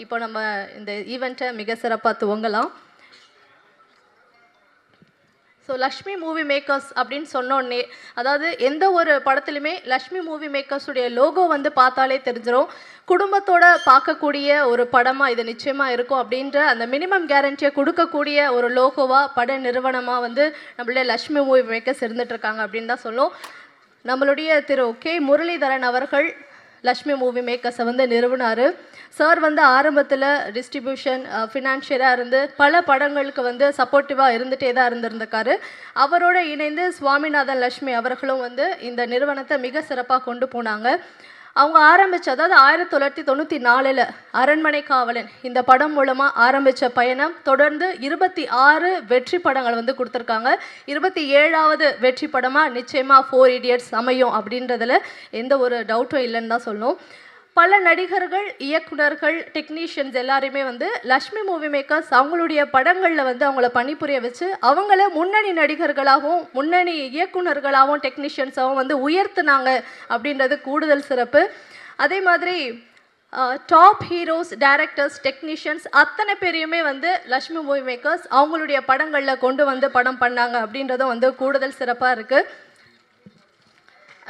இப்போ நம்ம இந்த ஈவெண்ட்டை மிக சிறப்பாக துவங்கலாம். ஸோ லக்ஷ்மி மூவி மேக்கர்ஸ் அப்படின்னு சொன்னோடனே, அதாவது எந்த ஒரு படத்துலையுமே லக்ஷ்மி மூவி மேக்கர்ஸுடைய லோகோ வந்து பார்த்தாலே தெரிஞ்சிடும் குடும்பத்தோட பார்க்கக்கூடிய ஒரு படமாக இது நிச்சயமாக இருக்கும் அப்படின்ற அந்த மினிமம் கேரண்டியை கொடுக்கக்கூடிய ஒரு லோகோவாக பட நிறுவனமாக வந்து நம்மளுடைய லக்ஷ்மி மூவி மேக்கர்ஸ் இருந்துகிட்ருக்காங்க அப்படின்னு தான் சொல்லும். நம்மளுடைய திரு கே முரளிதரன் அவர்கள் லக்ஷ்மி மூவி மேக்கர்ஸை வந்து நிறுவனார். சார் வந்து ஆரம்பத்தில் டிஸ்ட்ரிபியூஷன் ஃபினான்ஷியலாக இருந்து பல படங்களுக்கு வந்து சப்போர்ட்டிவாக இருந்துகிட்டே தான் இருந்திருக்காரு. அவரோட இணைந்து சுவாமிநாதன் லக்ஷ்மி அவர்களும் வந்து இந்த நிறுவனத்தை மிக சிறப்பாக கொண்டு போனாங்க. அவங்க அதாவது 1994 அரண்மனை காவலன் இந்த படம் மூலமாக ஆரம்பித்த பயணம் தொடர்ந்து 26 வெற்றி படங்கள் வந்து கொடுத்துருக்காங்க. 27வது வெற்றி படமாக நிச்சயமாக 4 இடியட்ஸ் அமையும் அப்படின்றதுல எந்த ஒரு டவுட்டும் இல்லைன்னு தான் சொல்லணும். பல நடிகர்கள், இயக்குனர்கள், டெக்னீஷியன்ஸ் எல்லாருமே வந்து லக்ஷ்மி மூவி மேக்கர்ஸ் அவங்களுடைய படங்களில் வந்து அவங்கள பணிபுரிய வச்சு அவங்கள முன்னணி நடிகர்களாகவும் முன்னணி இயக்குனர்களாகவும் டெக்னீஷியன்ஸாகவும் வந்து உயர்த்தினாங்க அப்படின்றது கூடுதல் சிறப்பு. அதே மாதிரி டாப் ஹீரோஸ், டைரக்டர்ஸ், டெக்னீஷியன்ஸ் அத்தனை பேரையுமே வந்து லக்ஷ்மி மூவி மேக்கர்ஸ் அவங்களுடைய படங்களில் கொண்டு வந்து படம் பண்ணாங்க அப்படின்றதும் வந்து கூடுதல் சிறப்பாக இருக்குது.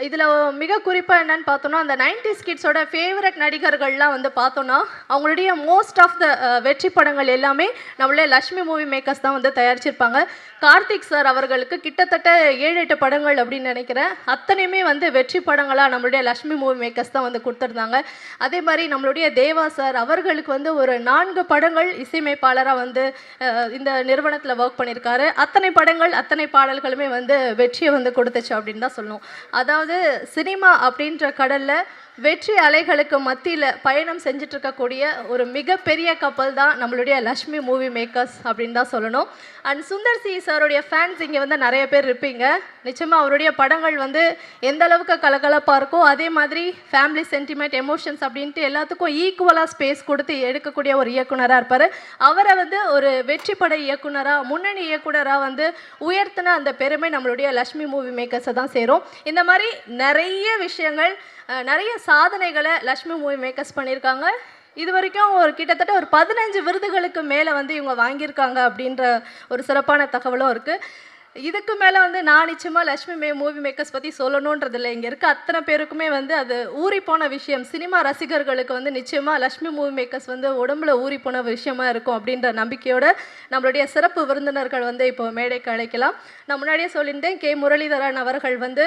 இதில் மிக குறிப்பாக என்னன்னு பார்த்தோன்னா, அந்த 90s கிட்ஸோட ஃபேவரட் நடிகர்கள்லாம் வந்து பார்த்தோன்னா அவங்களுடைய மோஸ்ட் ஆஃப் த வெற்றி படங்கள் எல்லாமே நம்மளே லக்ஷ்மி மூவி மேக்கர்ஸ் தான் வந்து தயாரிச்சிருப்பாங்க. கார்த்திக் சார் அவர்களுக்கு கிட்டத்தட்ட 7-8 படங்கள் அப்படின்னு நினைக்கிறேன். அத்தனையுமே வந்து வெற்றி படங்களாக நம்மளுடைய லக்ஷ்மி மூவி மேக்கர்ஸ் தான் வந்து கொடுத்துருந்தாங்க. அதே மாதிரி நம்மளுடைய தேவா சார் அவர்களுக்கு வந்து ஒரு 4 படங்கள் இசையமைப்பாளராக வந்து இந்த நிறுவனத்தில் ஒர்க் பண்ணியிருக்காரு. அத்தனை படங்கள் அத்தனை பாடல்களுமே வந்து வெற்றியை வந்து கொடுத்துச்சு அப்படின்னு தான் சொல்லணும். அதாவது சினிமா அப்படின்ற கடல்ல வெற்றி அலைகளுக்கு மத்தியில் பயணம் செஞ்சுட்டு இருக்கக்கூடிய ஒரு மிகப்பெரிய கப்பல் தான் நம்மளுடைய லக்ஷ்மி மூவி மேக்கர்ஸ் அப்படின்னு தான் சொல்லணும். அண்ட் சுந்தர் சி சாருடைய ஃபேன்ஸ் இங்கே வந்து நிறைய பேர் இருப்பீங்க. நிச்சயமாக அவருடைய படங்கள் வந்து எந்த அளவுக்கு கலகலப்பாக இருக்கோ அதே மாதிரி ஃபேமிலி சென்டிமெண்ட், எமோஷன்ஸ் அப்படின்ட்டு எல்லாத்துக்கும் ஈக்குவலாக ஸ்பேஸ் கொடுத்து எடுக்கக்கூடிய ஒரு இயக்குனராக இருப்பார். அவரை வந்து ஒரு வெற்றி பட இயக்குனராக, முன்னணி இயக்குனராக வந்து உயர்த்தின அந்த பெருமை நம்மளுடைய லக்ஷ்மி மூவி மேக்கர்ஸை தான் சேரும். இந்த மாதிரி நிறைய விஷயங்கள், நிறைய சாதனைகளை லக்ஷ்மி மூவி மேக்கர்ஸ் பண்ணியிருக்காங்க. இது வரைக்கும் கிட்டத்தட்ட ஒரு 15 விருதுகளுக்கு மேலே வந்து இவங்க வாங்கியிருக்காங்க அப்படின்ற ஒரு சிறப்பான தகவலும் இருக்குது. இதுக்கு மேலே வந்து நான் நிச்சயமாக லக்ஷ்மி மூவி மேக்கர்ஸ் பற்றி சொல்லணுன்றதில்லை. இங்கே இருக்க அத்தனை பேருக்குமே வந்து அது ஊறி போன விஷயம். சினிமா ரசிகர்களுக்கு வந்து நிச்சயமாக லக்ஷ்மி மூவி மேக்கர்ஸ் வந்து உடம்புல ஊறி போன விஷயமா இருக்கும் அப்படின்ற நம்பிக்கையோடு நம்மளுடைய சிறப்பு விருந்தினர்கள் வந்து இப்போ மேடைக்கு அழைக்கலாம். நான் முன்னாடியே சொல்லியிருந்தேன், கே முரளிதரன் அவர்கள் வந்து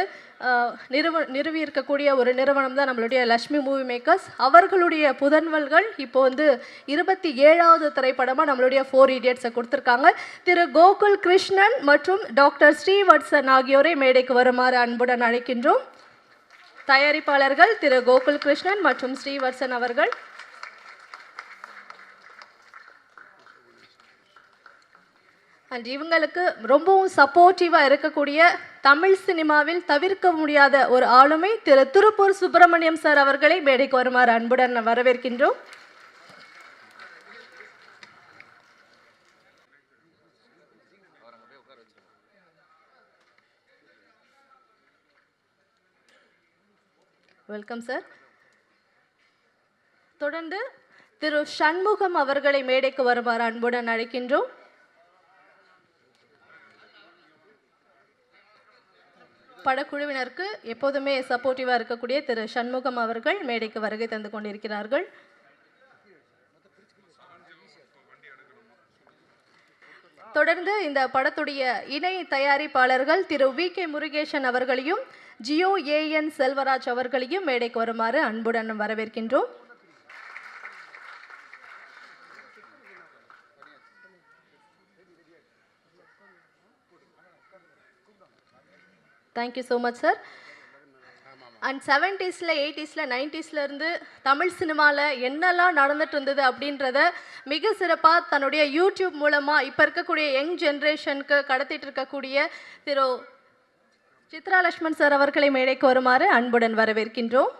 நிறுவி இருக்கக்கூடிய ஒரு நிறுவனம் தான் நம்மளுடைய லக்ஷ்மி மூவி மேக்கர்ஸ். அவர்களுடைய புதன்வல்கள் இப்போ வந்து 27வது திரைப்படமாக நம்மளுடைய 4 இடியட்ஸை கொடுத்துருக்காங்க. திரு கோகுல் கிருஷ்ணன் மற்றும் டாக்டர் ஸ்ரீவத்சன் ஆகியோரை மேடைக்கு வருமாறு அன்புடன் அழைக்கின்றோம். தயாரிப்பாளர்கள் திரு கோகுல் கிருஷ்ணன் மற்றும் ஸ்ரீவத்சன் அவர்கள். அண்ட் இவங்களுக்கு ரொம்பவும் சப்போர்ட்டிவாக இருக்கக்கூடிய தமிழ் சினிமாவில் தவிர்க்க முடியாத ஒரு ஆளுமை திரு திருப்பூர் சுப்பிரமணியம் சார் அவர்களை மேடைக்கு வருமாறு அன்புடன் வரவேற்கின்றோம். Welcome sir. தொடர்ந்து திரு சண்முகம் அவர்களை மேடைக்கு வருமாறு அன்புடன் அழைக்கின்றோம். படக்குழுவினருக்கு எப்போதுமே சப்போர்ட்டிவாக இருக்கக்கூடிய திரு சண்முகம் அவர்கள் மேடைக்கு வருகை தந்து கொண்டிருக்கிறார்கள். தொடர்ந்து இந்த படத்துடைய இணை தயாரிப்பாளர்கள் திரு வி.கே. முருகேசன் அவர்களையும் ஜியோ ஏஎன் செல்வராஜ் அவர்களையும் மேடைக்கு வருமாறு அன்புடன் வரவேற்கின்றோம். Thank you so much sir. And 70s, 80s, 90s இருந்து தமிழ் சினிமாவில் என்னெல்லாம் நடந்துட்டு இருந்தது அப்படின்றத மிக சிறப்பாக தன்னுடைய யூடியூப் மூலமாக இப்போ இருக்கக்கூடிய யங் ஜென்ரேஷனுக்கு கடத்திட்டு இருக்கக்கூடிய திரு சித்ரா லட்சுமண் சார் அவர்களை மேடைக்கு வருமாறு அன்புடன் வரவேற்கின்றோம்.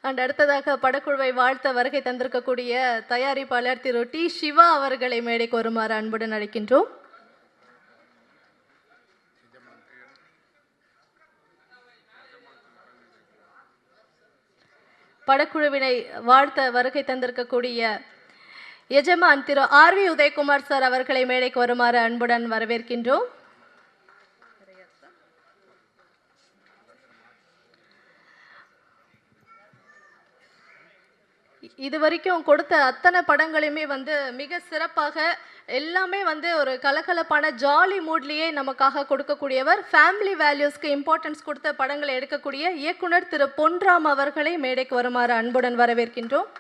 அண்ட் அடுத்ததாக படக்குழுவை வாழ்த்த வருகை தந்திருக்கக்கூடிய தயாரிப்பாளர் திரு டி சிவா அவர்களை மேடைக்கு வருமாறு அன்புடன் அழைக்கின்றோம். படக்குழுவினை வாழ்த்த வருகை தந்திருக்கக்கூடிய எஜமான் திரு ஆர் வி உதயகுமார் சார் அவர்களை மேடைக்கு வருமாறு அன்புடன் வரவேற்கின்றோம். இதுவரைக்கும் கொடுத்த அத்தனை படங்களையுமே மிக சிறப்பாக எல்லாமே ஒரு கலகலப்பான ஜாலி மூட்லேயே நமக்காக கொடுக்கக்கூடியவர். ஃபேமிலி வேல்யூஸ்க்கு இம்பார்ட்டன்ஸ் கொடுத்த படங்களை எடுக்கக்கூடிய இயக்குனர் திரு பொன்ராம் அவர்களை மேடைக்கு வருமாறு அன்புடன் வரவேற்கின்றோம்.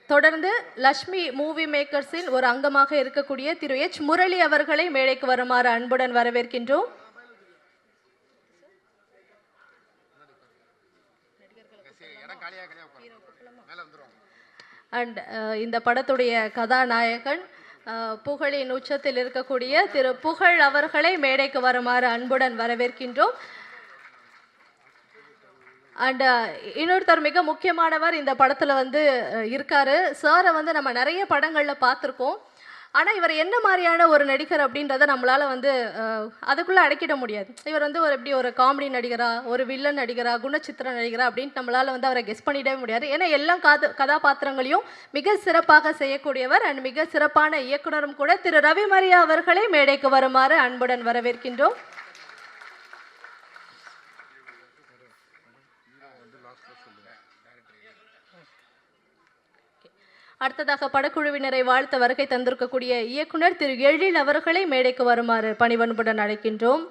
தொடர்ந்து லக்ஷ்மி மூவி மேக்கர்ஸின் ஒரு அங்கமாக இருக்கக்கூடிய திரு எச் முரளி அவர்களை மேடைக்கு வருமாறு அன்புடன் வரவேற்கின்றோம். அண்ட் இந்த படத்துடைய கதாநாயகன் புகழின் உச்சத்தில் இருக்கக்கூடிய திரு புகழ் அவர்களை மேடைக்கு வருமாறு அன்புடன் வரவேற்கின்றோம். அண்ட் இன்னொருத்தர் மிக முக்கியமானவர் இந்த படத்தில் இருக்காரு. சாரை நம்ம நிறைய படங்களில் பார்த்துருக்கோம். ஆனால் இவர் என்ன மாதிரியான ஒரு நடிகர் அப்படின்றத நம்மளால் அதுக்குள்ளே அடக்கிட முடியாது. இவர் ஒரு எப்படி ஒரு காமெடி நடிகரா, ஒரு வில்லன் நடிகரா, குணச்சித்திர நடிகரா அப்படின்ட்டு நம்மளால் அவரை கெஸ் பண்ணிடவே முடியாது. ஏன்னா எல்லா கதாபாத்திரங்களையும் மிக சிறப்பாக செய்யக்கூடியவர் அண்ட் மிக சிறப்பான இயக்குனரும் கூட. திரு ரவி மரியா அவர்களை மேடைக்கு வருமாறு அன்புடன் வரவேற்கின்றோம். அடுத்ததாக படக்குழுவினரை வாழ்த்த வருகை தந்திருக்கக்கூடிய இயக்குனர் திரு எழில் அவர்களை மேடைக்கு வருமாறு பணிவன்புடன் அழைக்கின்றோம்.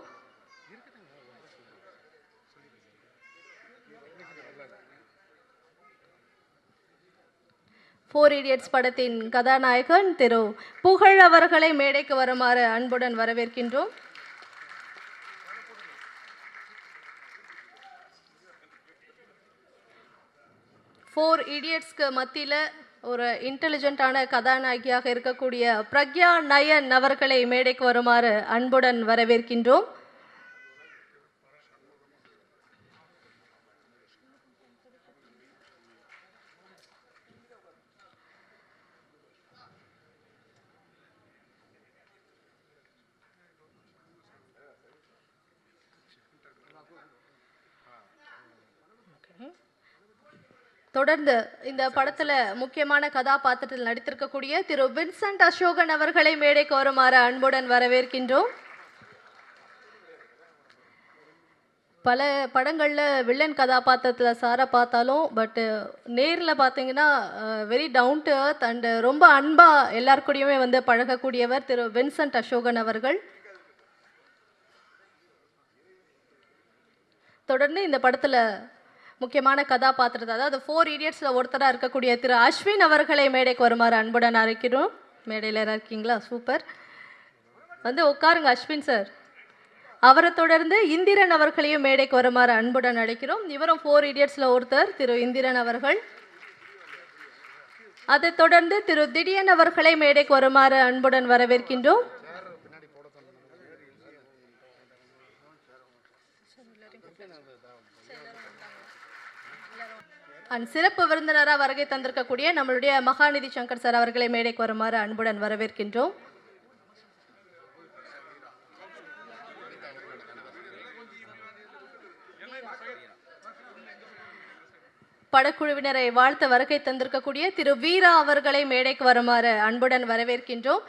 ஃபோர் இடியட்ஸ் படத்தின் கதாநாயகன் திரு புகழ் அவர்களை மேடைக்கு வருமாறு அன்புடன் வரவேற்கின்றோம். ஃபோர் இடியட்ஸ்க்கு மத்தியில் ஒரு இன்டெலிஜென்ட்டான கதாநாயகியாக இருக்கக்கூடிய பிரக்யா நயன் அவர்களை மேடைக்கு வருமாறு அன்புடன் வரவேற்கின்றோம். தொடர்ந்து இந்த படத்துல முக்கியமான கதாபாத்திரத்தில் நடித்திருக்கக்கூடிய திரு வின்சென்ட் அசோகன் அவர்களை மேடைக்கு வருமாறு அன்புடன் வரவேற்கின்றோம். பல படங்களில் வில்லன் கதாபாத்திரத்தில் சாரை பார்த்தாலும் நேரில் பார்த்தீங்கன்னா very down to earth and ரொம்ப அன்பாக எல்லாருக்கூடையுமே பழகக்கூடியவர் திரு வின்சென்ட் அசோகன் அவர்கள். தொடர்ந்து இந்த படத்தில் முக்கியமான கதாபாத்திரத்தை அதாவது ஃபோர் இடியட்ஸில் ஒருத்தராக இருக்கக்கூடிய திரு அஸ்வின் அவர்களை மேடைக்கு வருமாறு அன்புடன் அழைக்கிறோம். மேடையில் இருக்கீங்களா? சூப்பர். உட்காருங்க அஸ்வின் சார். அவரை தொடர்ந்து இந்திரன் அவர்களையும் மேடைக்கு வருமாறு அன்புடன் அழைக்கிறோம். இவரும் ஃபோர் இடியட்ஸில் ஒருத்தர் திரு இந்திரன் அவர்கள். அதைத் தொடர்ந்து திரு திடியன் அவர்களை மேடைக்கு வருமாறு அன்புடன் வரவேற்கின்றோம். அண்ட் சிறப்பு விருந்தினராக வருகை தந்திருக்கக்கூடிய நம்மளுடைய மகாநிதி சங்கர் சார் அவர்களை மேடைக்கு வருமாறு அன்புடன் வரவேற்கின்றோம். படக்குழுவினரை வாழ்த்த வருகை தந்திருக்கக்கூடிய திரு வீரா அவர்களை மேடைக்கு வருமாறு அன்புடன் வரவேற்கின்றோம்.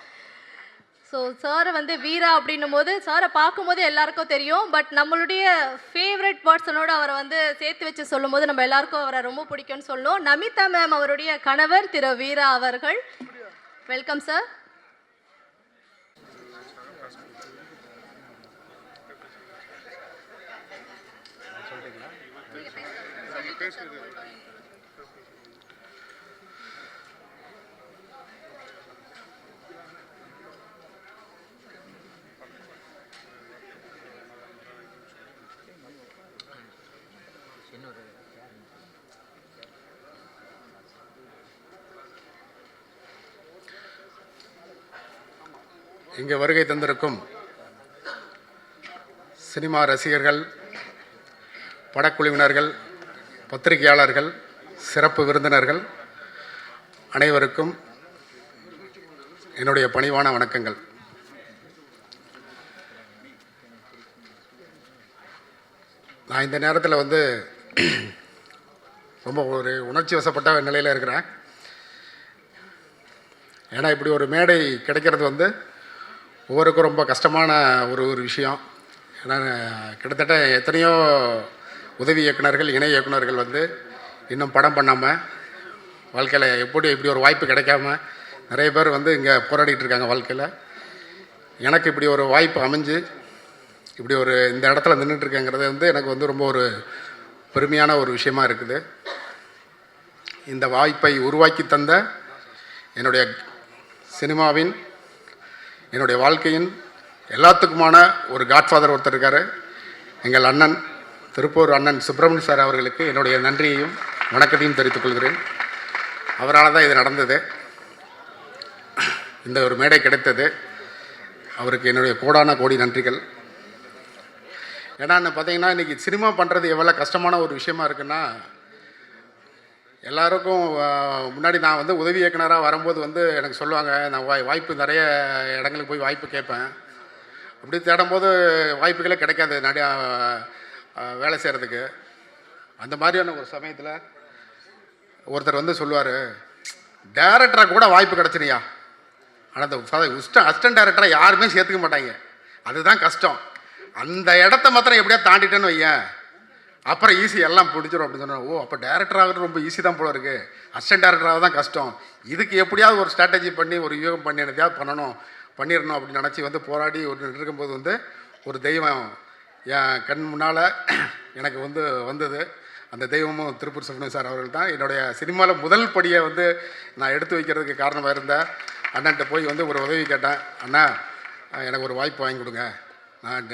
ஸோ சாரை வீரா அப்படின்னும் போது சாரை பார்க்கும்போது எல்லாருக்கும் தெரியும். நம்மளுடைய ஃபேவரட் பர்சனோட அவரை சேர்த்து வச்சு சொல்லும் போது நம்ம எல்லாருக்கும் அவரை ரொம்ப பிடிக்கும்னு சொல்லணும். நமிதா மேம் அவருடைய கணவர் திரு வீரா அவர்கள். Welcome sir. இங்கே வருகை தந்திருக்கும் சினிமா ரசிகர்கள், படக்குழுவினர்கள், பத்திரிகையாளர்கள், சிறப்பு விருந்தினர்கள் அனைவருக்கும் என்னுடைய பணிவான வணக்கங்கள். நான் இந்த நேரத்தில் ரொம்ப ஒரு உணர்ச்சி வசப்பட்ட நிலையில் இருக்கிறேன். ஏன்னா இப்படி ஒரு மேடை கிடைக்கிறது ஒவ்வொருக்கும் ரொம்ப கஷ்டமான ஒரு விஷயம். ஏன்னா கிட்டத்தட்ட எத்தனையோ உதவி இயக்குநர்கள், இணை இயக்குநர்கள் இன்னும் படம் பண்ணாமல் வாழ்க்கையில் இப்படி ஒரு வாய்ப்பு கிடைக்காம நிறைய பேர் இங்கே போராடிட்டு இருக்காங்க வாழ்க்கையில். எனக்கு இப்படி ஒரு வாய்ப்பு அமைஞ்சு இப்படி ஒரு இந்த இடத்துல நின்றுட்டுருக்கேங்கிறது எனக்கு ரொம்ப ஒரு பெருமையான ஒரு விஷயமா இருக்குது. இந்த வாய்ப்பை உருவாக்கி தந்த என்னுடைய சினிமாவின், என்னுடைய வாழ்க்கையின் எல்லாத்துக்குமான ஒரு காட்ஃபாதர் ஒருத்தர் இருக்கார். எங்கள் அண்ணன், திருப்பூர் அண்ணன் சுப்பிரமணிய சார் அவர்களுக்கு என்னுடைய நன்றியையும் வணக்கத்தையும் தெரிவித்துக் கொள்கிறேன். அவரால் தான் இது நடந்தது, இந்த ஒரு மேடை கிடைத்தது. அவருக்கு என்னுடைய கோடான கோடி நன்றிகள். ஏன்னா பார்த்தீங்கன்னா இன்றைக்கி சினிமா பண்ணுறது எவ்வளோ கஷ்டமான ஒரு விஷயமா இருக்குன்னா, எல்லாருக்கும் முன்னாடி நான் உதவி இயக்குனராக வரும்போது எனக்கு சொல்லுவாங்க, நான் வாய்ப்பு நிறைய இடங்களுக்கு போய் வாய்ப்பு கேட்பேன். அப்படி தேடும்போது வாய்ப்புகளே கிடைக்காது நிறையா வேலை செய்கிறதுக்கு. அந்த மாதிரியான ஒரு சமயத்தில் ஒருத்தர் சொல்லுவார், டைரக்டராக கூட வாய்ப்பு கிடச்சினியா, ஆனால் அந்த அசிஸ்டன்ட் டைரக்டராக யாருமே சேர்த்துக்க மாட்டாங்க, அதுதான் கஷ்டம். அந்த இடத்த மாத்திரம் எப்படியா தாண்டிட்டேன்னு வையேன், அப்புறம் ஈஸி எல்லாம் பிடிச்சிடும் அப்படின்னு சொன்னேன். ஓ, அப்போ டேரக்டர் ஆகிறது ரொம்ப ஈஸி தான் போல இருக்குது, அசிஸ்டன்ட் டேரக்டராக தான் கஷ்டம். இதுக்கு எப்படியாவது ஒரு ஸ்ட்ராட்டஜி பண்ணி ஒரு யூகம் பண்ணி என்னதையாவது பண்ணிடணும் அப்படின்னு நினச்சி போராடி இருக்கும்போது ஒரு தெய்வம் என் கண் முன்னால் எனக்கு வந்தது. அந்த தெய்வமும் திருப்பூர் சுப்பிரமணியம் சார் அவர்கள் தான். என்னுடைய சினிமாவில் முதல் படியை நான் எடுத்து வைக்கிறதுக்கு காரணமாக இருந்தேன். அண்ணன்ட்ட போய் ஒரு உதவி கேட்டேன். அண்ணா, எனக்கு ஒரு வாய்ப்பு வாங்கி கொடுங்க, நான்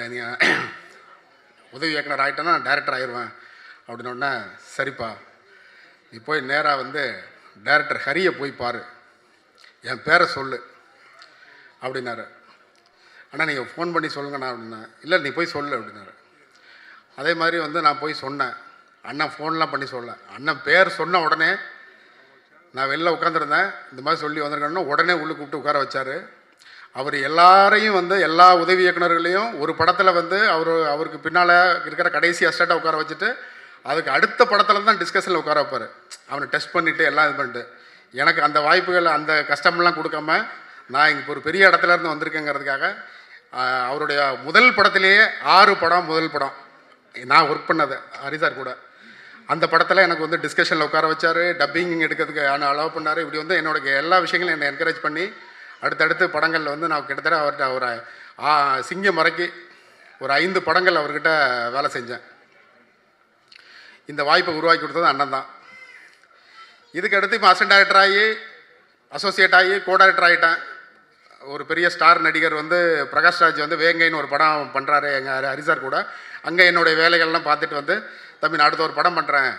உதவி இயக்குனர் ஆகிட்டேன்னா நான் டைரக்டர் ஆயிடுவேன் அப்படின்னோடனே, சரிப்பா நீ போய் நேராக டைரக்டர் ஹரியை போய் பாரு, என் பேரை சொல்லு அப்படின்னாரு. அண்ணா நீங்கள் ஃபோன் பண்ணி சொல்லுங்கண்ணா அப்படின்னா. இல்லை, நீ போய் சொல்லு அப்படின்னாரு. அதே மாதிரி நான் போய் சொன்னேன். அண்ணன் ஃபோன்லாம் பண்ணி சொல்ல, அண்ணன் பேர் சொன்ன உடனே நான் வெளில உட்காந்துருந்தேன், இந்த மாதிரி சொல்லி வந்திருக்கேன்னா உடனே உள்ளே கூப்பிட்டு உட்கார வச்சார். அவர் எல்லாரையும் எல்லா உதவி இயக்குநர்களையும் ஒரு படத்தில் அவருக்கு பின்னால் இருக்கிற கடைசி அஸ்டாட்டாக உட்கார வச்சுட்டு அதுக்கு அடுத்த படத்தில் தான் டிஸ்கஷனில் உட்கார வைப்பார். அவனை டெஸ்ட் பண்ணிவிட்டு எல்லாம் இது பண்ணிட்டு, எனக்கு அந்த வாய்ப்புகள் அந்த கஷ்டமெல்லாம் கொடுக்காம நான் இங்கே ஒரு பெரிய இடத்துல இருந்து வந்திருக்கேங்கிறதுக்காக அவருடைய முதல் படத்திலேயே 6 படம், முதல் படம் நான் ஒர்க் பண்ணது ஹரிசார் கூட, அந்த படத்தில் எனக்கு டிஸ்கஷனில் உட்கார வச்சார், டப்பிங் எடுக்கிறதுக்கு அலோவ் பண்ணார். இப்படி என்னோட எல்லா விஷயங்களும் என்னை என்கரேஜ் பண்ணி அடுத்தடுத்து படங்களில் நான் கிட்டத்தட்ட அவர்கிட்ட ஒரு சிங்கம் மறைக்கி ஒரு 5 படங்கள் அவர்கிட்ட வேலை செஞ்சேன். இந்த வாய்ப்பை உருவாக்கி கொடுத்தது அண்ணன் தான். இதுக்கு அடுத்து இப்போ அசிஸ்டன்ட் டைரக்டர் ஆகி, அசோசியேட் ஆகி, கோ டைரக்டர் ஆகிட்டேன். ஒரு பெரிய ஸ்டார் நடிகர் பிரகாஷ்ராஜ் வேங்கைன்னு ஒரு படம் பண்ணுறாரு எங்கள் ஹரிசார் கூட. அங்கே என்னுடைய வேலைகள்லாம் பார்த்துட்டு தம்பி நான் அடுத்த ஒரு படம் பண்ணுறேன்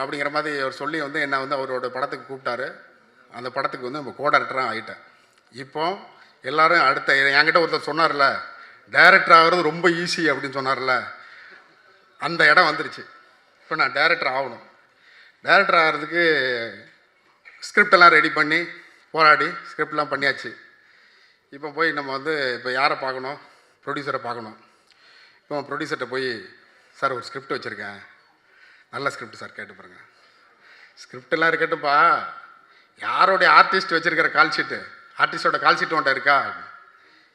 அப்படிங்கிற மாதிரி அவர் சொல்லி என்னை அவரோட படத்துக்கு கூப்பிட்டாரு. அந்த படத்துக்கு நம்ம கோ டைரக்டராக ஆகிட்டேன். இப்போ எல்லோரும் அடுத்த என்கிட்ட ஒருத்தர் சொன்னார்ல, டைரக்டர் ஆகிறது ரொம்ப ஈஸி அப்படின்னு சொன்னார்ல, அந்த இடம் வந்துருச்சு. இப்போ நான் டைரக்டர் ஆகணும். டைரக்டர் ஆகிறதுக்கு ஸ்கிரிப்டெல்லாம் ரெடி பண்ணி போராடி ஸ்கிரிப்ட்லாம் பண்ணியாச்சு. இப்போ போய் நம்ம இப்போ யாரை பார்க்கணும், ப்ரொடியூசரை பார்க்கணும். இப்போ ப்ரொடியூசர்கிட்ட போய், சார் ஒரு ஸ்கிரிப்ட் வச்சுருக்கேன், நல்ல ஸ்கிரிப்ட் சார் கேட்டு பாருங்கள். ஸ்கிரிப்டெல்லாம் இருக்கட்டும்ப்பா, யாரோடைய ஆர்டிஸ்ட் வச்சுருக்கிற கால் ஷீட்டு, ஆர்டிஸ்டோட கால் ஷீட் உன்ட்ட இருக்கா?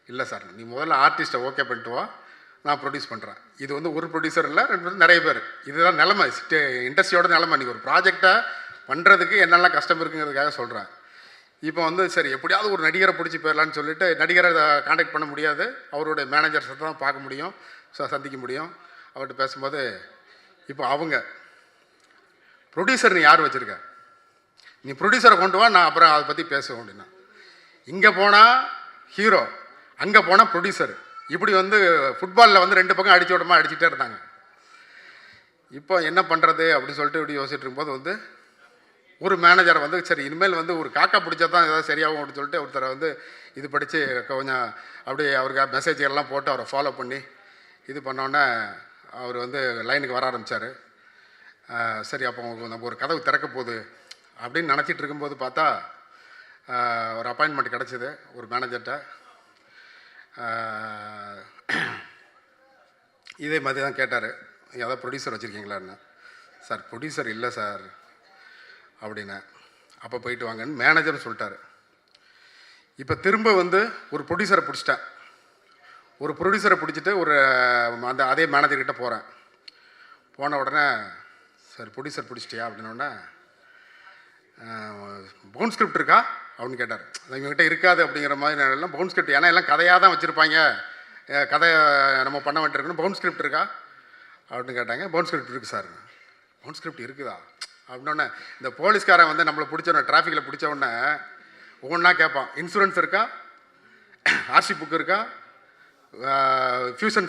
இல்லை சார், நீ முதல்ல ஆர்டிஸ்ட்டை ஓகே பண்ணிட்டு வா, நான் ப்ரொடியூஸ் பண்ணுறேன். இது ஒரு ப்ரொடியூசர் இல்லை, 2 பேர், நிறைய பேர். இதுதான் நிலமை, இண்டஸ்ட்ரியோட நிலமை. நீங்கள் ஒரு ப்ராஜெக்டை பண்ணுறதுக்கு என்னெல்லாம் கஷ்டம் இருக்குங்கிறதுக்காக சொல்கிறேன். இப்போ சரி எப்படியாவது ஒரு நடிகரை பிடிச்சி போயிடலான்னு சொல்லிட்டு, நடிகரை கான்டாக்ட் பண்ண முடியாது, அவருடைய மேனேஜர்ஸை தான் பார்க்க முடியும், சந்திக்க முடியும். அவர்கிட்ட பேசும்போது, இப்போ அவங்க ப்ரொடியூசர் நீ யார் வச்சுருக்க, நீ ப்ரொடியூசரை கொண்டு வா, நான் அப்புறம் அதை பற்றி பேசுவோம் அப்படின்னா. இங்கே போனால் ஹீரோ, அங்கே போனால் ப்ரொடியூசர். இப்படி ஃபுட்பாலில் 2 பக்கம் அடிச்சு விடமா அடிச்சுட்டே இருந்தாங்க. இப்போ என்ன பண்ணுறது அப்படின்னு சொல்லிட்டு இப்படி யோசிச்சுட்டு இருக்கும்போது ஒரு மேனேஜர் வந்து சரி இனிமேல் வந்து ஒரு காக்கா பிடிச்சா தான் ஏதாவது சரியாகும் அப்படின்னு சொல்லிட்டு ஒருத்தரை வந்து இது படித்து கொஞ்சம் அப்படியே அவருக்கு மெசேஜ்கள்லாம் போட்டு அவரை ஃபாலோ பண்ணி இது பண்ணோன்னே அவர் வந்து லைனுக்கு வர ஆரம்பித்தார். சரி அப்போ நம்ம ஒரு கதவு திறக்க போகுது அப்படின்னு நினச்சிட்டு இருக்கும்போது பார்த்தா ஒரு அப்பாயின்மெண்ட் கிடச்சிது ஒரு மேனேஜர்கிட்ட. இதே மாதிரி தான் கேட்டார், ஏதாவது ப்ரொடியூசர் வச்சுருக்கீங்களான்னு. சார் ப்ரொடியூசர் இல்லை சார் அப்படின்னு. அப்போ போயிட்டு வாங்கன்னு மேனேஜர்னு சொல்லிட்டாரு. இப்போ திரும்ப வந்து ஒரு ப்ரொடியூசரை பிடிச்சிட்டேன். ஒரு ப்ரொடியூசரை பிடிச்சிட்டு ஒரு அதே மேனேஜர்கிட்ட போகிறேன். போன உடனே சார் ப்ரொடியூசர் பிடிச்சிட்டியா அப்படின்னோடனே பவுன் ஸ்கிரிப்ட் இருக்கா அப்படின்னு கேட்டார். இவங்ககிட்ட இருக்காது அப்படிங்கிற மாதிரி எல்லாம் பவுன் ஸ்கிரிப்ட், ஏன்னா எல்லாம் கதையாக தான் வச்சுருப்பாங்க, கதை நம்ம பண்ண வேண்டியிருக்கணும், பவுன் ஸ்கிரிப்ட் இருக்கா அப்படின்னு கேட்டாங்க. பவுன் ஸ்கிரிப்ட் இருக்குது சார். பவுன் ஸ்கிரிப்ட் இருக்குதா அப்படின்னோடனே இந்த போலீஸ்காரன் வந்து நம்மளை பிடிச்சோன்னே டிராஃபிக்கில் பிடிச்ச உடனே ஒவ்வொன்றா கேட்பான். இன்சூரன்ஸ் இருக்கா, ஆர்சி புக் இருக்கா, ஃபியூஷன்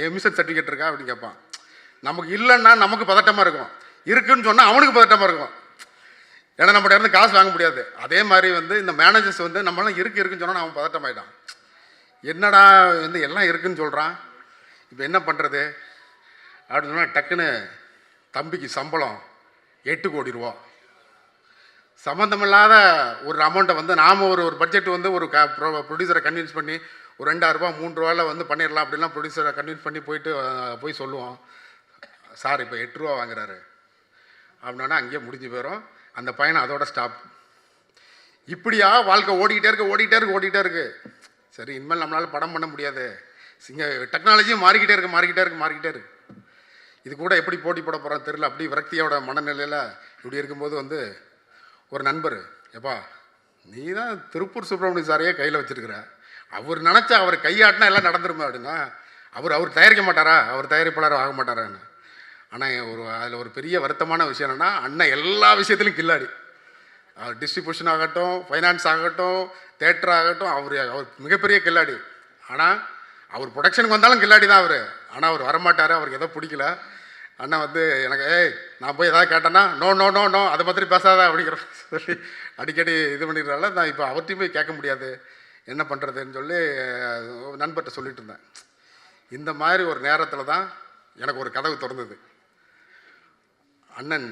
எமிஷன் சர்டிஃபிகேட் இருக்கா அப்படின்னு கேட்பான். நமக்கு இல்லைன்னா நமக்கு பதட்டமாக இருக்கும், இருக்குன்னு சொன்னால் அவனுக்கு பதட்டமாக இருக்கும், ஏன்னா நம்மகிட்ட இருந்து காசு வாங்க முடியாது. அதே மாதிரி வந்து இந்த மேனேஜர்ஸ் வந்து நம்மளாம் இருக்குன்னு சொன்னால் அவன் பதட்டமாயிட்டான். என்னடா வந்து எல்லாம் இருக்குன்னு சொல்கிறான், இப்போ என்ன பண்ணுறது அப்படின்னு சொன்னால் டக்குன்னு தம்பிக்கு சம்பளம் 8 கோடி ரூபா. சம்மந்தமில்லாத ஒரு அமௌண்ட்டை வந்து நாம் ஒரு பட்ஜெட் வந்து ஒரு ப்ரொடியூசரை கன்வின்ஸ் பண்ணி ஒரு 2,000 ரூபா 3 ரூபாயில் வந்து பண்ணிடலாம் அப்படின்லாம் ப்ரொடியூசரை கன்வின்ஸ் பண்ணி போய் சொல்லுவோம். சார் இப்போ 8 ரூபா வாங்குறாரு அப்படின்னா அங்கேயே முடிஞ்சு போயிடும், அந்த பையனை அதோட ஸ்டாப். இப்படியா வாழ்க்கை ஓடிக்கிட்டே இருக்கு. சரி இனிமேல் நம்மளால் படம் பண்ண முடியாது, டெக்னாலஜியும் மாறிக்கிட்டே இருக்கு. இது கூட எப்படி போட்டி போட போகிறோம் தெரியல. அப்படி விரக்தியோட மனநிலையில் இப்படி இருக்கும்போது வந்து ஒரு நண்பர், எப்பா நீ தான் திருப்பூர் சுப்பிரமணிய சாரையே கையில் வச்சுருக்கிற, அவர் நினச்சா அவர் கையாட்டினா எல்லாம் நடந்துருமே அப்படின்னா, அவர் தயாரிக்க மாட்டாரா, அவர் தயாரிப்பாளர் ஆக மாட்டாரான்னு. ஆனால் அதில் ஒரு பெரிய வருத்தமான விஷயம் என்னென்னா, அண்ணன் எல்லா விஷயத்துலையும் கில்லாடி. அவர் டிஸ்ட்ரிபியூஷன் ஆகட்டும், ஃபைனான்ஸ் ஆகட்டும், தேட்டர் ஆகட்டும், அவர் மிகப்பெரிய கில்லாடி. ஆனால் அவர் ப்ரொடக்ஷனுக்கு வந்தாலும் கில்லாடி தான் அவர். ஆனால் அவர் வரமாட்டார், அவருக்கு எதோ பிடிக்கல. அண்ணன் வந்து எனக்கு நான் போய் எதாவது கேட்டேன்னா நோ அதை மாதிரி பேசாத அப்படிங்கிற சொல்லி அடிக்கடி இது பண்ணிடுறால நான் இப்போ அவர்கிட்டையும் போய் கேட்க முடியாது, என்ன பண்ணுறதுன்னு சொல்லி நண்பர்கிட்ட சொல்லிட்டு இருந்தேன். இந்த மாதிரி ஒரு நேரத்தில் தான் எனக்கு ஒரு கதவு திறந்தது. அண்ணன்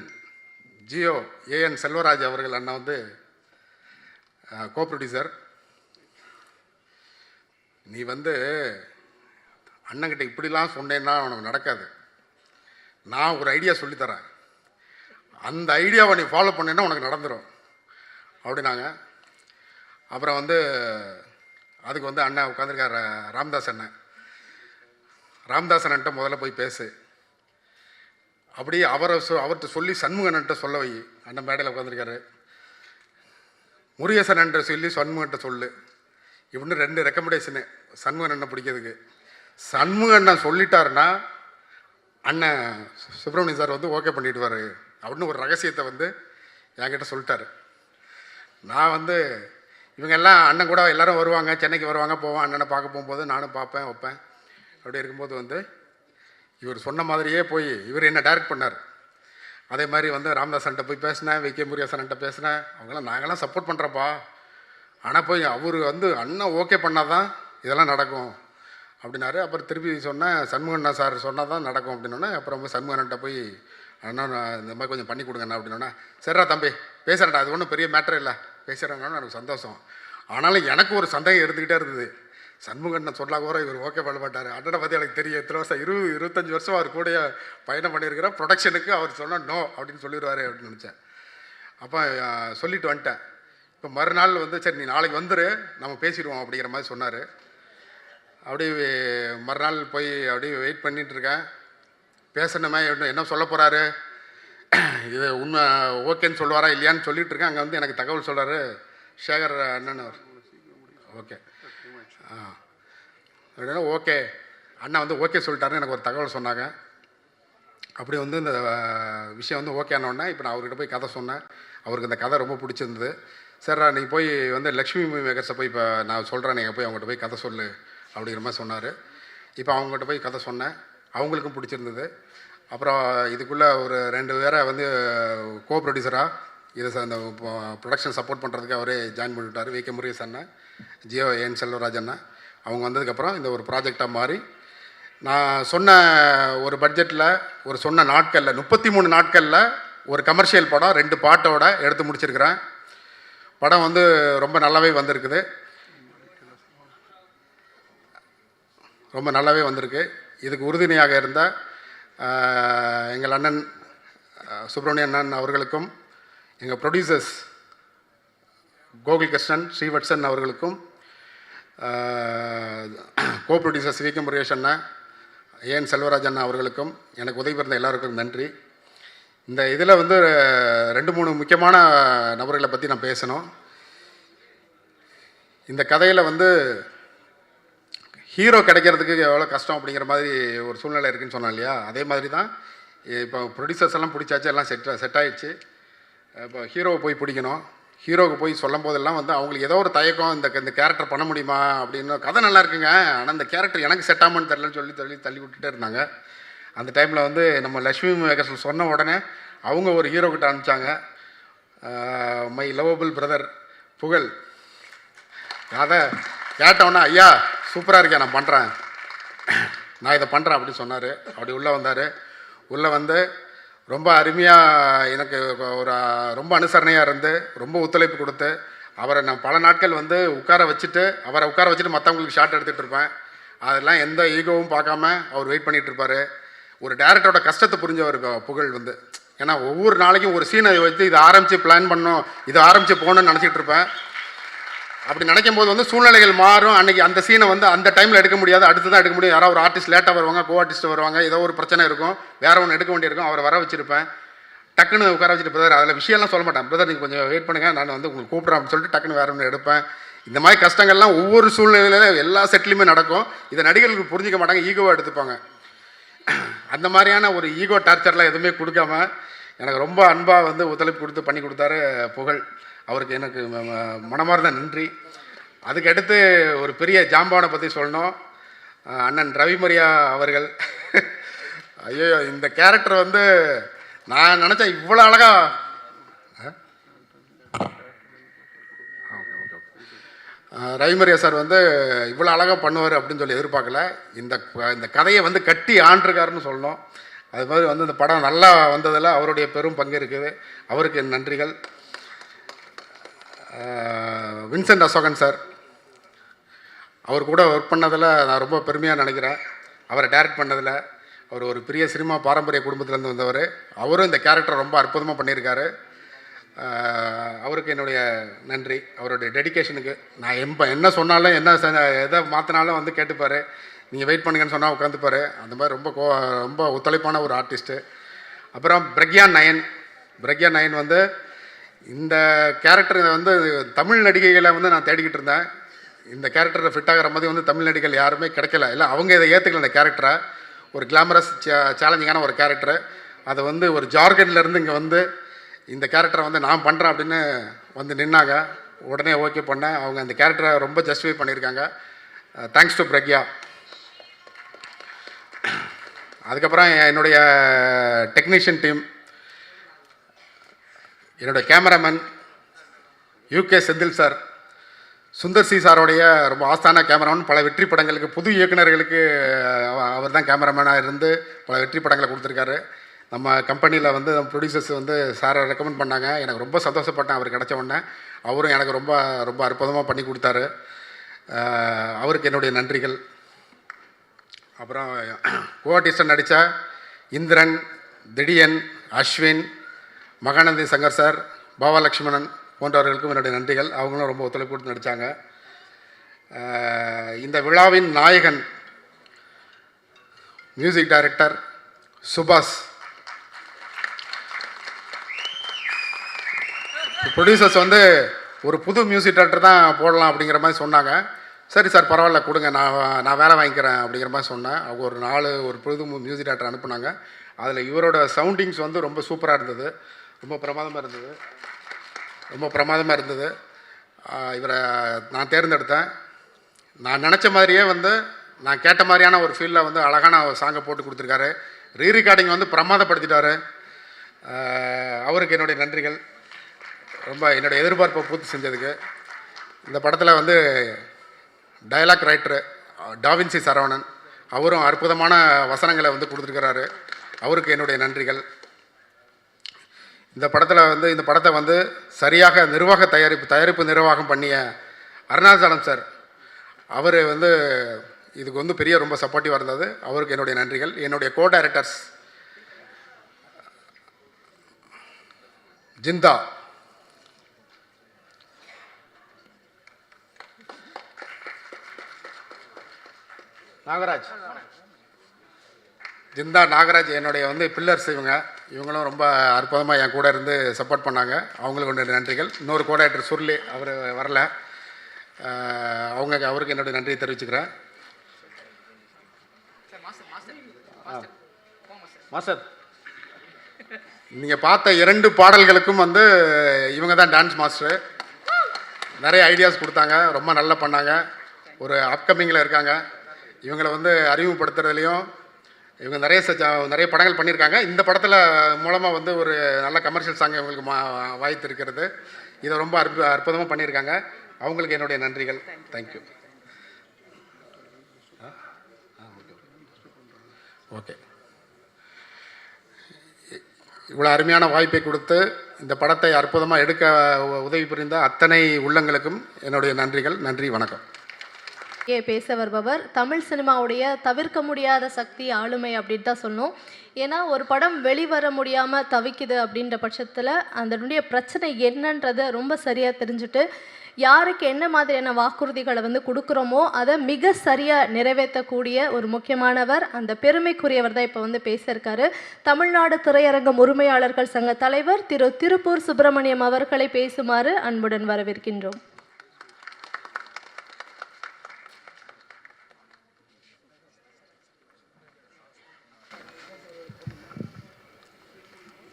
ஜியோ ஏஎன் செல்வராஜ் அவர்கள் அண்ணன் வந்து கோ ப்ரொடியூசர். நீ வந்து அண்ணங்கிட்ட இப்படிலாம் சொன்னேன்னா உனக்கு நடக்காது, நான் ஒரு ஐடியா சொல்லித்தரேன், அந்த ஐடியாவை நீ ஃபாலோ பண்ணேன்னா உனக்கு நடந்துடும் அப்படின்னாங்க. அப்புறம் வந்து அதுக்கு வந்து அண்ணன் உட்காந்துருக்கார் ராமதாஸ் அண்ணன். ராமதாஸ் அண்ணன்ட்ட முதல்ல போய் பேசு, அப்படியே அவர்கிட்ட சொல்லி சண்முகன்ட்ட சொல்ல வை, அண்ணன் மேடையில் உட்காந்துருக்காரு. முருகேசன்ட்ட சொல்லி சண்முகன்ட்ட சொல்லு, இப்படின்னு 2 ரெக்கமெண்டேஷனு சண்முகன் அண்ணன் பிடிக்கிறதுக்கு. சண்முகன் அண்ணன் சொல்லிட்டாருன்னா அண்ணன் சுப்பிரமணியம் சார் வந்து ஓகே பண்ணிவிடுவார் அப்படின்னு ஒரு ரகசியத்தை வந்து என்கிட்ட சொல்லிட்டாரு. நான் வந்து இவங்க எல்லாம் அண்ணன் கூட எல்லோரும் வருவாங்க, சென்னைக்கு வருவாங்க, போவான், அண்ணனை பார்க்க போகும்போது நானும் பார்ப்பேன் வைப்பேன். அப்படி இருக்கும்போது வந்து இவர் சொன்ன மாதிரியே போய் இவர் என்ன டைரக்ட் பண்ணார். அதே மாதிரி வந்து ராமதாசன்ட்ட போய் பேசினேன், விகே முருகேசன்ட்ட பேசினேன். அவங்களாம் நாங்களாம் சப்போர்ட் பண்ணுறப்பா, ஆனால் போய் அவர் வந்து அண்ணன் ஓகே பண்ணால் தான் இதெல்லாம் நடக்கும் அப்படின்னாரு. அப்புறம் திருப்பி சொன்னேன், சண்முகண்ணா சார் சொன்னால் தான் நடக்கும் அப்படின்னோடனே அப்புறம் சண்முகன்ட்ட போய் அண்ணா இந்த மாதிரி கொஞ்சம் பண்ணி கொடுங்கண்ணா அப்படின்னோடனே, சரிடா தம்பி பேசுகிறேன்டா, அது ஒன்றும் பெரிய மேட்டர் இல்லை, பேசுகிறேன்னு எனக்கு சந்தோஷம். ஆனாலும் எனக்கு ஒரு சந்தேகம் இருந்துக்கிட்டே இருந்தது. சண்முகண்ணன் சொல்லாக கூட இவர் ஓகே பண்ண மாட்டார், அண்ணனை பற்றி எனக்கு தெரியும், எத்தனை வருஷம் 25 வருஷம் அவர் கூட பயணம் பண்ணியிருக்கிறேன், ப்ரொடக்ஷனுக்கு அவர் சொன்னால் நோ அப்படின்னு சொல்லிடுவார் அப்படின்னு நினச்சேன். அப்போ சொல்லிட்டு வந்துட்டேன். இப்போ மறுநாள் வந்து சரி நீ நாளைக்கு வந்துரு நம்ம பேசிடுவோம் அப்படிங்கிற மாதிரி சொன்னார். அப்படியே மறுநாள் போய் அப்படியே வெயிட் பண்ணிகிட்ருக்கேன். பேசணுமே என்ன சொல்ல போகிறாரு, இது உண்மை ஓகேன்னு சொல்லுவாரா இல்லையான்னு சொல்லிகிட்டு இருக்கேன். அங்கே வந்து எனக்கு தகவல் சொல்கிறாரு சேகர் அண்ணன். ஓகே அப்படின்னா ஓகே அண்ணா வந்து ஓகே சொல்லிட்டாருன்னு எனக்கு ஒரு தகவல் சொன்னாங்க. அப்படி வந்து இந்த விஷயம் வந்து ஓகே ஆனோடனே இப்போ நான் அவர்கிட்ட போய் கதை சொன்னேன். அவருக்கு இந்த கதை ரொம்ப பிடிச்சிருந்தது. சரிடா நீ போய் வந்து லக்ஷ்மி மூவி மேக்கர்ஸை போய் இப்போ நான் சொல்கிறேன், நீங்கள் போய் அவங்ககிட்ட போய் கதை சொல்லு அப்படிங்கிற மாதிரி சொன்னார். இப்போ அவங்ககிட்ட போய் கதை சொன்னேன், அவங்களுக்கும் பிடிச்சிருந்தது. அப்புறம் இதுக்குள்ளே ஒரு 2 பேரை வந்து கோ ப்ரொடியூசராக இதை அந்த ப்ரொடக்ஷன் சப்போர்ட் பண்ணுறதுக்கு அவரே ஜாயின் பண்ணிவிட்டார். வி கே முருகேசன் அண்ணன், ஜியோ என் செல்வராஜ் அண்ணன். அவங்க வந்ததுக்கப்புறம் இந்த ஒரு ப்ராஜெக்டாக மாறி நான் சொன்ன ஒரு பட்ஜெட்டில் ஒரு சொன்ன நாட்களில் 33 நாட்களில் ஒரு கமர்ஷியல் படம் 2 பாட்டோட எடுத்து முடிச்சிருக்கிறேன். படம் வந்து ரொம்ப நல்லாவே வந்திருக்குது, ரொம்ப நல்லாவே வந்திருக்கு. இதுக்கு உறுதுணையாக இருந்த எங்கள் அண்ணன் சுப்பிரமணிய அண்ணன் அவர்களுக்கும், எங்கள் ப்ரொடியூசர்ஸ் கோகுல் கிருஷ்ணன், ஸ்ரீவத்சன் அவர்களுக்கும், co producers V K Murugesh அண்ணா, ஏன் செல்வராஜ் அண்ணா அவர்களுக்கும், எனக்கு உதவி இருந்த எல்லாருக்கும் நன்றி. இந்த இதில் வந்து 2-3 முக்கியமான நபர்களை பற்றி நான் பேசணும். இந்த கதையில் வந்து ஹீரோ கிடைக்கிறதுக்கு எவ்வளோ கஷ்டம் அப்படிங்கிற மாதிரி ஒரு சூழ்நிலை இருக்குதுன்னு சொன்னேன் இல்லையா, அதே மாதிரி தான் இப்போ ப்ரொடியூசர்ஸ் எல்லாம் பிடிச்சாச்சு, எல்லாம் செட் ஆகிடுச்சு. இப்போ ஹீரோவை போய் பிடிக்கணும். ஹீரோவுக்கு போய் சொல்லும் போதெல்லாம் வந்து அவங்களுக்கு ஏதோ ஒரு தயக்கம், இந்த கேரக்டர் பண்ண முடியுமா அப்படின்னு. கதை நல்லா இருக்குங்க, ஆனால் இந்த கேரக்டர் எனக்கு செட் ஆகும்னு தெரிலன்னு தள்ளி விட்டுட்டே இருந்தாங்க. அந்த டைமில் வந்து நம்ம லக்ஷ்மி மேக்கர்ஸ் சொன்ன உடனே அவங்க ஒரு ஹீரோக்கிட்ட அனுப்பிச்சாங்க, மை லவபிள் பிரதர் புகழ். அதை கேட்டவுடனே ஐயா சூப்பராக இருக்கேன், நான் பண்ணுறேன், நான் இதை பண்ணுறேன் அப்படின்னு சொன்னார். அப்படி உள்ளே வந்தார். உள்ளே வந்து ரொம்ப அருமையாக எனக்கு ஒரு ரொம்ப அனுசரணையாக இருந்து ரொம்ப ஒத்துழைப்பு கொடுத்து, அவரை நான் பல நாட்கள் வந்து அவரை உட்கார வச்சுட்டு மற்றவங்களுக்கு ஷாட் எடுத்துகிட்டு இருப்பேன். அதெல்லாம் எந்த ஈகோவும் பார்க்காம அவர் வெயிட் பண்ணிகிட்டு இருப்பார். ஒரு டேரக்டரோட கஷ்டத்தை புரிஞ்சவர் புகழ் வந்து. ஏன்னா ஒவ்வொரு நாளைக்கும் ஒரு சீனை வச்சு இதை ஆரம்பித்து பிளான் பண்ணணும், இதை ஆரம்பித்து போகணுன்னு நினச்சிட்டு இருப்பேன். அப்படி நினைக்கும் போது வந்து சூழ்நிலைகள் மாறும். அன்றைக்கி அந்த சீனை வந்து அந்த டைமில் எடுக்க முடியாது, அடுத்து தான் எடுக்க முடியும். யாராவது ஒரு ஆர்டிஸ்ட் லேட்டாக வருவாங்க, கோ ஆர்டிஸ்ட் வருவாங்க, ஏதோ ஒரு பிரச்சனை இருக்கும், வேறு ஒன்று எடுக்க வேண்டியிருக்கும். அவரை வர வச்சுருப்பேன். டக்குன்னு உட்கார வச்சுட்டு பிரதர் அதில் விஷயம்லாம் சொல்ல மாட்டேன், பிரதர் நீங்கள் கொஞ்சம் வெயிட் பண்ணுங்கள், நான் வந்து உங்களுக்கு கூப்பிட்றேன் அப்படின்னு சொல்லிட்டு டக்குன்னு வேறு ஒன்று எடுப்பேன். இந்த மாதிரி கஷ்டங்கள்லாம் ஒவ்வொரு சூழ்நிலையில் எல்லா செட்லையுமே நடக்கும். இதை நடிகர்களுக்கு புரிஞ்சிக்க மாட்டாங்க, ஈகோவாக எடுத்துப்பாங்க. அந்த மாதிரியான ஒரு ஈகோ டார்ச்சர்லாம் எதுவுமே கொடுக்காம எனக்கு ரொம்ப அன்பாக வந்து ஒத்துழைப்பு கொடுத்து பண்ணி கொடுத்தாரு புகழ். அவருக்கு எனக்கு மனமார்ந்த நன்றி. அதுக்கடுத்து ஒரு பெரிய ஜாம்பானை பற்றி சொல்லணும், அண்ணன் ரவிமரியா அவர்கள். ஐயோ இந்த கேரக்டர் வந்து நான் நினச்சேன் இவ்வளோ அழகா ரவிமரியா சார் வந்து இவ்வளோ அழகாக பண்ணுவார் அப்படின்னு சொல்லி எதிர்பார்க்கல. இந்த கதையை வந்து கட்டி ஆண்டிருக்காருன்னு சொல்லணும். அது மாதிரி வந்து இந்த படம் நல்லா வந்ததில் அவருடைய பெரும் பங்கு இருக்குது. அவருக்கு என் நன்றிகள். வின்சென்ட் அசோகன் சார், அவர் கூட ஒர்க் பண்ணதில் நான் ரொம்ப பெருமையாக நினைக்கிறேன். அவரை டைரக்ட் பண்ணதில். அவர் ஒரு பெரிய சினிமா பாரம்பரிய குடும்பத்திலேருந்து வந்தவர். அவரும் இந்த கேரக்டர் ரொம்ப அற்புதமாக பண்ணியிருக்காரு. அவருக்கு என்னுடைய நன்றி. அவருடைய டெடிக்கேஷனுக்கு நான் என்ன சொன்னாலும் எதை மாற்றினாலும் வந்து கேட்டுப்பார். நீங்கள் வெயிட் பண்ணுங்கன்னு சொன்னால் உட்காந்துப்பார். அந்த மாதிரி ரொம்ப ஒத்துழைப்பான ஒரு ஆர்டிஸ்ட்டு. அப்புறம் பிரக்யா நயன் வந்து இந்த கேரக்டர் வந்து தமிழ் நடிகைகளை வந்து நான் தேடிக்கிட்டு இருந்தேன். இந்த கேரக்டரை ஃபிட் ஆகிற மாதிரி வந்து தமிழ் நடிகைகள் யாருமே கிடைக்கல. இல்லை அவங்க இதை ஏற்றுக்கல. இந்த கேரக்டரை ஒரு கிளாமரஸ் சேலஞ்சிங்கான ஒரு கேரக்டரு. அதை வந்து ஒரு ஜார்க்கண்ட்லேருந்து இங்கே வந்து இந்த கேரக்டரை வந்து நான் பண்ணுறேன் அப்படின்னு வந்து நின்னாங்க. உடனே ஓகே பண்ணேன். அவங்க அந்த கேரக்டரை ரொம்ப ஜஸ்டிஃபை பண்ணியிருக்காங்க. Thanks to Pragya. அதுக்கப்புறம் என்னுடைய டெக்னீஷியன் டீம், என்னுடைய cameraman UK Senthil sir, Sundar C சாரோடைய ரொம்ப ஆஸ்தான கேமராமேன். பல வெற்றி படங்களுக்கு புது இயக்குநர்களுக்கு அவர் தான் கேமராமேனாக இருந்து பல வெற்றி படங்களை கொடுத்துருக்காரு. நம்ம கம்பெனியில் வந்து நம்ம ப்ரொடியூசர்ஸ் வந்து சாரை ரெக்கமெண்ட் பண்ணாங்க. எனக்கு ரொம்ப சந்தோஷப்பட்டேன் அவர் கிடச்ச உடனே. அவரும் எனக்கு ரொம்ப ரொம்ப அற்புதமாக பண்ணி கொடுத்தாரு. அவருக்கு என்னுடைய நன்றிகள். அப்புறம் கோஆர்டிஸ்டன் நடித்த இந்திரன், திடியன், அஸ்வின், மகாநந்தி சங்கர் சார், பாபாலட்சுமணன் போன்றவர்களுக்கும் என்னுடைய நன்றிகள். அவங்களும் ரொம்ப ஒத்துழைப்பு கொடுத்து நடித்தாங்க. இந்த விழாவின் நாயகன் மியூசிக் டைரக்டர் சுபாஷ். ப்ரொடியூசர்ஸ் வந்து ஒரு புது மியூசிக் டைரக்டர் தான் போடலாம் அப்படிங்கிற மாதிரி சொன்னாங்க. சரி சார் பரவாயில்ல கொடுங்க, நான் வேலை வாங்கிக்கிறேன் அப்படிங்கிற மாதிரி சொன்னேன். அவங்க ஒரு புது மியூசிக் டைரக்டர் அனுப்புனாங்க. அதில் இவரோட சவுண்டிங்ஸ் வந்து ரொம்ப சூப்பராக இருந்தது, ரொம்ப பிரமாதமாக இருந்தது. இவரை நான் தேர்ந்தெடுத்தேன். நான் நினச்ச மாதிரியே வந்து நான் கேட்ட மாதிரியான ஒரு ஃபீல்டில் வந்து அழகான சாங்கை போட்டு கொடுத்துருக்காரு. ரீரெக்கார்டிங் வந்து பிரமாதப்படுத்திட்டாரு. அவருக்கு என்னுடைய நன்றிகள். ரொம்ப என்னுடைய எதிர்பார்ப்பை பூர்த்தி செஞ்சதுக்கு. இந்த படத்தில் வந்து டயலாக் ரைட்டரு டாவின்சி சரவணன், அவரும் அற்புதமான வசனங்களை வந்து கொடுத்துருக்கிறாரு. அவருக்கு என்னுடைய நன்றிகள். இந்த படத்தை வந்து சரியாக தயாரிப்பு நிர்வாகம் பண்ணிய அருணாச்சலம் சார், அவர் வந்து இதுக்கு வந்து ரொம்ப சப்போர்ட்டிவாக இருந்தது. அவருக்கு என்னுடைய நன்றிகள். என்னுடைய கோ டைரக்டர்ஸ் ஜிந்தா, நாகராஜ் என்னுடைய வந்து பில்லர்ஸ். இவங்களும் ரொம்ப அற்புதமாக என் கூட இருந்து சப்போர்ட் பண்ணாங்க. அவங்களுக்கு என்னுடைய நன்றிகள். இன்னொரு கோ டைரக்டர் சுருளி, அவர் வரல. அவருக்கு என்னுடைய நன்றியை தெரிவிச்சுக்கிறேன். மாஸ்டர், நீங்கள் பார்த்த 2 பாடல்களுக்கும் வந்து இவங்க தான் டான்ஸ் மாஸ்டர். நிறைய ஐடியாஸ் கொடுத்தாங்க, ரொம்ப நல்லா பண்ணாங்க. ஒரு அப்கமிங்கில் இருக்காங்க. இவங்களை வந்து அறிமுகப்படுத்துறதுலையும் இவங்க நிறைய படங்கள் பண்ணியிருக்காங்க. இந்த படத்தில் மூலமாக வந்து ஒரு நல்ல கமர்ஷியல் சாங் இவங்களுக்கு வாய்த்து இருக்கிறது. இதை ரொம்ப அற்புதமாக பண்ணியிருக்காங்க. அவங்களுக்கு என்னுடைய நன்றிகள். தேங்க்யூ. ஓகே, இவ்வளோ அருமையான வாய்ப்பை கொடுத்து இந்த படத்தை அற்புதமாக எடுக்க உதவி புரிந்த அத்தனை உள்ளங்களுக்கும் என்னுடைய நன்றிகள். நன்றி, வணக்கம். பேச வருபவர் தமிழ் சினிமாவுடைய தவிர்க்க முடியாத சக்தி, ஆளுமை அப்படின்னு தான் சொல்லணும். ஏன்னா ஒரு படம் வெளிவர முடியாமல் தவிக்குது அப்படின்ற பட்சத்தில் அதனுடைய பிரச்சனை என்னன்றதை ரொம்ப சரியாக தெரிஞ்சுட்டு யாருக்கு என்ன மாதிரியான வாக்குறுதிகளை வந்து கொடுக்குறோமோ அதை மிக சரியாக நிறைவேற்றக்கூடிய ஒரு முக்கியமானவர், அந்த பெருமைக்குரியவர் தான் இப்போ வந்து பேசியிருக்காரு. தமிழ்நாடு திரையரங்கம் உரிமையாளர்கள் சங்க தலைவர் திரு திருப்பூர் சுப்பிரமணியம் அவர்களை பேசுமாறு அன்புடன் வரவேற்கின்றோம்.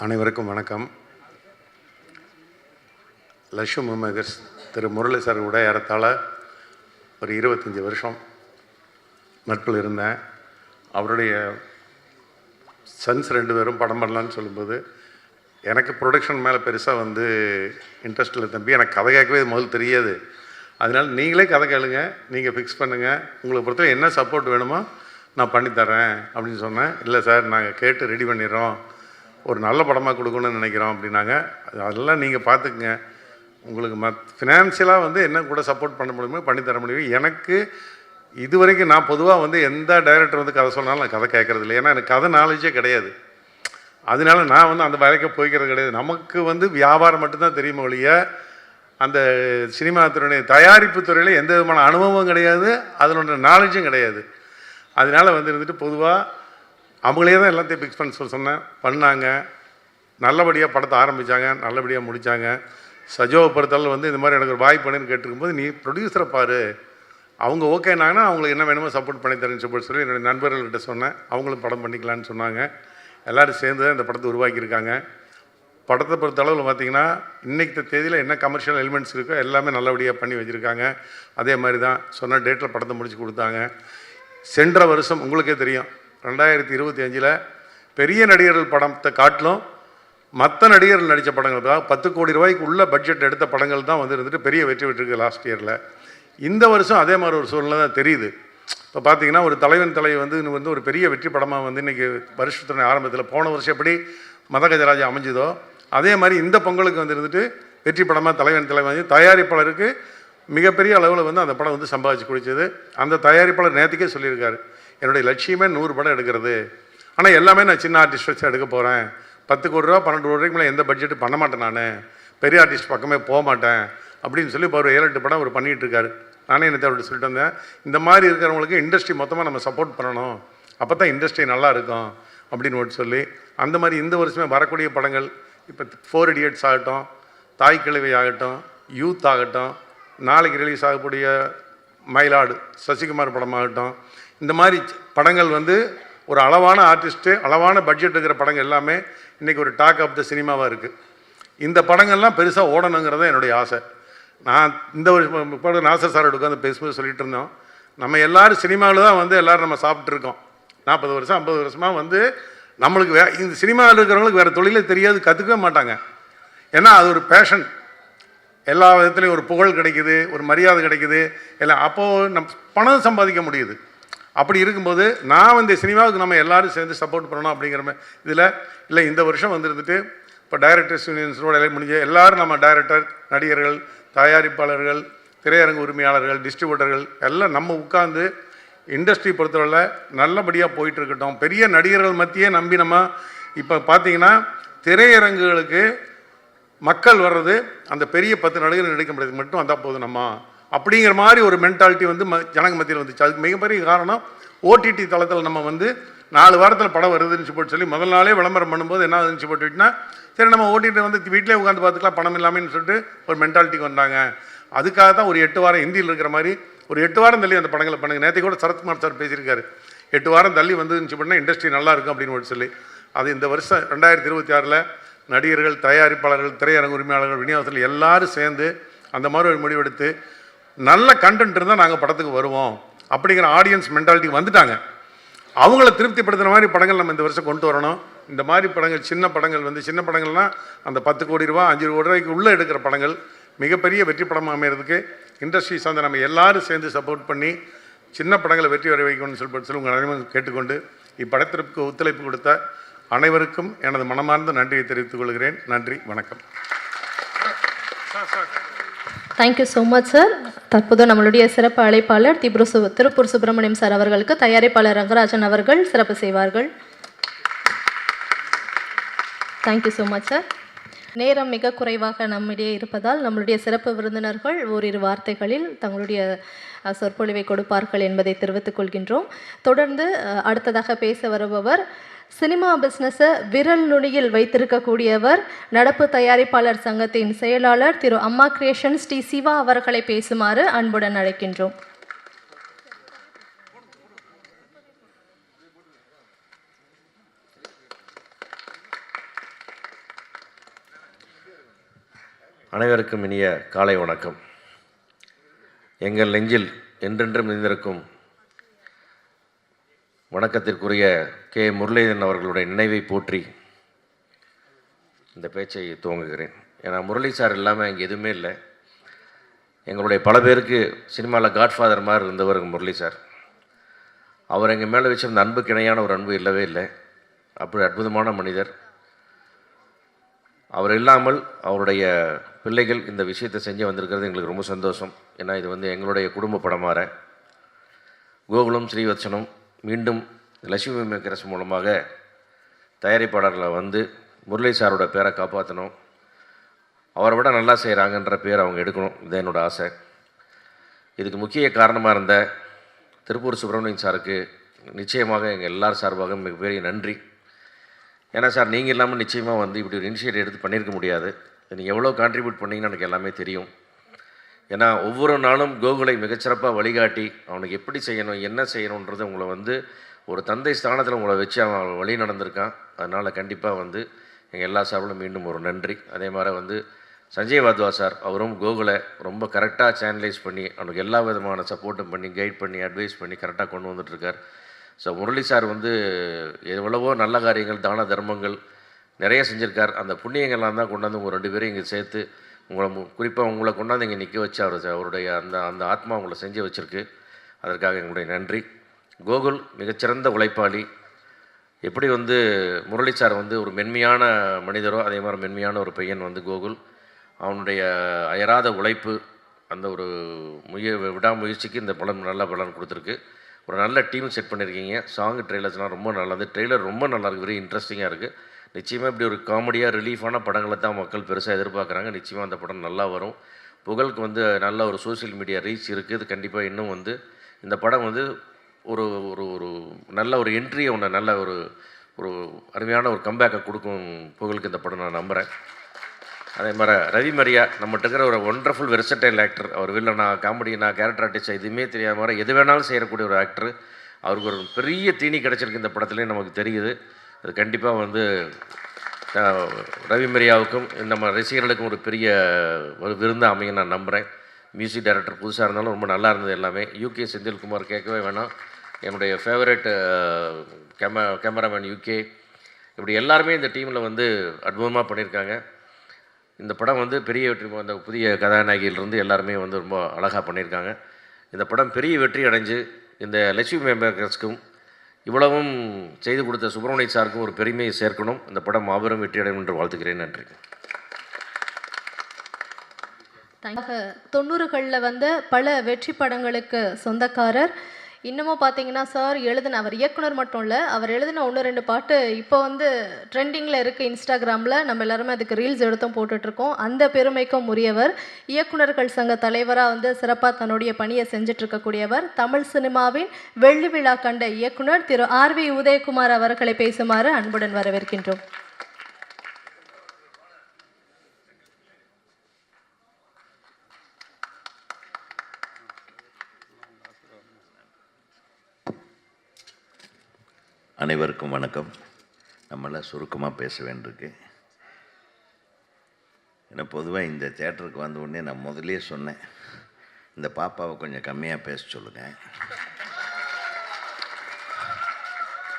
அனைவருக்கும் வணக்கம். லட்சுமி மேகர்ஸ் திரு முரளி சார் கூட ஏறத்தாழ ஒரு 25 வருஷம் நட்பில் இருந்தேன். அவருடைய சன்ஸ் 2 பேரும் படம் பண்ணலான்னு சொல்லும்போது எனக்கு ப்ரொடக்ஷன் மேலே பெருசாக வந்து இன்ட்ரெஸ்ட் இல்லை தம்பி, எனக்கு கதை கேட்கவே முதல்ல தெரியாது. அதனால் நீங்களே கதை கேளுங்க, நீங்கள் ஃபிக்ஸ் பண்ணுங்கள், உங்களை பொறுத்தவரை என்ன சப்போர்ட் வேணுமோ நான் பண்ணித்தரேன் அப்படின்னு சொன்னேன். இல்லை சார், நாங்கள் கேட்டு ரெடி பண்ணிடுறோம், ஒரு நல்ல படமாக கொடுக்கணும்னு நினைக்கிறோம் அப்படின்னாங்க. அதெல்லாம் நீங்கள் பார்த்துக்குங்க, உங்களுக்கு ஃபினான்ஷியலாக வந்து என்ன கூட சப்போர்ட் பண்ண முடியுமோ பண்ணித்தர முடியும். எனக்கு இது வரைக்கும் நான் பொதுவாக வந்து எந்த டைரக்டர் வந்து கதை சொன்னாலும் நான் கதை கேட்குறது இல்லை. ஏன்னா எனக்கு கதை நாலேஜே கிடையாது. அதனால நான் வந்து அந்த வேலைக்கு போய்க்கிறது கிடையாது. நமக்கு வந்து வியாபாரம் மட்டும்தான் தெரியுமா ஒழிய அந்த சினிமா துறையுடைய தயாரிப்பு துறையில் எந்த விதமான அனுபவமும் கிடையாது, அதனோட நாலேஜும் கிடையாது. அதனால் வந்து இருந்துட்டு பொதுவாக அவங்களே தான் எல்லாத்தையும் ஃபிக்ஸ் பண்ண சொன்னேன். பண்ணாங்க, நல்லபடியாக படத்தை ஆரம்பித்தாங்க, நல்லபடியாக முடித்தாங்க. சஜோவை பொறுத்தளவு வந்து இந்த மாதிரி எனக்கு ஒரு வாய்ப்பு பண்ணுன்னு கேட்டிருக்கும்போது நீ ப்ரொடியூசரை பாரு, அவங்க ஓகேனாங்கன்னா அவங்களுக்கு என்ன வேணுமோ சப்போர்ட் பண்ணி தரேன்னு சொல்லி என்னுடைய நண்பர்கள்கிட்ட சொன்னேன். அவங்களும் படம் பண்ணிக்கலான்னு சொன்னாங்க. எல்லோரும் சேர்ந்து தான் இந்த படத்தை உருவாக்கியிருக்காங்க. படத்தை பொறுத்தளவில் பார்த்திங்கன்னா இன்றைக்கு தேதியில் என்ன கமர்ஷியல் எலிமெண்ட்ஸ் இருக்கோ எல்லாமே நல்லபடியாக பண்ணி வச்சுருக்காங்க. அதே மாதிரி தான் சொன்ன டேட்டில் படத்தை முடித்து கொடுத்தாங்க. சென்ற வருஷம் உங்களுக்கே தெரியும் 2025 பெரிய நடிகர்கள் படத்தை காட்டிலும் மற்ற நடிகர்கள் நடித்த படங்கள் தான் 10 கோடி ரூபாய்க்கு உள்ள பட்ஜெட் எடுத்த படங்கள் தான் வந்து இருந்துட்டு பெரிய வெற்றி பெற்றிருக்கு லாஸ்ட் இயரில். இந்த வருஷம் அதே மாதிரி ஒரு சூழ்நிலை தான் தெரியுது. இப்போ பார்த்தீங்கன்னா ஒரு தலைவன் தலைவி வந்து ஒரு பெரிய வெற்றி படமாக வந்து இன்றைக்கி வருஷத்தின ஆரம்பத்தில் போன வருஷம் எப்படி மதகஜராஜா அமைஞ்சுதோ அதே மாதிரி இந்த பொங்கலுக்கு வந்து இருந்துட்டு வெற்றி படமாக தலைவன் தலைவன் வந்து தயாரிப்பாளருக்கு மிகப்பெரிய அளவில் வந்து அந்த படம் வந்து சம்பாதிச்சு குடிச்சது. அந்த தயாரிப்பாளர் நேற்றுக்கே சொல்லியிருக்காரு, என்னுடைய லட்சியமே 100 படம் எடுக்கிறது, ஆனால் எல்லாமே நான் சின்ன ஆர்டிஸ்ட் வச்சு எடுக்க போகிறேன், 10 கோடி ரூபா 12 கோடி ரூபாய்க்கு மேலே எந்த பட்ஜெட்டு பண்ண மாட்டேன், நான் பெரிய ஆர்டிஸ்ட் பக்கமே போக மாட்டேன் அப்படின்னு சொல்லி இப்போ ஒரு 7-8 படம் அவர் பண்ணிகிட்டு இருக்காரு. நானே என்ன அவர்கிட்ட சொல்லிட்டு வந்தேன், இந்த மாதிரி இருக்கிறவங்களுக்கு இண்டஸ்ட்ரி மொத்தமாக நம்ம சப்போர்ட் பண்ணணும், அப்போ தான் இண்டஸ்ட்ரி நல்லா இருக்கும் அப்படின்னு சொல்லி அந்த மாதிரி இந்த வருஷமே வரக்கூடிய படங்கள் இப்போ 4 Idiots ஆகட்டும், தாய் கிழவி ஆகட்டும், யூத் ஆகட்டும், நாளைக்கு ரிலீஸ் ஆகக்கூடிய மயிலாடு சசிகுமார் படமாகட்டும், இந்த மாதிரி படங்கள் வந்து ஒரு அளவான ஆர்டிஸ்ட்டு அளவான பட்ஜெட் இருக்கிற படங்கள் எல்லாமே இன்றைக்கி ஒரு டாக் ஆஃப் த சினிமாவாக இருக்குது. இந்த படங்கள்லாம் பெருசாக ஓடணுங்கிறத என்னுடைய ஆசை. நான் இந்த ஒரு இப்போ நாசர் சார் உட்காந்து பேசும்போது சொல்லிட்டு இருந்தோம், நம்ம எல்லோரும் சினிமாவில் தான் வந்து எல்லோரும் நம்ம சாப்பிட்ருக்கோம். 40 வருஷம் 50 வருஷமாக வந்து நம்மளுக்கு இந்த சினிமாவில் இருக்கிறவங்களுக்கு வேறு தொழிலே தெரியாது, கற்றுக்கவே மாட்டாங்க. ஏன்னா அது ஒரு பேஷன். எல்லா விதத்துலேயும் ஒரு புகழ் கிடைக்குது, ஒரு மரியாதை கிடைக்குது, எல்லாம் அப்போது பணம் சம்பாதிக்க முடியுது. அப்படி இருக்கும்போது நான் இந்த சினிமாவுக்கு நம்ம எல்லோரும் சேர்ந்து சப்போர்ட் பண்ணணும் அப்படிங்கிற இதில் இல்லை, இந்த வருஷம் வந்துருந்துட்டு இப்போ டைரக்டர்ஸ் யூனியன்ஸோட எல்லாம் முடிஞ்ச எல்லோரும் நம்ம டைரக்டர், நடிகர்கள், தயாரிப்பாளர்கள், திரையரங்கு உரிமையாளர்கள், டிஸ்ட்ரிபியூட்டர்கள் எல்லாம் நம்ம உட்கார்ந்து இண்டஸ்ட்ரி பொறுத்தவரை நல்லபடியாக போயிட்டுருக்கட்டும். பெரிய நடிகர்கள் மத்தியே நம்பி நம்ம இப்போ பார்த்தீங்கன்னா திரையரங்குகளுக்கு மக்கள் வர்றது அந்த பெரிய 10 நடிகர்கள் நடிக்க முடியாது மட்டும் வந்தால் போதும் நம்ம அப்படிங்கிற மாதிரி ஒரு மென்டாலிட்டி வந்து ஜனங்க மத்தியில் வந்துச்சு. அதுக்கு மிகப்பெரிய காரணம் ஓடிடி தளத்தில் நம்ம வந்து 4 வாரத்தில் படம் வருதுன்னு போட்டு சொல்லி முதல் நாளே விளம்பரம் பண்ணும்போது என்ன ஆகுதுன்னு போட்டுக்கிட்டா சரி நம்ம ஓடிடி வந்து வீட்டிலே உட்காந்து பார்த்துக்கலாம் பணம் இல்லாமன்னு சொல்லிட்டு ஒரு மென்டாலிட்டிக்கு வந்தாங்க. அதுக்காக தான் ஒரு 8 வாரம் ஹிந்தியில் இருக்கிற மாதிரி ஒரு 8 வாரம் தள்ளி அந்த படங்களை பண்ணுங்க. நேற்று கூட சரத்குமார் சார் பேசியிருக்காரு, 8 வாரம் தள்ளி வந்துன்னு பண்ணால் இண்டஸ்ட்ரி நல்லா இருக்கும் அப்படின்னு சொல்லி. அது இந்த வருஷம் 2026 நடிகர்கள், தயாரிப்பாளர்கள், திரையரங்கு உரிமையாளர்கள், விநியோகத்தில் எல்லாரும் சேர்ந்து அந்த மாதிரி ஒரு முடிவெடுத்து நல்ல கண்டென்ட் இருந்தால் நாங்கள் படத்துக்கு வருவோம் அப்படிங்கிற ஆடியன்ஸ் மென்டாலிட்டி வந்துட்டாங்க. அவங்கள திருப்திப்படுத்துகிற மாதிரி படங்கள் நம்ம இந்த வருஷம் கொண்டு வரணும். இந்த மாதிரி படங்கள் சின்ன படங்கள் வந்து சின்ன படங்கள்னால் அந்த 10 கோடி ரூபா 5 கோடி ரூபாய்க்கு உள்ளே எடுக்கிற படங்கள் மிகப்பெரிய வெற்றி படமாக அமைகிறதுக்கு இண்டஸ்ட்ரி சார்ந்த நம்ம எல்லாரும் சேர்ந்து சப்போர்ட் பண்ணி சின்ன படங்களை வெற்றி வர வைக்கணும்னு சொல்லி உங்கள் அனைவரும் கேட்டுக்கொண்டு இப்படத்திற்கு ஒத்துழைப்பு கொடுத்த அனைவருக்கும் எனது மனமார்ந்த நன்றியை தெரிவித்துக் கொள்கிறேன். நன்றி, வணக்கம். Thank you so much sir. தற்போது நம்மளுடைய சிறப்பு அழைப்பாளர் திருப்பூர் சுப்பிரமணியம் சார் அவர்களுக்கு தயாரிப்பாளர் ரங்கராஜன் அவர்கள் சிறப்பு செய்வார்கள். Thank you so much sir. நேரம் மிக குறைவாக நம்மிடையே இருப்பதால் நம்மளுடைய சிறப்பு விருந்தினர்கள் ஓரிரு வார்த்தைகளில் தங்களுடைய சொற்பொழிவை கொடுப்பார்கள் என்பதை தெரிவித்துக் கொள்கின்றோம். தொடர்ந்து அடுத்ததாக பேச வருபவர் சினிமா பிஸ்னஸை விரல் நுனியில் வைத்திருக்கக்கூடியவர், நடப்பு தயாரிப்பாளர் சங்கத்தின் செயலாளர் திரு அம்மா கிரியேஷன்ஸ் டி சிவா அவர்களை பேசுமாறு அன்புடன் அழைக்கின்றோம். அனைவருக்கும் இனிய காலை வணக்கம். எங்கள் நெஞ்சில் என்றென்றும் நிறைந்திருக்கும் வணக்கத்திற்குரிய கே முரளிதரன் அவர்களுடைய நினைவை போற்றி இந்த பேச்சை துவங்குகிறேன். ஏன்னா முரளி சார் இல்லாமல் இங்கே எதுவுமே இல்லை. எங்களுடைய பல பேருக்கு சினிமாவில் காட்ஃபாதர் மாதிரி இருந்தவர் முரளி சார். அவர் எங்கள் மேலே வச்சிருந்த அன்புக்கு இணையான ஒரு அன்பு இல்லவே இல்லை. அப்படி அற்புதமான மனிதர். அவர் இல்லாமல் அவருடைய பிள்ளைகள் இந்த விஷயத்தை செஞ்சு வந்திருக்கிறது எங்களுக்கு ரொம்ப சந்தோஷம். ஏன்னா இது வந்து எங்களுடைய குடும்ப படமாற கோகுலம் ஸ்ரீவத்சனம் மீண்டும் லட்சுமி மேக்கர்ஸ் மூலமாக தயாரிப்பாளர்களை வந்து முரளி சாரோட பேரை காப்பாற்றணும், அவரை விட நல்லா செய்கிறாங்கன்ற பேர் அவங்க எடுக்கணும். இது என்னோடய ஆசை. இதுக்கு முக்கிய காரணமாக இருந்த திருப்பூர் சுப்பிரமணியன் சாருக்கு நிச்சயமாக எங்கள் எல்லார் சார்பாக மிகப்பெரிய நன்றி. ஏன்னா சார் நீங்கள் இல்லாமல் நிச்சயமாக வந்து இப்படி ஒரு இனிஷியேட்டிவ் எடுத்து பண்ணியிருக்க முடியாது. நீங்கள் எவ்வளோ கான்ட்ரிபியூட் பண்ணிங்கன்னு எனக்கு எல்லாமே தெரியும். ஏன்னா ஒவ்வொரு நாளும் கோகுலை மிகச்சிறப்பாக வழிகாட்டி அவனுக்கு எப்படி செய்யணும் என்ன செய்யணுன்றது உங்களை வந்து ஒரு தந்தை ஸ்தானத்தில் உங்களை வச்சு அவன் வழி நடந்திருக்கான். அதனால் கண்டிப்பாக வந்து எங்கள் எல்லா சார்பிலும் மீண்டும் ஒரு நன்றி. அதே மாதிரி வந்து சஞ்சய் வாத்வா சார் அவரும் கோகுலை ரொம்ப கரெக்டாக சேனலைஸ் பண்ணி அவனுக்கு எல்லா விதமான சப்போர்ட்டும் பண்ணி கைட் பண்ணி அட்வைஸ் பண்ணி கரெக்டாக கொண்டு வந்துட்டுருக்கார். ஸோ முரளி சார் வந்து எவ்வளவோ நல்ல காரியங்கள் தான தர்மங்கள் நிறைய செஞ்சுருக்கார். அந்த புண்ணியங்கள்லாம் தான் கொண்டாந்து உங்கள் 2 பேரும் இங்கே சேர்த்து உங்களை குறிப்பாக உங்களை கொண்டாந்து இங்கே நிற்க வச்சு அவருடைய அந்த ஆத்மா உங்களை செஞ்சு வச்சுருக்கு. அதற்காக எங்களுடைய நன்றி. கோகுல் மிகச்சிறந்த உழைப்பாளி. எப்படி வந்து முரளி சார் வந்து ஒரு மென்மையான மனிதரோ அதே மாதிரி மென்மையான ஒரு பையன் வந்து கோகுல். அவனுடைய அயராத உழைப்பு அந்த ஒரு விடாமுயற்சிக்கு இந்த பலன் நல்ல பலன் கொடுத்துருக்கு. ஒரு நல்ல டீம் செட் பண்ணியிருக்கீங்க. சாங் ட்ரெய்லர்ஸ்லாம் ரொம்ப நல்லது. ட்ரெய்லர் ரொம்ப நல்லாயிருக்கு, வெரி இன்ட்ரெஸ்டிங்காக இருக்குது. நிச்சயமாக இப்படி ஒரு காமெடியாக ரிலீஃபான படங்களை தான் மக்கள் பெருசாக எதிர்பார்க்குறாங்க. நிச்சயமாக அந்த படம் நல்லா வரும். புகழுக்கு வந்து நல்ல ஒரு சோஷியல் மீடியா ரீச் இருக்குது. இது கண்டிப்பாக இன்னும் வந்து இந்த படம் வந்து ஒரு ஒரு ஒரு நல்ல ஒரு என்ட்ரியை ஒன்று நல்ல ஒரு ஒரு அருமையான ஒரு கம்பேக்கை கொடுக்கும் புகழுக்கு இந்த படம் நான் நம்புகிறேன். அதே மாதிரி ரவி மரியா நம்மகிட்ட இருக்கிற ஒரு ஒண்டர்ஃபுல் வெர்சடைல் ஆக்டர். அவர் வில்லனா காமெடினா கேரக்டர் ஆர்டிஸ்ட் எதுவுமே தெரியாத மாதிரி எது வேணாலும் செய்யக்கூடிய ஒரு ஆக்டர். அவருக்கு ஒரு பெரிய தீனி கிடச்சிருக்கு இந்த படத்துலேயும் நமக்கு தெரியுது. அது கண்டிப்பாக வந்து ரவி மரியாவுக்கும் நம்ம ரசிகர்களுக்கும் ஒரு பெரிய ஒரு விருந்தாக அமைய நான் நம்புகிறேன். மியூசிக் டைரக்டர் புதுசாக இருந்தாலும் ரொம்ப நல்லா இருந்தது எல்லாமே. யூகே செந்தில்குமார் கேட்கவே வேணாம். என்னுடைய ஃபேவரட் கேமராமேன் யூகே. இப்படி எல்லாருமே இந்த டீமில் வந்து அற்புதமாக பண்ணியிருக்காங்க. இந்த படம் வந்து பெரிய வெற்றி, அந்த புதிய கதாநாயகியிலிருந்து எல்லாருமே வந்து ரொம்ப அழகாக பண்ணியிருக்காங்க. இந்த படம் பெரிய வெற்றி அடைஞ்சு இந்த லட்சுமி மேக்கர்ஸ்க்கும் இவ்வளவும் செய்து கொடுத்த சுப்பிரமணிய சாருக்கும் ஒரு பெருமையை சேர்க்கணும். இந்த படம் மாபெரும் வெற்றி அடையும் என்று வாழ்த்துக்கிறேன். நன்றி. 90களில் வந்த பல வெற்றி படங்களுக்கு சொந்தக்காரர். இன்னமும் பார்த்தீங்கன்னா சார் அவர் இயக்குனர் மட்டும் இல்லை, அவர் எழுதின 1-2 பாட்டு இப்போ வந்து ட்ரெண்டிங்கில் இருக்குது இன்ஸ்டாகிராமில். நம்ம எல்லாருமே அதுக்கு ரீல்ஸ் எடுத்தும் போட்டுட்ருக்கோம். அந்த பெருமைக்கும் உரியவர். இயக்குனர்கள் சங்க தலைவராக வந்து சிறப்பாக தன்னுடைய பணியை செஞ்சிட்ருக்கக்கூடியவர். தமிழ் சினிமாவின் வெள்ளி விழா கண்ட இயக்குனர் திரு RV உதயகுமார் அவர்களை பேசுமாறு அன்புடன் வரவேற்கின்றோம். அனைவருக்கும் வணக்கம். நம்மளாம் சுருக்கமாக பேச வேண்டியிருக்கு. ஏன்னா பொதுவாக இந்த தேட்டருக்கு வந்த உடனே நான் முதலே சொன்னேன், இந்த பாப்பாவை கொஞ்சம் கம்மியாக பேச சொல்லுங்கள்.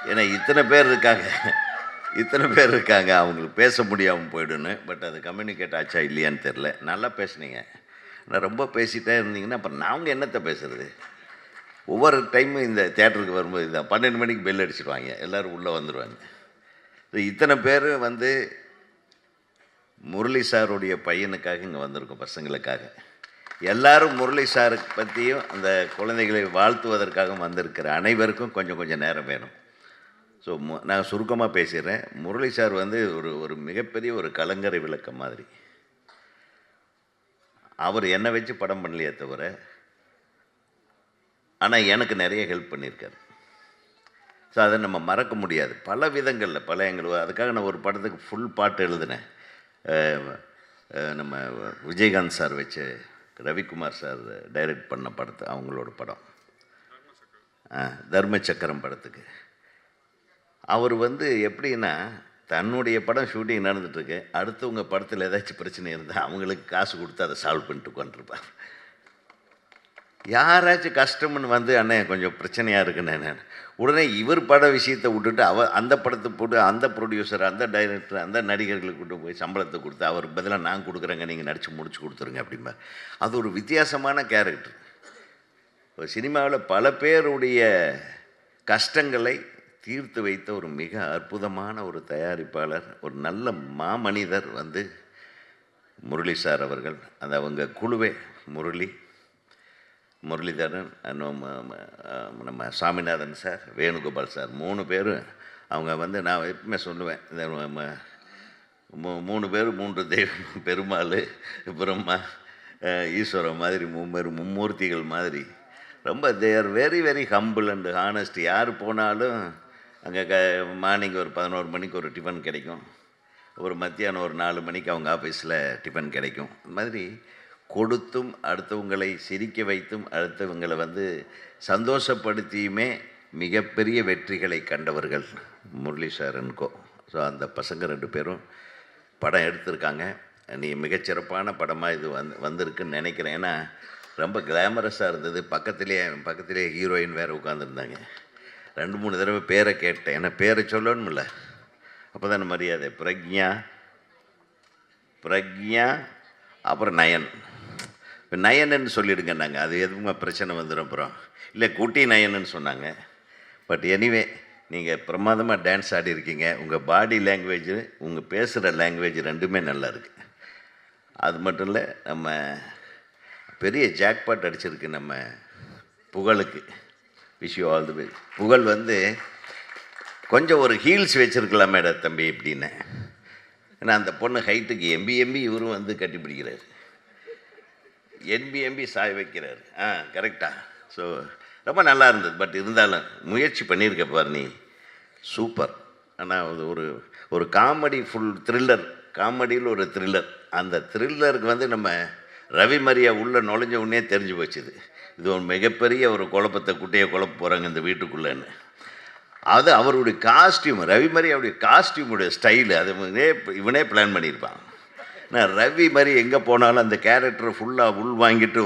ஏன்னா இத்தனை பேர் இருக்காங்க அவங்களுக்கு பேச முடியாமல் போய்டுன்னு. பட் அது கம்யூனிகேட் ஆச்சா இல்லையான்னு தெரில. நல்லா பேசுனீங்க. ஆனால் ரொம்ப பேசிகிட்டே இருந்தீங்கன்னா அப்புறம் நாங்கள் என்னத்தை பேசுகிறது? ஒவ்வொரு டைமும் இந்த தேட்டருக்கு வரும்போது இதான் 12 மணிக்கு பெல் அடிச்சிடுவாங்க, எல்லோரும் உள்ளே வந்துடுவாங்க. இத்தனை பேர் வந்து முரளி சாருடைய பையனுக்காக இங்கே வந்திருக்கோம், பசங்களுக்காக. எல்லாரும் முரளி சாரை பற்றியும் அந்த குழந்தைகளை வாழ்த்துவதற்காக வந்திருக்கிற அனைவருக்கும் கொஞ்சம் கொஞ்சம் நேரம் வேணும். ஸோ நான் சுருக்கமாக பேசிடுறேன். முரளி சார் வந்து ஒரு மிகப்பெரிய ஒரு கலங்கரை விளக்கம் மாதிரி. அவர் என்னை வச்சு படம் பண்ணலையே தவிர, ஆனால் எனக்கு நிறைய ஹெல்ப் பண்ணியிருக்காரு. ஸோ அதை நம்ம மறக்க முடியாது பல விதங்களில், பல எங்களுக்கு. அதுக்காக நான் ஒரு படத்துக்கு ஃபுல் பாட்டு எழுதினேன். நம்ம விஜயகாந்த் சார் வச்சு ரவிக்குமார் சார் டைரக்ட் பண்ண படத்தை, அவங்களோட படம் தர்ம சக்கரம் படத்துக்கு. அவர் வந்து எப்படின்னா, தன்னுடைய படம் ஷூட்டிங் நடந்துகிட்ருக்கு, அடுத்தவங்க படத்தில் ஏதாச்சும் பிரச்சனை இருந்தால் அவங்களுக்கு காசு கொடுத்து அதை சால்வ் பண்ணிட்டு உட்காந்துருப்பார். யாராச்சும் கஷ்டம்னு வந்து அண்ணே கொஞ்சம் பிரச்சனையாக இருக்குண்ணே, உடனே இவர் பட விஷயத்தை விட்டுட்டு அந்த படத்தை போட்டு அந்த ப்ரொடியூசர், அந்த டைரக்டர், அந்த நடிகர்களுக்கு கூட்டு போய் சம்பளத்தை கொடுத்து அவர் பதிலாக நான் கொடுக்குறேங்க, நீங்கள் நடித்து முடிச்சு கொடுத்துருங்க அப்படிம்பா. அது ஒரு வித்தியாசமான கேரக்டர். சினிமாவில் பல பேருடைய கஷ்டங்களை தீர்த்து வைத்த ஒரு மிக அற்புதமான ஒரு தயாரிப்பாளர், ஒரு நல்ல மாமனிதர் வந்து முரளி சார் அவர்கள். அந்த அவங்க குழுவே முரளிதரன், நம்ம சாமிநாதன் சார், வேணுகோபால் சார், 3 பேரும். அவங்க வந்து நான் எப்பவுமே சொல்லுவேன், இந்த 3 பேர் 3 தெய்வம், பெருமாள், பிரம்மா, ஈஸ்வரன் மாதிரி 3 பேர் மும்மூர்த்திகள் மாதிரி. ரொம்ப they are very very humble and honest. யார் போனாலும் அங்கே மார்னிங் ஒரு 11 மணிக்கு ஒரு டிஃபன் கிடைக்கும், ஒரு மத்தியானம் ஒரு 4 மணிக்கு அவங்க ஆஃபீஸில் டிஃபன் கிடைக்கும். இந்த மாதிரி கொடுத்தும் அடுத்தவங்களை சிரிக்க வைத்தும் அடுத்தவங்களை வந்து சந்தோஷப்படுத்தியுமே மிகப்பெரிய வெற்றிகளை கண்டவர்கள் முரளி சாரன்கோ. ஸோ அந்த பசங்க 2 பேரும் படம் எடுத்திருக்காங்க. நீ மிகச்சிறப்பான படமாக இது வந்திருக்குன்னு நினைக்கிறேன். ஏன்னா ரொம்ப கிளாமரஸாக இருந்தது. பக்கத்திலே ஹீரோயின் வேறு உட்காந்துருந்தாங்க. 2-3 தடவை பேரை கேட்டேன், ஏன்னா பேரை சொல்லணும்ல, அப்போ தானே மரியாதை. பிரக்ஞா அப்புறம் நயன். இப்போ நயன்னு சொல்லிவிடுங்க, நாங்கள் அது எதுவுமே பிரச்சனை வந்துடும். அப்புறம் இல்லை குட்டி நயன்னு சொன்னாங்க. பட் எனிவே நீங்கள் பிரமாதமாக டான்ஸ் ஆடி இருக்கீங்க. உங்கள் பாடி லாங்குவேஜ், உங்கள் பேசுகிற லாங்குவேஜ் 2மே நல்லா இருக்குது. அது மட்டும் இல்லை, நம்ம பெரிய ஜாக்பாட் அடிச்சிருக்கு நம்ம புகழுக்கு. Wish you all the best. புகழ் வந்து கொஞ்சம் ஒரு ஹீல்ஸ் வச்சுருக்கலாமே தம்பி இப்படின்னு. ஏன்னா அந்த பொண்ணு ஹைட்டுக்கு எம்பி இவரும் வந்து கட்டி பிடிக்கிறார், என்பி சாய வைக்கிறார். கரெக்டாக. ஸோ ரொம்ப நல்லா இருந்தது. பட் இருந்தாலும் முயற்சி பண்ணியிருக்க பாரு நீ, சூப்பர். ஆனால் அது ஒரு காமெடி, ஃபுல் த்ரில்லர், காமெடியில் ஒரு த்ரில்லர். அந்த த்ரில்லருக்கு வந்து நம்ம ரவி மரியா உள்ளே நுழைஞ்ச உடனே தெரிஞ்சு போச்சுது, இது ஒரு மிகப்பெரிய ஒரு குழப்பத்தை குட்டையை குழப்ப போகிறாங்க இந்த வீட்டுக்குள்ளேன்னு. அது அவருடைய காஸ்டியூம், ரவி மாதிரி அவருடைய காஸ்டியூமுடைய ஸ்டைலு, அது இவனே பிளான் பண்ணியிருப்பான். நான் ரவி மாதிரி எங்கே போனாலும் அந்த கேரக்டரை ஃபுல்லாக உள் வாங்கிட்டு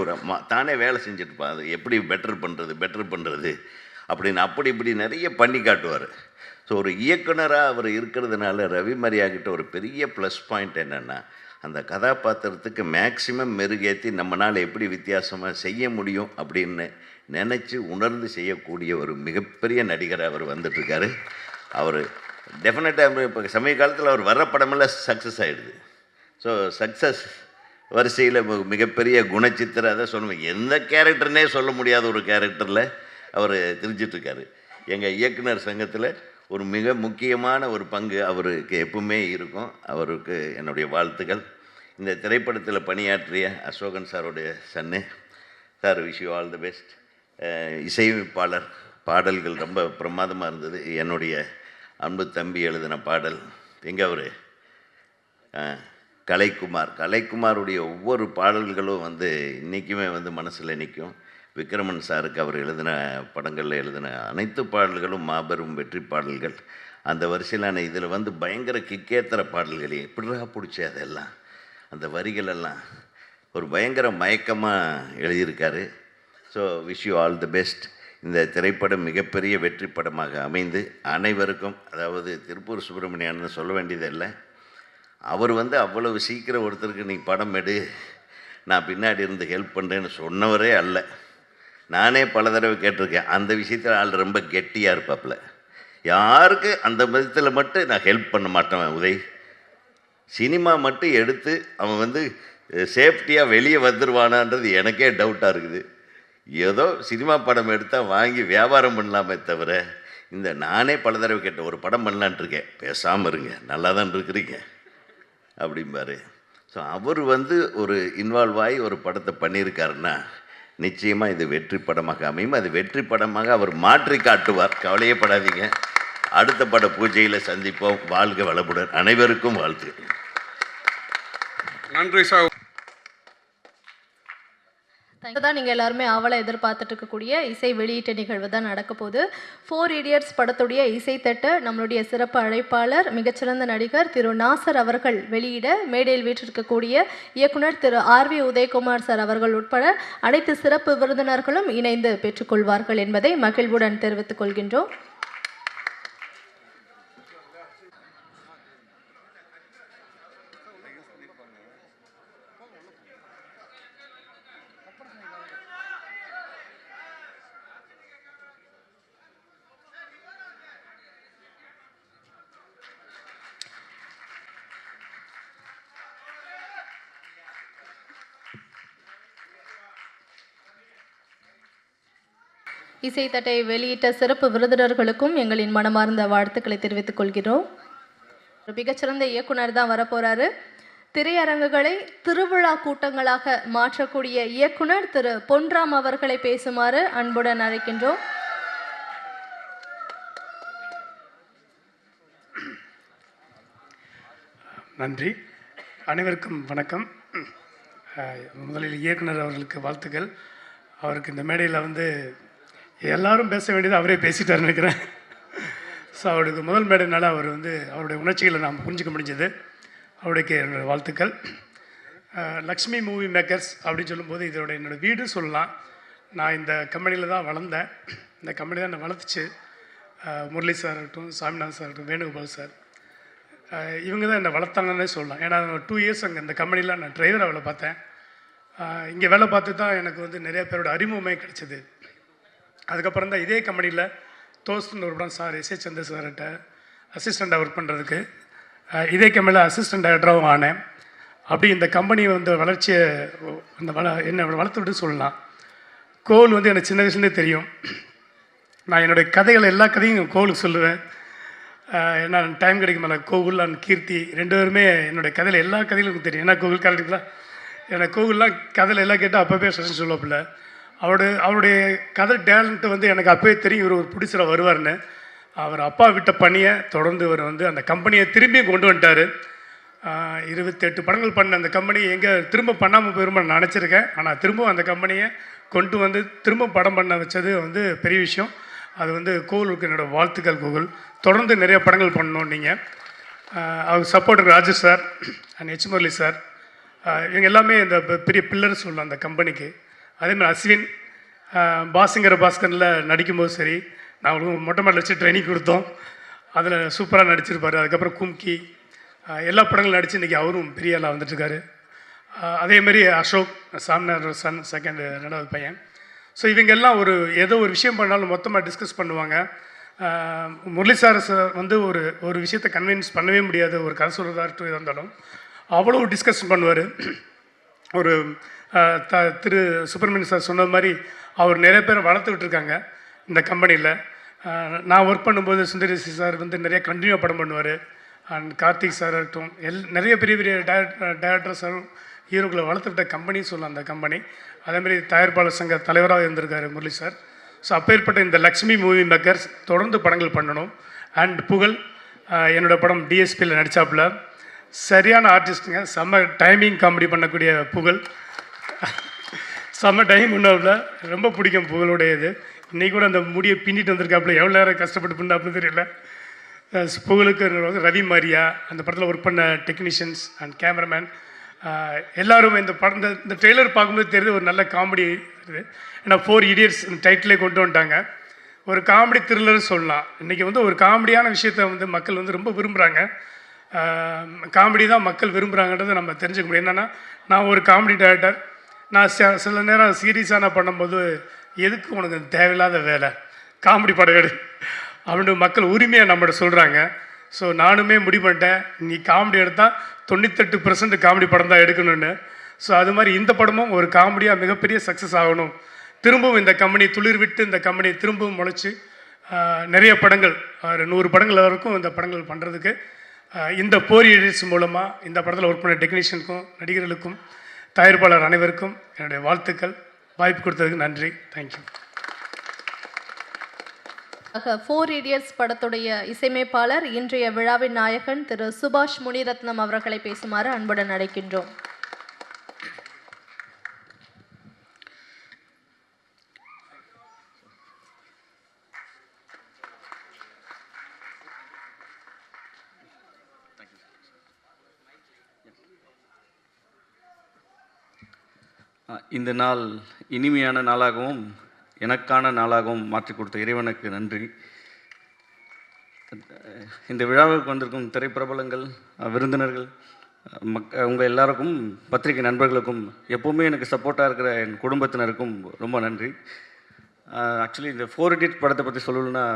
தானே வேலை செஞ்சுட்டுருப்பான். அது எப்படி பெட்டர் பண்ணுறது. அப்படின்னு அப்படி இப்படி நிறைய பண்ணி காட்டுவார். ஸோ ஒரு இயக்குனராக அவர் இருக்கிறதுனால ரவி மரியா கிட்ட ஒரு பெரிய ப்ளஸ் பாயிண்ட் என்னென்னா, அந்த கதாபாத்திரத்துக்கு மேக்சிமம் மெருகேற்றி நம்மளால் எப்படி வித்தியாசமாக செய்ய முடியும் அப்படின்னு நினச்சி உணர்ந்து செய்யக்கூடிய ஒரு மிகப்பெரிய நடிகர் அவர் வந்துட்டுருக்காரு. அவர் டெஃபினட்டாக இப்போ சமீப காலத்தில் அவர் வர்ற படமெல்லாம் சக்ஸஸ் ஆகிடுது. ஸோ சக்ஸஸ் வரிசையில் மிகப்பெரிய குணச்சித்திர அதை சொல்லுவேன், எந்த கேரக்டர்னே சொல்ல முடியாத ஒரு கேரக்டரில் அவர் தெரிஞ்சிட்ருக்காரு. எங்கள் இயக்குனர் சங்கத்தில் ஒரு மிக முக்கியமான ஒரு பங்கு அவருக்கு எப்பவுமே இருக்கும். அவருக்கு என்னுடைய வாழ்த்துக்கள். இந்த திரைப்படத்தில் பணியாற்றிய அசோகன் சாருடைய Sannu sir, wish you all the best. இசையமைப்பாளர், பாடல்கள் ரொம்ப பிரமாதமாக இருந்தது. என்னுடைய அன்பு தம்பி எழுதின பாடல் எங்கே அவர் கலைக்குமாருடைய ஒவ்வொரு பாடல்களும் இன்றைக்குமே மனசில் நிற்கும். விக்ரமன் சாருக்கு அவர் எழுதின படங்களில் எழுதின அனைத்து பாடல்களும் மாபெரும் வெற்றி பாடல்கள். அந்த வரிசையிலான இதில் பயங்கர கிக்கேத்தர பாடல்கள் எப்படிரா பிடிச்ச அதெல்லாம், அந்த வரிகளெல்லாம் ஒரு பயங்கர மயக்கமாக எழுதியிருக்காரு. So wish you all the best. இந்த திரைப்படம் மிகப்பெரிய வெற்றி படமாக அமைந்து அனைவருக்கும், அதாவது திருப்பூர் சுப்பிரமணியன்னு சொல்ல வேண்டியதில்லை, அவர் அவ்வளவு சீக்கிரம் ஒருத்தருக்கு நீ படம் எடு, நான் பின்னாடி இருந்து ஹெல்ப் பண்ணுறேன்னு சொன்னவரே அல்ல. நானே பல தடவை கேட்டிருக்கேன். அந்த விஷயத்தில் ஆள் ரொம்ப கெட்டியாக இருப்பாப்புல. யாருக்கு அந்த விதத்தில் மட்டும் நான் ஹெல்ப் பண்ண மாட்டேன் உதய். சினிமா மட்டும் எடுத்து அவன் சேஃப்டியாக வெளியே வந்துடுவானான்றது எனக்கே டவுட்டாக இருக்குது. ஏதோ சினிமா படம் எடுத்தால் வாங்கி வியாபாரம் பண்ணலாமே தவிர, இந்த நானே பல தடவை கேட்டேன், ஒரு படம் பண்ணலான்ட்டு இருக்கேன், பேசாமல் இருங்க, நல்லா தான் இருக்கிறீங்க அப்படிம்பாரு. ஸோ அவர் ஒரு இன்வால்வ் ஆகி ஒரு படத்தை பண்ணியிருக்காருன்னா நிச்சயமாக இது வெற்றி படமாக அமையும். அது வெற்றி படமாக அவர் மாற்றி காட்டுவார். கவலையே படாதீங்க. அடுத்த பட பூஜையில் சந்திப்போம். வாழ்க வளமுடன். அனைவருக்கும் வாழ்த்துக்கள். நன்றி சார். தான் நீங்கள் எல்லாருமே ஆவலை எதிர்பார்த்துட்டு இருக்கக்கூடிய இசை வெளியீட்டு நிகழ்வு தான் நடக்க போகுது. 4 இடியட்ஸ் படத்துடைய இசைத்தட்டு நம்மளுடைய சிறப்பு அழைப்பாளர் மிகச்சிறந்த நடிகர் திரு நாசர் அவர்கள் வெளியிட மேடையில் வீற்றிருக்கக்கூடிய இயக்குனர் திரு RV உதயகுமார் சார் அவர்கள் உட்பட அனைத்து சிறப்பு விருந்தினர்களும் இணைந்து பெற்றுக்கொள்வார்கள் என்பதை மகிழ்வுடன் தெரிவித்துக் கொள்கின்றோம். இசைத்தட்டை வெளியிட்ட சிறப்பு விருந்தினர்களுக்கும் எங்களின் மனமார்ந்த வாழ்த்துக்களை தெரிவித்துக் கொள்கிறோம். மிகச்சிறந்த இயக்குனர் தான் வரப்போறாரு. திரையரங்குகளை திருவிழா கூட்டங்களாக மாற்றக்கூடிய இயக்குனர் திரு பொன்ராம் அவர்களை பேசுமாறு அன்புடன் அழைக்கின்றோம். நன்றி. அனைவருக்கும் வணக்கம். முதலில் இயக்குனர் அவர்களுக்கு வாழ்த்துக்கள். அவருக்கு இந்த மேடையில் எல்லாரும் பேச வேண்டியது அவரே பேசிட்டாருன்னு நினைக்கிறேன். ஸோ அவருக்கு முதல் மேடைனால அவர் அவருடைய உணர்ச்சிகளை நாம் புரிஞ்சிக்க முடிஞ்சது. அவருக்கு என்னோடய வாழ்த்துக்கள். லக்ஷ்மி மூவி மேக்கர்ஸ் அப்படின்னு சொல்லும்போது என்னோடய வீடு சொல்லலாம். நான் இந்த கம்பெனியில் தான் வளர்ந்தேன். இந்த கம்பெனி தான் என்னை வளர்த்துச்சு. முரளி சார் இருக்கட்டும், சாமிநாதன் சார் இருக்கட்டும், வேணுகோபால் சார், இவங்க தான் என்னை வளர்த்தாங்கன்னே சொல்லலாம். ஏன்னா 2 இயர்ஸ் அங்கே இந்த கம்பெனியில் நான் டிரைவராக வேலை பார்த்தேன். இங்கே வேலை பார்த்து தான் எனக்கு நிறைய பேரோட அறிமுகமே கிடச்சிது. அதுக்கப்புறம் தான் இதே கம்பெனியில் தோஸ்துன்னு ஒரு படம் சார் எஸ்ஏ சந்திர சார்கிட்ட அசிஸ்டண்ட்டாக ஒர்க் பண்ணுறதுக்கு இதே கம்பெனியில் அசிஸ்டன்ட் டைரக்டராகவும் ஆனேன். அப்படி இந்த கம்பெனி வளர்ச்சியை என்னை வளர்த்து விட்டு சொல்லலாம். கோவில் எனக்கு சின்ன வயசுலேருந்தே தெரியும். நான் என்னுடைய கதைகள் எல்லா கதையும் கோவிலுக்கு சொல்லுவேன். ஏன்னா டைம் கிடைக்கும் மேலே கோகுல் அண்ட் கீர்த்தி 2 பேருமே என்னுடைய கதையில் எல்லா கதைகளுக்கும் தெரியும். ஏன்னா கோகுல் கரெக்டுங்களா, எனக்கு கோகுல்லாம் கதையில் எல்லாம் கேட்டால் அப்போவே சஜன் சொல்லுவாப்பில்ல. அவருடைய கதை டேலண்ட்டு எனக்கு அப்போவே தெரியும். இவர் ஒரு ப்ரொடியூசராக வருவார்னு. அவர் அப்பா விட்ட பணியை தொடர்ந்து இவர் அந்த கம்பெனியை திரும்பியும் கொண்டு வந்துட்டார். 28 படங்கள் பண்ண அந்த கம்பெனி எங்கே திரும்ப பண்ணாமல் போயிருமா நான் நினச்சிருக்கேன். ஆனால் திரும்பவும் அந்த கம்பெனியை கொண்டு திரும்ப படம் பண்ண வச்சது பெரிய விஷயம். அது கோகுலுக்கு என்னோடய வாழ்த்துக்கள். கோகுல் தொடர்ந்து நிறைய படங்கள் பண்ணணும். நீங்கள் அவர் சப்போர்ட்டுக்கு Rajesh sir and H. Murali sir, இவங்க எல்லாமே இந்த பெரிய பில்லர் சொல்லலாம் அந்த கம்பெனிக்கு. அதேமாதிரி பாஸுங்கிற பாஸ்கரில் நடிக்கும்போது சரி, நான் அவங்களுக்கு மொட்டை மாடல் வச்சு ட்ரைனிங் கொடுத்தோம். அதில் சூப்பராக நடிச்சிருப்பார். அதுக்கப்புறம் கும்கி, எல்லா படங்களும் நடித்து இன்றைக்கி அவரும் பெரிய ஆளாக வந்துட்டுருக்காரு. அதேமாரி அசோக், சாம்னார் சன், ரெண்டாவது பையன். ஸோ இவங்க எல்லாம் ஏதோ ஒரு விஷயம் பண்ணாலும் மொத்தமாக டிஸ்கஸ் பண்ணுவாங்க. முரளி சார் வந்து ஒரு விஷயத்தை கன்வின்ஸ் பண்ணவே முடியாது, ஒரு கதை சொல்கிறதாகட்டும் எதாக இருந்தாலும் அவ்வளோ டிஸ்கஸ் பண்ணுவார். ஒரு திரு சுப்பிரமணியன் சார் சொன்னது மாதிரி அவர் நிறைய பேரை வளர்த்துக்கிட்டு இருக்காங்க இந்த கம்பெனியில். நான் ஒர்க் பண்ணும்போது சுந்தரேசி சார் வந்து நிறைய கண்டினியூ படம் பண்ணுவார். அண்ட் கார்த்திக் சார் ஆகட்டும், நிறைய பெரிய பெரிய டேரக்டர் சாரும் ஹீரோக்களை வளர்த்துக்கிட்ட கம்பெனின்னு சொல்லலாம் அந்த கம்பெனி. அதேமாதிரி தயாரிப்பாளர் சங்க தலைவராக இருந்திருக்காரு முரளி சார். ஸோ அப்பேற்பட்ட இந்த லக்ஷ்மி மூவி மேக்கர்ஸ் தொடர்ந்து படங்கள் பண்ணணும். அண்ட் புகழ் என்னோடய படம் டிஎஸ்பியில் நடித்தாப்புல சரியான ஆர்டிஸ்ட்டுங்க. செம்ம டைமிங் காமெடி பண்ணக்கூடிய புகழ், செம்ம டைம் உண்டாப்புல. ரொம்ப பிடிக்கும் புகழுடைய இது. இன்றைக்கி கூட அந்த முடியை பின்னிட்டு வந்திருக்காப்புல, எவ்வளோ நேரம் கஷ்டப்பட்டு பண்ணாப்புல தெரியல. புகழுக்கு ரவி மாரியா, அந்த படத்தில் ஒர்க் பண்ண டெக்னீஷியன்ஸ் அண்ட் கேமராமேன் எல்லோரும் இந்த படம் இந்த ட்ரெய்லர் பார்க்கும்போது தெரியுது ஒரு நல்ல காமெடி இருக்குது. ஏன்னா 4 Idiots டைட்டிலே கொண்டு வந்துட்டாங்க. ஒரு காமெடி த்ரில்லர்னு சொல்லலாம். இன்றைக்கி வந்து ஒரு காமெடியான விஷயத்தை வந்து மக்கள் வந்து ரொம்ப விரும்புகிறாங்க. காமெடி தான் மக்கள் விரும்புகிறாங்கன்றதை நம்ம தெரிஞ்சுக்க முடியும். என்னென்னா, நான் ஒரு காமெடி டைரக்டர். நான் சில நேரம் சீரியஸாக நான் பண்ணும்போது, எதுக்கு உனக்கு தேவையில்லாத வேலை, காமெடி படம் எடு அப்படின்னு மக்கள் உரிமையாக நம்மகிட்ட சொல்கிறாங்க. ஸோ நானுமே முடிவு பண்ணிட்டேன், நீ காமெடி எடுத்தால் 98% காமெடி படம் தான் எடுக்கணும்னு. ஸோ அது மாதிரி இந்த படமும் ஒரு காமெடியாக மிகப்பெரிய சக்ஸஸ் ஆகணும். திரும்பவும் இந்த கம்பெனி துளிர் விட்டு இந்த கம்பெனி திரும்பவும் முளைச்சி நிறைய படங்கள், 100 படங்கள் வரைக்கும் இந்த படங்கள் பண்ணுறதுக்கு இந்த 4 Idiots மூலமாக இந்த படத்தில் ஒர்க் பண்ண டெக்னீஷியனுக்கும், நடிகர்களுக்கும், தயாரிப்பாளர் அனைவருக்கும் என்னுடைய வாழ்த்துக்கள். வாய்ப்பு கொடுத்ததுக்கு நன்றி. தேங்க்யூ. 4 Idiots படத்துடைய இசையமைப்பாளர், இன்றைய விழாவின் நாயகன் திரு சுபாஷ் முனிரத்னம் அவர்களை பேசுமாறு அன்புடன் அழைக்கின்றோம். இந்த நாள் இனிமையான நாளாகவும் எனக்கான நாளாகவும் மாற்றி கொடுத்த இறைவனுக்கு நன்றி. இந்த விழாவுக்கு வந்திருக்கும் திரைப்பிரபலங்கள், விருந்தினர்கள், உங்கள் எல்லாருக்கும், பத்திரிகை நண்பர்களுக்கும், எப்போவுமே எனக்கு சப்போர்ட்டாக இருக்கிற என் குடும்பத்தினருக்கும் ரொம்ப நன்றி. ஆக்சுவலி இந்த 4 Idiots படத்தை பற்றி சொல்லணுன்னா,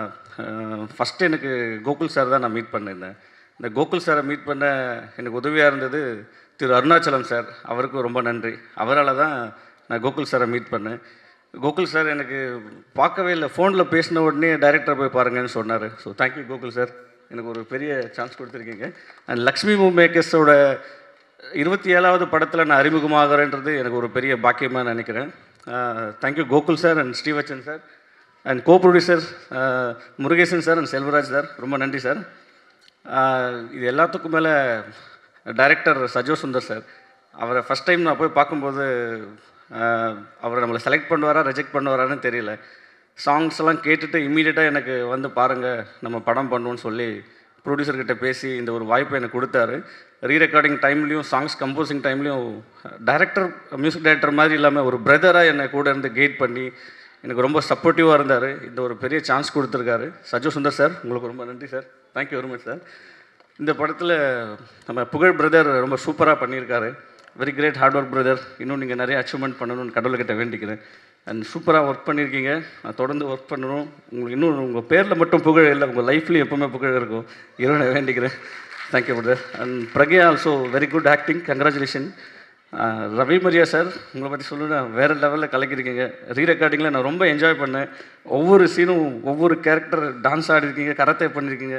ஃபஸ்ட்டு எனக்கு கோகுல் சார் தான் நான் மீட் பண்ணியிருந்தேன். இந்த கோகுல் சாரை மீட் பண்ண எனக்கு உதவியாக இருந்தது திரு அருணாச்சலம் சார். அவருக்கும் ரொம்ப நன்றி. அவரால் தான் நான் கோகுல் சாரை மீட் பண்ணேன். கோகுல் சார் எனக்கு பார்க்கவே இல்லை, ஃபோனில் பேசின உடனே டைரக்டரை போய் பாருங்கன்னு சொன்னார். ஸோ தேங்க்யூ கோகுல் சார், எனக்கு ஒரு பெரிய சான்ஸ் கொடுத்துருக்கீங்க. அண்ட் லக்ஷ்மி மூவி மேக்கர்ஸோட 27வது படத்தில் நான் அறிமுகமாகிறேன்றது எனக்கு ஒரு பெரிய பாக்கியமாக நினைக்கிறேன். Thank you Gokul sir and Srivatsan sir and co producer Murugesan sir and Selvaraj sir, ரொம்ப நன்றி சார். இது எல்லாத்துக்கும் மேலே டைரக்டர் சஜோ சுந்தர் சார், அவரை ஃபஸ்ட் டைம் நான் போய் பார்க்கும்போது அவரை நம்மளை செலக்ட் பண்ணுவாரா ரிஜெக்ட் பண்ணுவாரான்னு தெரியல. சாங்ஸ் எல்லாம் கேட்டுட்டு இம்மீடியட்டாக எனக்கு வந்து பாருங்கள் நம்ம படம் பண்ணுவோன்னு சொல்லி ப்ரொடியூசர்கிட்ட பேசி இந்த ஒரு வாய்ப்பை எனக்கு கொடுத்தாரு. ரீரெக்கார்டிங் டைம்லேயும், சாங்ஸ் கம்போசிங் டைம்லேயும் டைரக்டர், மியூசிக் டைரக்டர் மாதிரி இல்லாமல் ஒரு பிரதராக என்னை கூட இருந்து கைட் பண்ணி எனக்கு ரொம்ப சப்போர்ட்டிவாக இருந்தார். இந்த ஒரு பெரிய சான்ஸ் கொடுத்துருக்காரு சஜோ சுந்தர் சார், உங்களுக்கு ரொம்ப நன்றி sir. Thank you very much sir. இந்த படத்தில் நம்ம புகழ் பிரதர் ரொம்ப சூப்பராக பண்ணியிருக்காரு. Very great hard work brother. இன்னும் நீங்கள் நிறைய அச்சீவ்மெண்ட் பண்ணணும்னு கடவுள்கிட்ட வேண்டிக்கிறேன். அண்ட் சூப்பராக ஒர்க் பண்ணியிருக்கீங்க. நான் தொடர்ந்து ஒர்க் பண்ணணும். உங்களுக்கு இன்னும் உங்கள் பேரில் மட்டும் புகழ் இல்லை, உங்கள் லைஃப்லேயும் எப்போவுமே புகழ் இருக்கும். இறைவனை வேண்டிக்கிறேன். Thank you brother. And Pragya also very good acting, congratulation. Ravi Maria sir, உங்களை பற்றி சொல்லணும்னா வேறு லெவலில் கலக்கியிருக்கீங்க. ரீரெக்கார்டிங்கில் நான் ரொம்ப என்ஜாய் பண்ணேன். ஒவ்வொரு சீனும் ஒவ்வொரு கேரக்டர் டான்ஸ் ஆடிருக்கீங்க, கராத்தே பண்ணியிருக்கீங்க.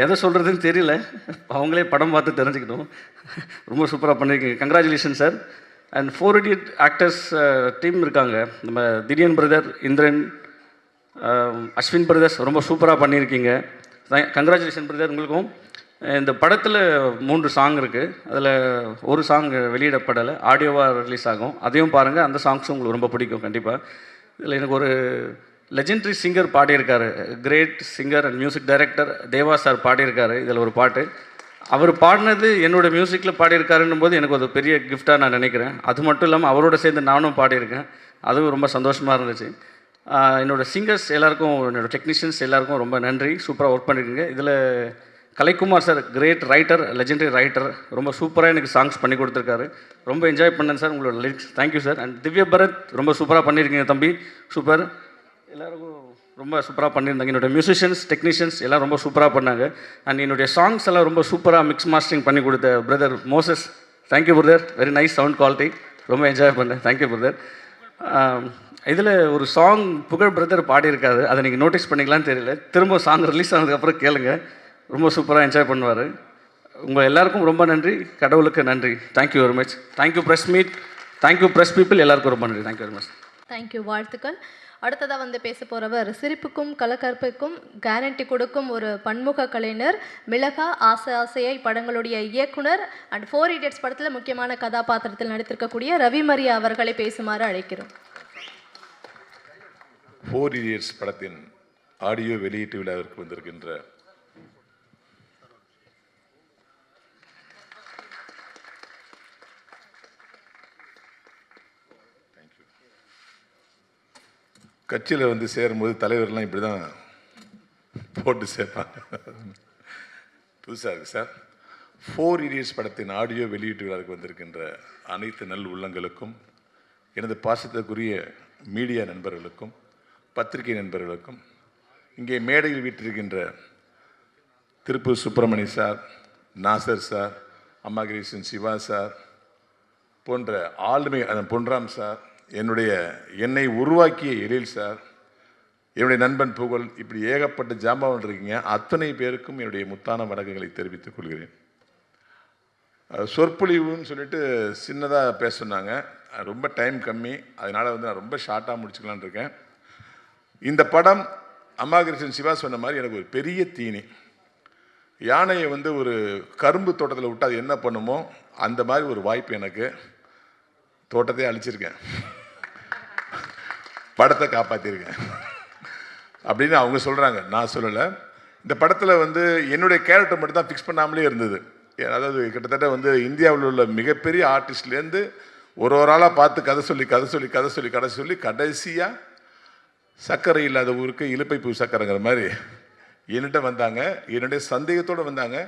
எதை சொல்கிறதுன்னு தெரியல, அவங்களே படம் பார்த்து தெரிஞ்சுக்கிட்டோம். ரொம்ப சூப்பராக பண்ணியிருக்கீங்க. Congratulation sir. And 4 Idiots actors team இருக்காங்க. நம்ம திடீன் பிரதர், இந்திரன், அஸ்வின் பிரதர்ஸ் ரொம்ப சூப்பராக பண்ணியிருக்கீங்க. கங்க்ராச்சுலேஷன் பிரதர் உங்களுக்கும். இந்த படத்தில் 3 சாங் இருக்குது. அதில் ஒரு சாங் வெளியிடப்படலை, ஆடியோவாக ரிலீஸ் ஆகும். அதையும் பாருங்கள், அந்த சாங்ஸும் உங்களுக்கு ரொம்ப பிடிக்கும் கண்டிப்பாக. இதில் எனக்கு ஒரு லெஜெண்டரி சிங்கர் பாடியிருக்காரு, great singer and music director Deva sir பாடியிருக்காரு இதில் ஒரு பாட்டு. அவர் பாடினது என்னோடய மியூசிக்கில் பாடியிருக்காருன்னும் போது எனக்கு ஒரு பெரிய கிஃப்டாக நான் நினைக்கிறேன். அது மட்டும் இல்லாமல் அவரோட சேர்ந்து நானும் பாடியிருக்கேன், அதுவும் ரொம்ப சந்தோஷமாக இருந்துச்சு. என்னோடய சிங்கர்ஸ் எல்லாருக்கும், என்னோடய டெக்னீஷியன்ஸ் எல்லாருக்கும் ரொம்ப நன்றி. சூப்பராக ஒர்க் பண்ணியிருக்கீங்க. இதில் Kalaikumar sir great writer, legendary writer, ரொம்ப சூப்பராக எனக்கு சாங்ஸ் பண்ணி கொடுத்துருக்காரு. ரொம்ப என்ஜாய் பண்ணேன் சார் உங்களோட லிரிக்ஸ். Thank you sir. அண்ட் திவ்ய பரத் ரொம்ப சூப்பராக பண்ணியிருக்கீங்க தம்பி, சூப்பர். எல்லாருக்கும் ரொம்ப சூப்பராக பண்ணியிருந்தாங்க. என்னோடய மியூசிஷியன்ஸ், டெக்னீஷியன்ஸ் எல்லாம் ரொம்ப சூப்பராக பண்ணாங்க. அண்ட் என்னுடைய சாங்ஸ் எல்லாம் ரொம்ப சூப்பராக மிக்ஸ் மாஸ்டரிங் பண்ணி கொடுத்த brother Moses, thank you brother. Very nice sound quality, ரொம்ப என்ஜாய் பண்ணேன். Thank you brother. இதில் ஒரு சாங் புகழ் பிரதர் பாடியிருக்காரு, அதை நீங்கள் நோட்டீஸ் பண்ணிக்கலான்னு தெரியல. திரும்ப சாங் ரிலீஸ் ஆனதுக்கப்புறம் கேளுங்க, ரொம்ப சூப்பராக என்ஜாய் பண்ணுவார். உங்கள் எல்லாருக்கும் ரொம்ப நன்றி, கடவுளுக்கு நன்றி. Thank you very much. Thank you press meet, thank you press people, எல்லாருக்கும் ரொம்ப நன்றி. Thank you very much. தேங்க்யூ, வாழ்த்துக்கள். அடுத்ததாக வந்து பேச போகிறவர் சிரிப்புக்கும் கலக்கற்புக்கும் கேரண்டி கொடுக்கும் ஒரு பன்முக கலைஞர், மிளகா, ஆசை ஆசையை படங்களுடைய இயக்குனர் அண்ட் 4 Idiots படத்தில் முக்கியமான கதாபாத்திரத்தில் நடித்திருக்கக்கூடிய ரவி மரியா அவர்களை பேசுமாறு அழைக்கிறோம். 4 Idiots படத்தின் ஆடியோ வெளியீட்டு விழாவிற்கு வந்திருக்கின்ற கட்சியில் வந்து சேரும்போது தலைவர்லாம் இப்படி தான் போட்டு சேர்ப்பாங்க. புதுசாக இருக்குது சார். 4 Idiots படத்தின் ஆடியோ வெளியீட்டு விழாவுக்கு வந்திருக்கின்ற அனைத்து நல் உள்ளங்களுக்கும், எனது பாசத்திற்குரிய மீடியா நண்பர்களுக்கும், பத்திரிகை நண்பர்களுக்கும், இங்கே மேடையில் வீட்டிருக்கின்ற திருப்பூர் சுப்பிரமணி சார், நாசர் சார், அம்மாகிரீசன் சிவா சார் போன்ற ஆளுமை, பொன்ராம் சார், என்னை உருவாக்கிய எழில் சார், என்னுடைய நண்பன் புகழ், இப்படி ஏகப்பட்ட ஜாம்பவன் இருக்கீங்க. அத்தனை பேருக்கும் என்னுடைய முத்தான வணக்கங்களை தெரிவித்துக் கொள்கிறேன். சொற்பொழிவுன்னு சொல்லிட்டு சின்னதாக பேச சொன்னாங்க, ரொம்ப டைம் கம்மி, அதனால் வந்து நான் ரொம்ப ஷார்ட்டாக முடிச்சுக்கலான்னு இருக்கேன். இந்த படம் அம்மாகிருஷ்ணன் சிவா சொன்ன மாதிரி எனக்கு ஒரு பெரிய தீனி. யானையை வந்து ஒரு கரும்பு தோட்டத்தில் விட்டு அது என்ன பண்ணுமோ அந்த மாதிரி ஒரு வாய்ப்பு எனக்கு. தோட்டத்தையே அழிச்சிருக்கேன், படத்தை காப்பாற்றிருக்கேன் அப்படின்னு அவங்க சொல்கிறாங்க, நான் சொல்லலை. இந்த படத்தில் வந்து என்னுடைய கேரக்டர் மட்டும் தான் ஃபிக்ஸ் பண்ணாமலே இருந்தது. அதாவது கிட்டத்தட்ட வந்து இந்தியாவில் உள்ள மிகப்பெரிய ஆர்டிஸ்ட்லேருந்து ஒரு ஆளாக பார்த்து கதை சொல்லி கடைசியாக சர்க்கரை இல்லாத ஊருக்கு இலுப்பை பூ சர்க்கரைங்கிற மாதிரி என்கிட்ட வந்தாங்க. என்னுடைய சந்தேகத்தோடு வந்தாங்க.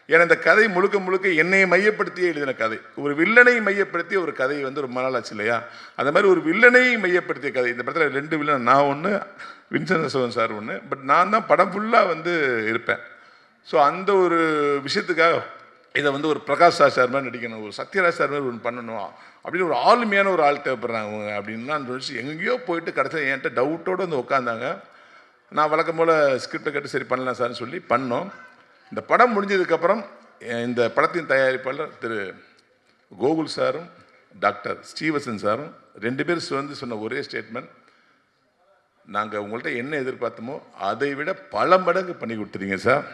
ஏன்னா இந்த கதை முழுக்க என்னை மையப்படுத்தியே எழுதின கதை. ஒரு வில்லனை மையப்படுத்திய ஒரு கதை வந்து ரொம்ப நாள் ஆச்சு இல்லையா? அந்த மாதிரி ஒரு வில்லனை மையப்படுத்திய கதை. இந்த படத்தில் 2 வில்லன், நான் ஒன்று, வின்சென்ட் அசோகன் சார் ஒன்று. பட் நான் தான் படம் ஃபுல்லாக வந்து இருப்பேன். ஸோ அந்த ஒரு விஷயத்துக்காக இதை வந்து ஒரு பிரகாஷ் ராஜ் சார் மாதிரி நடிக்கணும், ஒரு சத்யராஜ் சார் மாதிரி ஒன்று பண்ணணும் அப்படின்னு ஒரு ஆளுமையான ஒரு ஆள் தேவைப்படுறாங்க அவங்க அப்படின்லாம் நினச்சி எங்கேயோ போயிட்டு கடைசியில் என்கிட்ட டவுட்டோடு வந்து உட்காந்தாங்க. நான் வழக்கம் போல் ஸ்கிரிப்டை கேட்டு சரி பண்ணலாம் சார்னு சொல்லி பண்ணோம். இந்த படம் முடிஞ்சதுக்கப்புறம் இந்த படத்தின் தயாரிப்பாளர் திரு கோகுல் சாரும் டாக்டர் ஸ்ரீவசன் சாரும் 2 பேரும் வந்து சொன்ன ஒரே ஸ்டேட்மெண்ட், நாங்கள் உங்கள்கிட்ட என்ன எதிர்பார்த்தோமோ அதை விட பல மடங்கு பண்ணி கொடுத்துறீங்க சார்.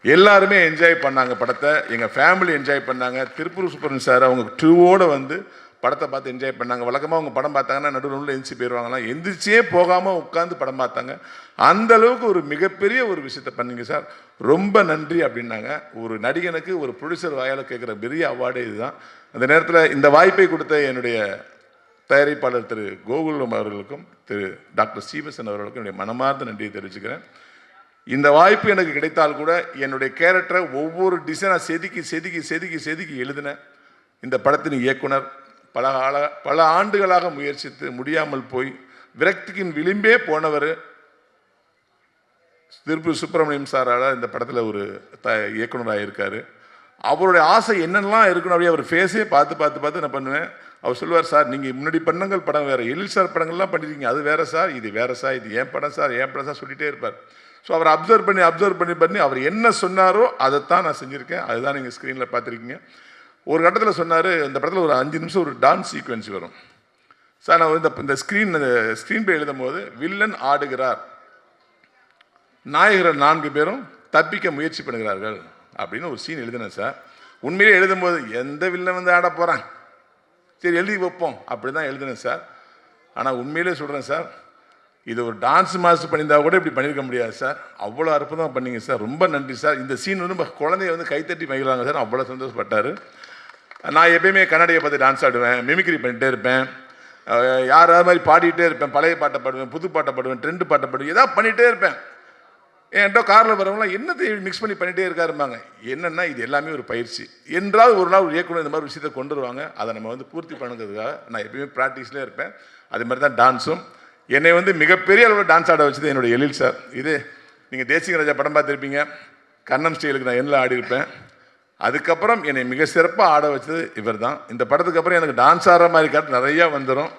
எல்லாருமே என்ஜாய் பண்ணாங்க படத்தை, எங்கள் ஃபேமிலி என்ஜாய் பண்ணாங்க. திருப்பூர் சுப்பிரமணியன் சார் அவங்க டூவோடு வந்து படத்தை பார்த்து என்ஜாய் பண்ணாங்க. வழக்கமாக அவங்க படம் பார்த்தாங்கன்னா நடுவில் எந்திரிச்சு போயிடுவாங்களாம், எந்திரிச்சே போகாமல் உட்காந்து படம் பார்த்தாங்க. அந்த அளவுக்கு ஒரு மிகப்பெரிய ஒரு விஷயத்தை பண்ணீங்க சார், ரொம்ப நன்றி அப்படின்னாங்க. ஒரு நடிகனுக்கு ஒரு ப்ரொடியூசர் வாயால் கேட்குற பெரிய அவார்டே இதுதான். அந்த நேரத்தில் இந்த வாய்ப்பை கொடுத்த என்னுடைய தயாரிப்பாளர் திரு கோகுலம் அவர்களுக்கும் திரு டாக்டர் ஸ்ரீவசன் அவர்களுக்கும் என்னுடைய மனமார்ந்த நன்றியை தெரிவிச்சுக்கிறேன். இந்த வாய்ப்பு எனக்கு கிடைத்தால் கூட என்னுடைய கேரக்டரை ஒவ்வொரு டிசைனாக செதுக்கி எழுதினேன். இந்த படத்தின் இயக்குனர் பல ஆண்டுகளாக முயற்சித்து முடியாமல் போய் விரக்தியின் விளிம்பே போனவர் திருப்பூர் சுப்பிரமணியம் சாரால் இந்த படத்தில் ஒரு இயக்குனராக இருக்கார். அவருடைய ஆசை என்னென்னலாம் இருக்கணும் அப்படியே அவர் ஃபேஸே பார்த்து நான் பண்ணுவேன். அவர் சொல்லுவார், சார் நீங்கள் முன்னாடி பண்ணங்கள் படம் வேறு, எழில் சார் படங்கள்லாம் பண்ணியிருக்கீங்க, அது வேறு சார், இது வேறு சார், இது ஏன் படம் சார் சொல்லிகிட்டே இருப்பார். ஸோ அவர் அப்சர்வ் பண்ணி அவர் என்ன சொன்னாரோ அதைத்தான் நான் செஞ்சுருக்கேன். அதுதான் நீங்கள் ஸ்க்ரீனில் பார்த்துருக்கீங்க. ஒரு கட்டத்தில் சொன்னார், இந்த படத்தில் ஒரு 5 நிமிஷம் ஒரு டான்ஸ் சீக்வன்ஸ் வரும் சார். நான் இந்த ஸ்க்ரீன் பிளே எழுதும் போது வில்லன் ஆடுகிறார், நாயகர்கள் 4 பேரும் தப்பிக்க முயற்சி பண்ணுகிறார்கள் அப்படின்னு ஒரு சீன் எழுதினேன் சார். உண்மையிலே எழுதும்போது எந்த வில்லன் வந்து ஆட போகிறான், சரி எழுதி வைப்போம் அப்படி தான் எழுதினேன் சார். ஆனால் உண்மையிலே சொல்கிறேன் சார், இது ஒரு டான்ஸ் மாஸ்டர் பண்ணியிருந்தா கூட இப்படி பண்ணியிருக்க முடியாது சார். அவ்வளோ அற்புதமாக பண்ணீங்க சார், ரொம்ப நன்றி சார். இந்த சீன் வந்து குழந்தைய வந்து கைத்தட்டி மகிழ்றாங்க சார், அவ்வளோ சந்தோஷப்பட்டார். நான் எப்பயுமே கண்ணாடியை பார்த்து டான்ஸ் ஆடுவேன், மிமிக்ரி பண்ணிகிட்டே இருப்பேன். யாராவது மாதிரி பாடிட்டே இருப்பேன், பழைய பாட்டை பாடுவேன், புது பாட்டை பாடுவேன், ட்ரெண்டு பாட்டை பாடுவேன், ஏதாவது பண்ணிகிட்டே இருப்பேன். என்கிட்ட காரில் வரவங்களாம் என்னத்தை மிக்ஸ் பண்ணி பண்ணிகிட்டே இருக்காருமாங்க. என்னென்னா இது எல்லாமே ஒரு பயிற்சி. என்றாவது ஒரு நாள் ஒரு இயக்குனர் இந்த மாதிரி விஷயத்தை கொண்டு வருவாங்க, அதை நம்ம வந்து பூர்த்தி பண்ணுறதுக்காக நான் எப்பயுமே ப்ராக்டிஸ்லேயே இருப்பேன். அதே மாதிரி தான் டான்ஸும். என்னை வந்து மிகப்பெரிய அளவில் டான்ஸ் ஆட வச்சது என்னுடைய எழில் சார். இது நீங்கள் தேசிய ராஜா படம் பார்த்துருப்பீங்க, கண்ணம் ஸ்டைலுக்கு நான் எண்ணில் ஆடி இருப்பேன். அதுக்கப்புறம் என்னை மிக சிறப்பாக ஆட வச்சது இவர் தான். இந்த படத்துக்கு அப்புறம் எனக்கு டான்ஸ் ஆடுற மாதிரி காட்டு நிறையா வந்துடும்.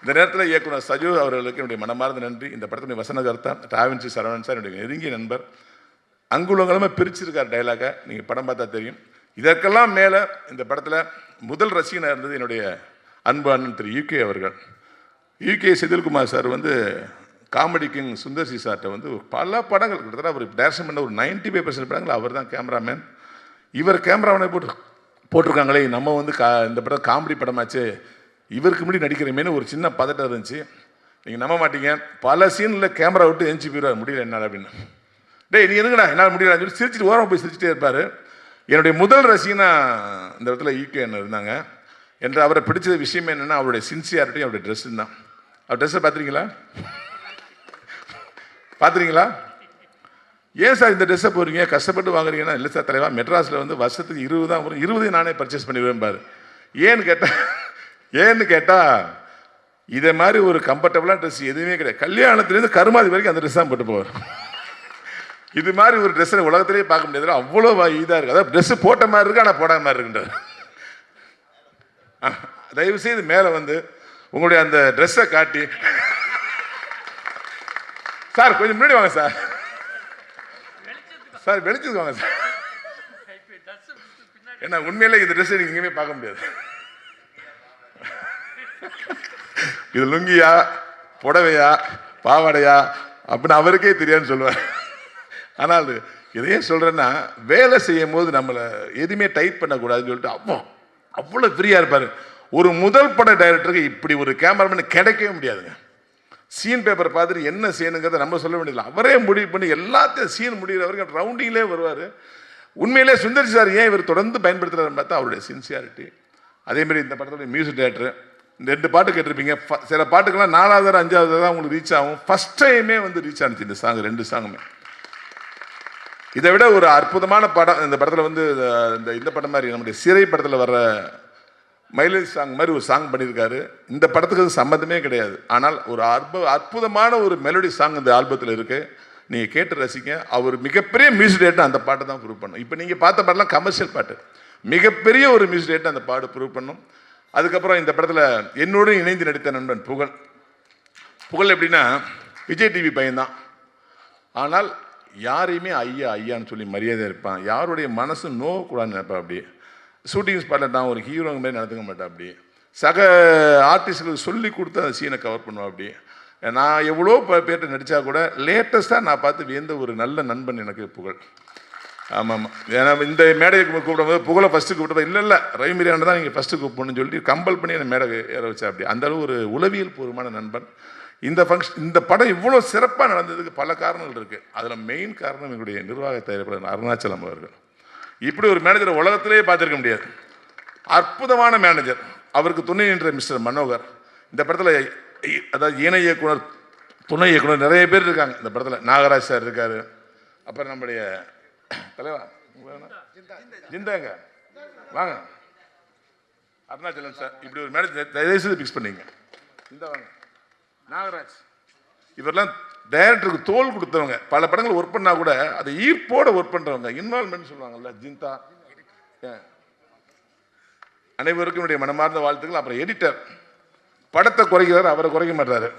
இந்த நேரத்தில் இயக்குனர் சஜு அவர்களுக்கு என்னுடைய மனமார்ந்த நன்றி. இந்த படத்தினுடைய வசனகர்த்தா டிராவன்சி சரவணன் சார் என்னுடைய நெருங்கிய நண்பர். அங்குலங்களுமே பிரிச்சிருக்கார் டைலாக, நீங்கள் படம் பார்த்தா தெரியும். இதற்கெல்லாம் மேலே இந்த படத்தில் முதல் ரசிகனாக இருந்தது என்னுடைய அன்பு அண்ணன் திரு யூகே அவர்கள். யூகே செதில்குமார் சார் வந்து காமெடி கிங் சுந்தர்சி சார்கிட்ட வந்து பல படங்கள் கிட்டத்தட்ட அவர் டைரக்ஷன் பண்ண ஒரு 95% படங்கள் அவர் தான் கேமராமேன். இவர் கேமராமேனை போட்டிருக்காங்களே, நம்ம வந்து இந்த படம் காமெடி படமாச்சு, இவருக்கு முன்னாடி நடிக்கிறமேனு ஒரு சின்ன பதட்டம் இருந்துச்சு. நீங்கள் நம்ப மாட்டீங்க, பல சீனில் கேமரா விட்டு எஞ்சி போயிடுவார், முடியல என்னால் அப்படின்னு. டேய் நீ எதுங்கடா என்னால் முடியல சொல்லி சிரிச்சிட்டு ஓரம் போய் சிரிச்சிட்டே இருப்பார். என்னுடைய முதல் ரசிகனா இந்த இடத்துல ஈகே என்ன இருந்தாங்க. என்று அவரை பிடிச்ச விஷயம் என்னென்னா அவருடைய சின்சியாரிட்டி, அவருடைய ட்ரெஸ்ஸு தான். அவர் ட்ரெஸ்ஸை பார்த்துறீங்களா? பார்த்துறீங்களா? ஏன் சார் இந்த ட்ரெஸ்ஸை போடுறீங்க, கஷ்டப்பட்டு வாங்குறீங்கன்னா? இல்லை சார் தலைவா, மெட்ராஸில் வந்து வருஷத்துக்கு 20 தான் வரும், 20 நானே பர்ச்சேஸ் பண்ணிடுவேன் பாரு. ஏன்னு கேட்டால் இதை மாதிரி ஒரு கம்ஃபர்டபுளான ட்ரெஸ் எதுவுமே கிடையாது. கல்யாணத்துலேருந்து கருமாதி வரைக்கும் அந்த ட்ரெஸ் தான் போட்டு போவார். இது மாதிரி ஒரு ட்ரெஸ்ஸை உலகத்திலேயே பார்க்க முடியாது, அவ்வளோ இதாக இருக்குது. அதாவது ட்ரெஸ்ஸு போட்ட மாதிரி இருக்குது, ஆனால் போடாத மாதிரி இருக்குன்றார். தயவுசெய்து மேலே வந்து உங்களுடைய அந்த ட்ரெஸ்ஸை காட்டி, சார் கொஞ்சம் முன்னாடி வாங்க சார், சார் வெளிச்சத்துக்கு வாங்க சார். ஏன்னா உண்மையிலே இந்த ட்ரெஸ் நீங்கள் எங்கேயுமே பார்க்க முடியாது. இது லுங்கியா புடவையா பாவாடையா அப்படின்னு அவருக்கே தெரியாதுன்னு சொல்லுவார். ஆனால் இதையே சொல்கிறேன்னா, வேலை செய்யும் போது நம்மளை எதுவுமே டைட் பண்ணக்கூடாதுன்னு சொல்லிட்டு அவ்வளோ ஃப்ரீயாக இருப்பார். ஒரு முதல் பட டைரக்டருக்கு இப்படி ஒரு கேமராமேன் கிடைக்கவே முடியாதுங்க. சீன் பேப்பர் பார்த்துட்டு என்ன செய்யணுங்கிறத நம்ம சொல்ல வேண்டியதில்லை, அவரே முடிவு பண்ணி எல்லாத்தையும் சீன் முடிகிற வரைக்கும் ரவுண்டிங்லேயே வருவார். உண்மையிலே சுந்தர்சி சார் ஏன் இவர் தொடர்ந்து பயன்படுத்துகிறாருன்னு பார்த்தா அவருடைய சின்சியாரிட்டி. அதேமாதிரி இந்த படத்துடைய மியூசிக் டைரக்டர், இந்த 2 பாட்டு கேட்டிருப்பீங்க. சில பாட்டுக்கெல்லாம் 4வது 5வது தான் உங்களுக்கு ரீச் ஆகும். ஃபஸ்ட் டைமே வந்து ரீச் ஆனிச்சு இந்த சாங், 2 சாங்குமே. இதை விட ஒரு அற்புதமான படம் இந்த படத்தில் வந்து இந்த படம் மாதிரி நம்முடைய சிறை படத்தில் வர்ற மைலேஜ் சாங் மாதிரி ஒரு சாங் பண்ணியிருக்காரு. இந்த படத்துக்கு அது சம்மந்தமே கிடையாது, ஆனால் ஒரு அற்புதமான ஒரு மெலோடி சாங் இந்த ஆல்பத்தில் இருக்குது. நீங்கள் கேட்டு ரசிக்க. அவர் மிகப்பெரிய மியூசிக் டைரக்டர் அந்த பாட்டை தான் ப்ரூவ் பண்ணும். இப்போ நீங்கள் பார்த்த பாட்டெலாம் கமர்ஷியல் பாட்டு, மிகப்பெரிய ஒரு மியூசிக் டைரக்டர் அந்த பாட்டு ப்ரூவ் பண்ணும். அதுக்கப்புறம் இந்த படத்தில் என்னோடு இணைந்து நடித்த நண்பன் புகழ் எப்படின்னா விஜய் டிவி பையன்தான், ஆனால் யாரையுமே ஐயா ஐயான்னு சொல்லி மரியாதை இருப்பான். யாருடைய மனசு நோக்கூடாதுன்னு நினைப்பேன். அப்படி ஷூட்டிங் ஸ்பாட்டில் நான் ஒரு ஹீரோங்க மாதிரி நடந்துக்க மாட்டேன். அப்படி சக ஆர்டிஸ்டுகளுக்கு சொல்லி கொடுத்து அந்த சீனை கவர் பண்ணுவேன். அப்படி நான் எவ்வளோ பேர்கிட்ட நடித்தா கூட லேட்டஸ்ட்டாக நான் பார்த்து வியந்த ஒரு நல்ல நண்பன் எனக்கு புகழ். ஆமாம், ஏன்னா இந்த மேடையை கூப்பிடும்போது புகழை ஃபஸ்ட்டு கூப்பிட்டு இல்லை ரவிமிரியான தான் நீங்கள் ஃபஸ்ட்டு கூப்பிடணும்னு சொல்லிட்டு கம்பல் பண்ணி என்னை மேடை ஏற வச்சா. அப்படி அந்தளவு ஒரு உளவியல் பூர்வமான நண்பன். இந்த படம் இவ்வளோ சிறப்பாக நடந்ததுக்கு பல காரணங்கள் இருக்குது. அதில் மெயின் காரணம் எங்களுடைய நிர்வாக தயாரிப்பாளர் அருணாச்சலம் அவர்கள். இப்படி ஒரு மேனேஜரை உலகத்திலேயே பார்த்துருக்க முடியாது. அற்புதமான மேனேஜர். அவருக்கு துணை நின்ற மிஸ்டர் மனோகர். இந்த படத்தில் அதாவது இணை இயக்குனர், துணை இயக்குனர் நிறைய பேர் இருக்காங்க இந்த படத்தில். நாகராஜ் சார் இருக்கார், அப்புறம் நம்முடைய தலைவா ஜிந்தாங்க வாங்க, அருணாச்சலம் சார். இப்படி ஒரு மேனேஜர் தயவுசெய்து ஃபிக்ஸ் பண்ணிங்க. இந்த வாங்க நாகராஜ். இவரெல்லாம் டைரக்டருக்கு தோல் கொடுத்தவங்க. பல படங்கள் ஒர்க் பண்ணால் கூட அதை ஈர்ப்போட ஒர்க் பண்ணுறவங்க, இன்வால்மெண்ட் சொல்லுவாங்கல்ல, ஜிந்தா. அனைவருக்கும் என்னுடைய மனமார்ந்த வாழ்த்துக்கள். அப்புறம் எடிட்டர் படத்தை குறைக்கிறார், அவரை குறைக்க மாட்டாரு.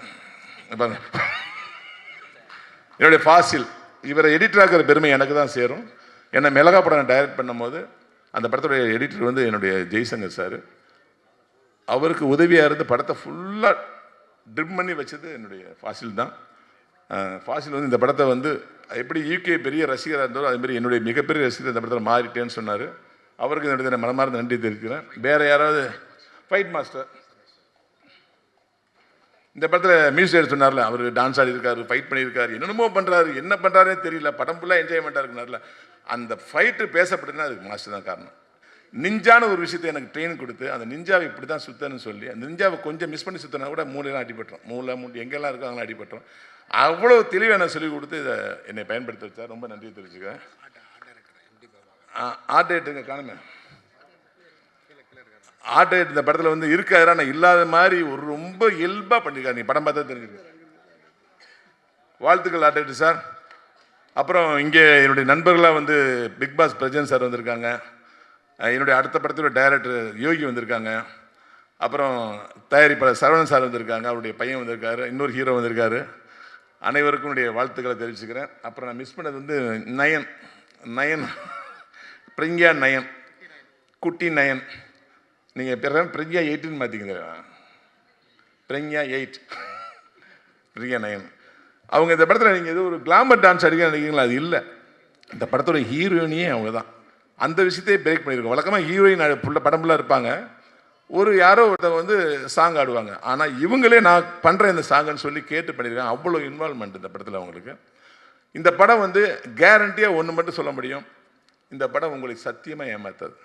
என்னுடைய ஃபாசில், இவரை எடிட்டராகிற பெருமை எனக்கு தான் சேரும். என்னை மிளகா படம் டைரக்ட் பண்ணும்போது அந்த படத்துடைய எடிட்டர் வந்து என்னுடைய ஜெய்சங்கர் சார். அவருக்கு உதவியாக இருந்து படத்தை ஃபுல்லாக ட்ரிம் பண்ணி வச்சது என்னுடைய ஃபாசில் தான். ஃபாசில் வந்து இந்த படத்தை வந்து எப்படி யூகே பெரிய ரசிகராக இருந்தாரோ அதேமாதிரி என்னுடைய மிகப்பெரிய ரசிகர் இந்த படத்தில் மாறிட்டேன்னு சொன்னார். அவருக்கு என்னுடைய மனமார்ந்த நன்றி தெரிவிக்கிறேன். வேறு யாராவது ஃபைட் மாஸ்டர் இந்த படத்தில் மியூசிக் டைரக்டர் சொன்னார்ல, அவர் டான்ஸ் ஆடிருக்காரு, ஃபைட் பண்ணியிருக்காரு, என்னென்னமோ பண்ணுறாரு, என்ன பண்ணுறாருன்னு தெரியல, படம் ஃபுல்லாக என்ஜாய்மெண்ட்டாக இருக்குனார்ல. அந்த ஃபைட்டு பேசப்படுதுன்னா அதுக்கு மாஸ்டர் தான் காரணம். நிஞ்சான ஒரு விஷயத்தை எனக்கு ட்ரெயின் கொடுத்து அந்த நிஞ்சாவை இப்படி தான் சுத்தணும்னு சொல்லி அந்த நிஞ்சாவை கொஞ்சம் மிஸ் பண்ணி சுற்றினா கூட மூளையெல்லாம் அடிபட்டுரும், மூளை எங்கெல்லாம் இருக்கோ அதெல்லாம் அடிபட்டுரும். அவ்வளோ தெளிவாக நான் சொல்லிக் கொடுத்து இதை என்னை பயன்படுத்த வச்சா ரொம்ப நன்றி தெரிவிச்சுக்கிறேன். ஆர்ட் டைரக்டருங்க காணுமே, ஆர்ட் டைரக்டர் இந்த படத்தில் வந்து இருக்காரு, ஆனால் இல்லாத மாதிரி ஒரு ரொம்ப இயல்பாக பண்ணியிருக்காரு. நீ படம் பார்த்தா தெரிஞ்சுக்க. வாழ்த்துக்கள் ஆர்ட் டைரக்டர் சார். அப்புறம் இங்கே என்னுடைய நண்பர்களாக வந்து பிக் பாஸ் பிரஜன் சார் வந்திருக்காங்க, என்னுடைய அடுத்த படத்தோட டைரக்டர் யோகி வந்திருக்காங்க, அப்புறம் தயாரிப்பாளர் சரவணன் சார் வந்திருக்காங்க, அவருடைய பையன் வந்திருக்காரு, இன்னொரு ஹீரோ வந்திருக்காரு. அனைவருக்கும் என்னுடைய வாழ்த்துக்களை தெரிவிச்சுக்கிறேன். அப்புறம் நான் மிஸ் பண்ணது வந்து நயன் பிரிங்கியா நயன், குட்டி நயன். நீங்கள் பேர் பிரிங்கியா 8ன்னு மாற்றிக்கிங்க, பிரிங்கியா 8 பிரிங்கியா நயன். அவங்க இந்த படத்தில் நீங்கள் ஏதோ ஒரு கிளாமர் டான்ஸ் அடிக்க நினைக்கிறீங்களா? அது இல்லை. இந்த படத்தோட ஹீரோயினியே அவங்க தான். அந்த விஷயத்தையே பிரேக் பண்ணியிருக்கோம். வழக்கமாக ஹீரோயின் படம் ஃபுல்லாக இருப்பாங்க, ஒரு யாரோ ஒருத்தவங்க வந்து சாங் ஆடுவாங்க, ஆனால் இவங்களே நான் பண்ணுறேன் இந்த சாங்குன்னு சொல்லி கேட்டு பண்ணியிருக்காங்க. அவ்வளோ இன்வால்மெண்ட் இந்த படத்தில் அவங்களுக்கு. இந்த படம் வந்து கேரண்டியாக ஒன்று மட்டும் சொல்ல முடியும், இந்த படம் உங்களை சத்தியமாக ஏமாத்தாது.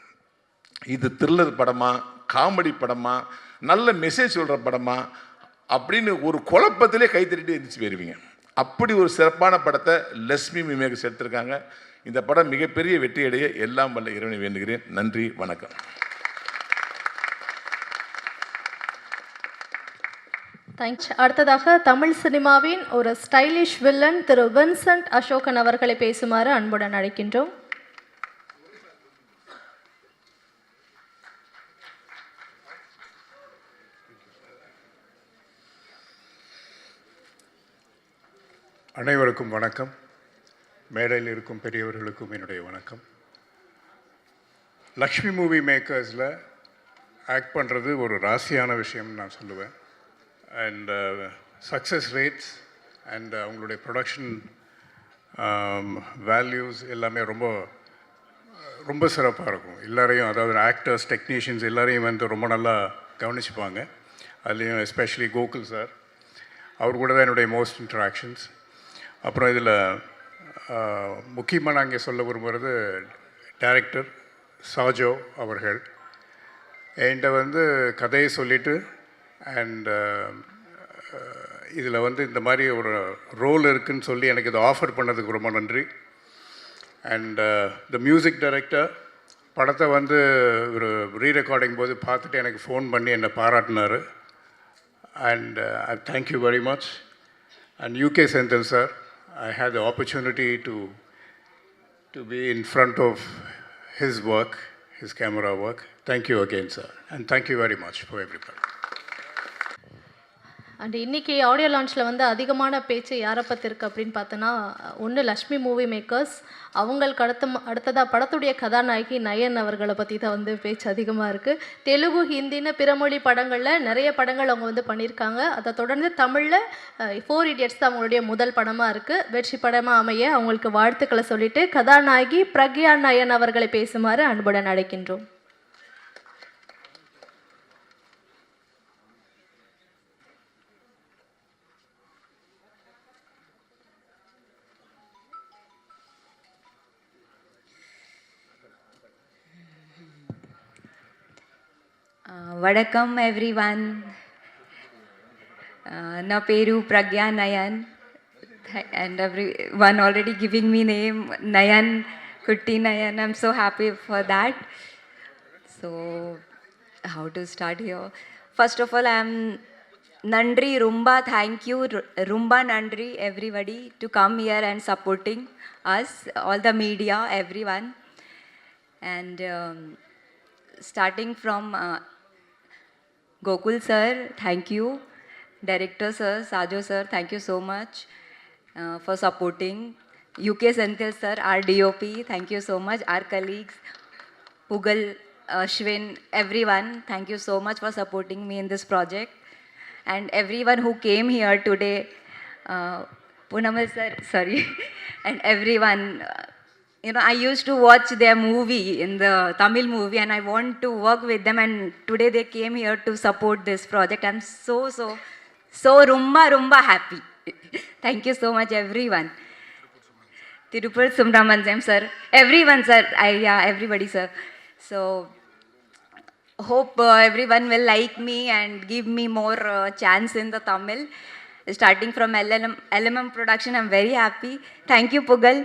இது த்ரில்லர் படமா, காமெடி படமா, நல்ல மெசேஜ் சொல்கிற படமா அப்படின்னு ஒரு குழப்பத்திலே கைத்தறிட்டு எந்திரிச்சு போயிருவீங்க. அப்படி ஒரு சிறப்பான படத்தை லட்சுமி மேக்கர்ஸ் எடுத்திருக்காங்க. இந்த படம் மிகப்பெரிய வெற்றியடைய எல்லாம் வல்ல இறைவனை வேண்டுகிறேன். நன்றி, வணக்கம். தேங்க்ஸ். அடுத்ததாக தமிழ் சினிமாவின் ஒரு ஸ்டைலிஷ் வில்லன் திரு வின்சென்ட் அசோகன் அவர்களை பேசுமாறு அன்புடன் அழைக்கின்றோம். அனைவருக்கும் வணக்கம். மேடையில் இருக்கும் பெரியவர்களுக்கும் என்னுடைய வணக்கம். லக்ஷ்மி மூவி மேக்கர்ஸில் ஆக்ட் பண்ணுறது ஒரு ராசியான விஷயம்னு நான் சொல்லுவேன். அண்ட் சக்ஸஸ் ரேட்ஸ் அண்ட் அவங்களுடைய ப்ரொடக்ஷன் வேல்யூஸ் எல்லாமே ரொம்ப ரொம்ப சிறப்பாக இருக்கும். எல்லாரையும், அதாவது ஆக்டர்ஸ், டெக்னீஷியன்ஸ் எல்லாரையும் வந்து ரொம்ப நல்லா கவனிச்சுப்பாங்க. அதுலேயும் எஸ்பெஷலி கோகுல் சார், அவர் கூட தான் என்னுடைய மோஸ்ட் இன்ட்ராக்ஷன்ஸ். அப்புறம் இதில் முக்கியமாக நான் இங்கே சொல்ல விரும்புகிறது டைரக்டர் சாஜோ அவர்கள் என்கிட்ட வந்து கதையை சொல்லிவிட்டு அண்ட் இதில் வந்து இந்த மாதிரி ஒரு ரோல் இருக்குதுன்னு சொல்லி எனக்கு இதை ஆஃபர் பண்ணதுக்கு ரொம்ப நன்றி. அண்ட் த மியூசிக் டைரக்டர் படத்தை வந்து ஒரு ரீரெக்கார்டிங் போது பார்த்துட்டு எனக்கு ஃபோன் பண்ணி என்னை பாராட்டினார். And thank you very much. And UK Senthil sir, I had the opportunity to be in front of his work, his camera work. Thank you again sir, and thank you very much for everybody. And இன்றைக்கி audio லான்ச்சில் வந்து அதிகமான பேச்சு யாரை பற்றி இருக்குது அப்படின்னு பார்த்தோன்னா, ஒன்று லக்ஷ்மி மூவி மேக்கர்ஸ், அவங்களுக்கு அடுத்ததாக படத்துடைய கதாநாயகி நயன் அவர்களை பற்றி தான் வந்து பேச்சு அதிகமாக இருக்குது. தெலுங்கு, ஹிந்தின்னு பிற மொழி படங்களில் நிறைய படங்கள் அவங்க வந்து பண்ணியிருக்காங்க. அதை தொடர்ந்து தமிழில் 4 Idiots தான் அவங்களுடைய முதல் படமாக இருக்குது. வெற்றி படமாக அமைய அவங்களுக்கு வாழ்த்துக்களை சொல்லிவிட்டு கதாநாயகி பிரக்யா நயன் அவர்களை பேசுமாறு அன்புடன் அழைக்கின்றோம். Vadakkam everyone. Na peru Pragya Nayan, and everyone already giving me name Nayan, Kutti Nayan. I'm so happy for that. So how to start here? First of all, I'm Nandri Rumba. Thank you Rumba Nandri everybody to come here and supporting us, all the media, everyone. And starting from Gokul sir, thank you. Director sir, Sajo sir, thank you so much for supporting. UK Senthil sir, our DOP, thank you so much. Our colleagues, Pugal, Ashwin, everyone, thank you so much for supporting me in this project. And everyone who came here today, Punamal sir, sorry, and everyone. You know, I used to watch their movie in the Tamil movie and I want to work with them, and today they came here to support this project. I'm so rumba happy. Thank you so much everyone. Tirupur Subramaniam sir, everyone sir, everybody sir. So hope everyone will like me and give me more chance in the Tamil. Starting from LMM production, I'm very happy. Thank you, Pugal.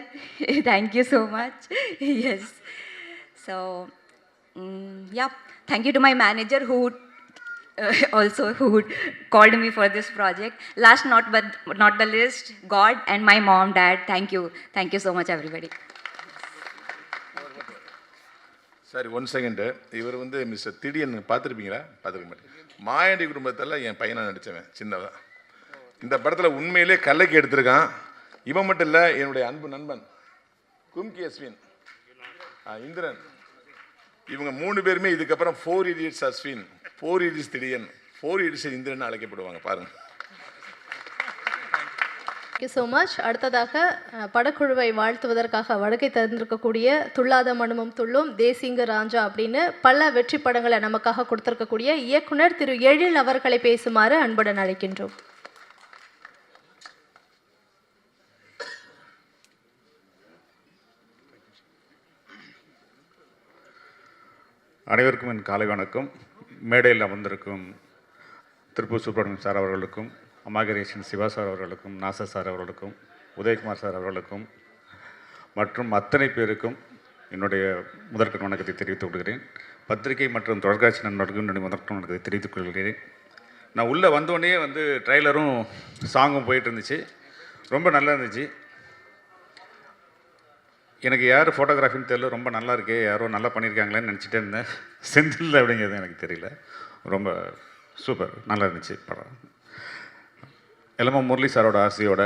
Thank you so much. Yes. So, yeah. Thank you to my manager who also who called me for this project. Last but not the least, God and my mom, dad. Thank you. Thank you so much, everybody. சரி, 1 second. இவர் வந்து mister திடீர்னு பார்த்துருப்பீங்களா? பார்த்துருக்க மாட்டேன். மாயாண்டி குடும்பத்தில் என் பையனை நடித்தவன் சின்னதான். இந்த படத்தில் உண்மையிலே கல்லைக்கு எடுத்திருக்கான். இவன் மட்டும் இல்லை, என்னுடைய அன்பு நண்பன் கும்கி அஸ்வின், இந்திரன், இவங்க 3 பேருமே இதுக்கப்புறம் 4 idiots அஸ்வின், 4 idiots திடீர்னு, 4 idiots இந்திரன் அழைக்கப்படுவாங்க. பாருங்கள். Thank you so much. அடுத்ததாக படக்குழுவை வாழ்த்துவதற்காக வருகை தந்திருக்கக்கூடிய துள்ளாத மனமும் துள்ளும், தேசிங்க ராஜா அப்படின்னு பல வெற்றி படங்களை நமக்காக கொடுத்திருக்கக்கூடிய இயக்குனர் திரு எழில் அவர்களை பேசுமாறு அன்புடன் அழைக்கின்றோம். அனைவருக்கும் என் காலை வணக்கம். மேடையில் அமர்ந்திருக்கும் திருப்பூர் சுப்பிரமணியம் சார் அவர்களுக்கும், அமாகரேஷன் சிவா சார் அவர்களுக்கும், நாசர் சார் அவர்களுக்கும், உதயகுமார் சார் அவர்களுக்கும் மற்றும் அத்தனை பேருக்கும் என்னுடைய முதற்கண் வணக்கத்தை தெரிவித்துக் கொள்கிறேன். பத்திரிகை மற்றும் தொலைக்காட்சி நண்பர்களுக்கும் என்னுடைய முதற்கண் வணக்கத்தை தெரிவித்துக் கொள்கிறேன். நான் உள்ளே வந்தோடனே ட்ரைலரும் சாங்கும் போயிட்டு இருந்துச்சு. ரொம்ப நல்லா இருந்துச்சு. எனக்கு யார் ஃபோட்டோகிராஃபின்னு தெரியல, ரொம்ப நல்லா இருக்கே, யாரோ நல்லா பண்ணியிருக்காங்களேன்னு நினச்சிட்டே இருந்தேன். செந்தில் அப்படிங்கிறது எனக்கு தெரியல. ரொம்ப சூப்பர், நல்லா இருந்துச்சு படம். எல்எம்எம் முரளி சாரோட ஆசையோட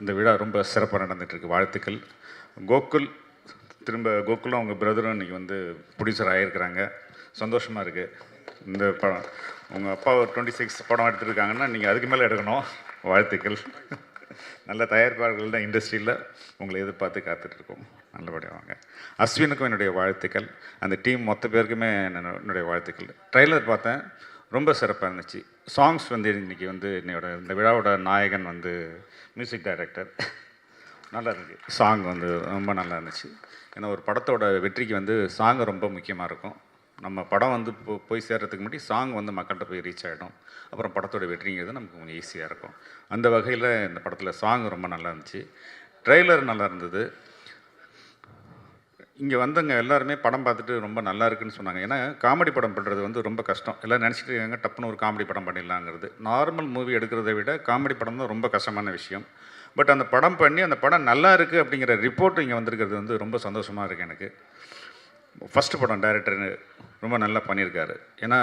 இந்த விழா ரொம்ப சிறப்பாக நடந்துகிட்ருக்கு. வாழ்த்துக்கள். கோகுலும் அவங்க பிரதரும் இன்றைக்கி ப்ரொடியூசர் ஆகியிருக்கிறாங்க. சந்தோஷமாக இருக்குது. இந்த படம் உங்கள் அப்பா ஒரு 26 படம் எடுத்துருக்காங்கன்னா நீங்கள் அதுக்கு மேலே எடுக்கணும். வாழ்த்துக்கள். நல்ல தயாரிப்பாளர்கள் தான் இண்டஸ்ட்ரியில் உங்களை எதிர்பார்த்து காத்துட்ருக்கோம். நல்லபடியாக வாங்க. அஸ்வினுக்கும் என்னுடைய வாழ்த்துக்கள். அந்த டீம் மொத்த பேருக்குமே என்னுடைய வாழ்த்துக்கள். ட்ரைலர் பார்த்தேன், ரொம்ப சிறப்பாக இருந்துச்சு. சாங்ஸ் இன்றைக்கி என்னோட இந்த விழாவோட நாயகன் மியூசிக் டைரக்டர். நல்லா இருந்துச்சு. சாங் ரொம்ப நல்லா இருந்துச்சு. ஏன்னா ஒரு படத்தோட வெற்றிக்கு சாங் ரொம்ப முக்கியமாக இருக்கும். நம்ம படம் போய் சேர்கிறதுக்கு முன்னாடி சாங் மக்கள்கிட்ட போய் ரீச் ஆகிடும். அப்புறம் படத்தோட வெற்றிங்கிறது நமக்கு கொஞ்சம் ஈஸியாக இருக்கும். அந்த வகையில் இந்த படத்தில் சாங் ரொம்ப நல்லா இருந்துச்சு. ட்ரெய்லர் நல்லா இருந்தது. இங்கே வந்தவங்க எல்லாருமே படம் பார்த்துட்டு ரொம்ப நல்லா இருக்குன்னு சொன்னாங்க. ஏன்னா காமெடி படம் பண்ணுறது ரொம்ப கஷ்டம். எல்லாம் நினச்சிட்டு இருக்காங்க டப்புன்னு ஒரு காமெடி படம் பண்ணிடலாங்கிறது. நார்மல் மூவி எடுக்கிறத விட காமெடி படம் தான் ரொம்ப கஷ்டமான விஷயம். பட் அந்த படம் பண்ணி அந்த படம் நல்லா இருக்குது அப்படிங்கிற ரிப்போர்ட் இங்கே வந்திருக்கிறது ரொம்ப சந்தோஷமாக இருக்குது எனக்கு. ஃபஸ்ட்டு படம் டைரக்டர் ரொம்ப நல்லா பண்ணியிருக்காரு. ஏன்னா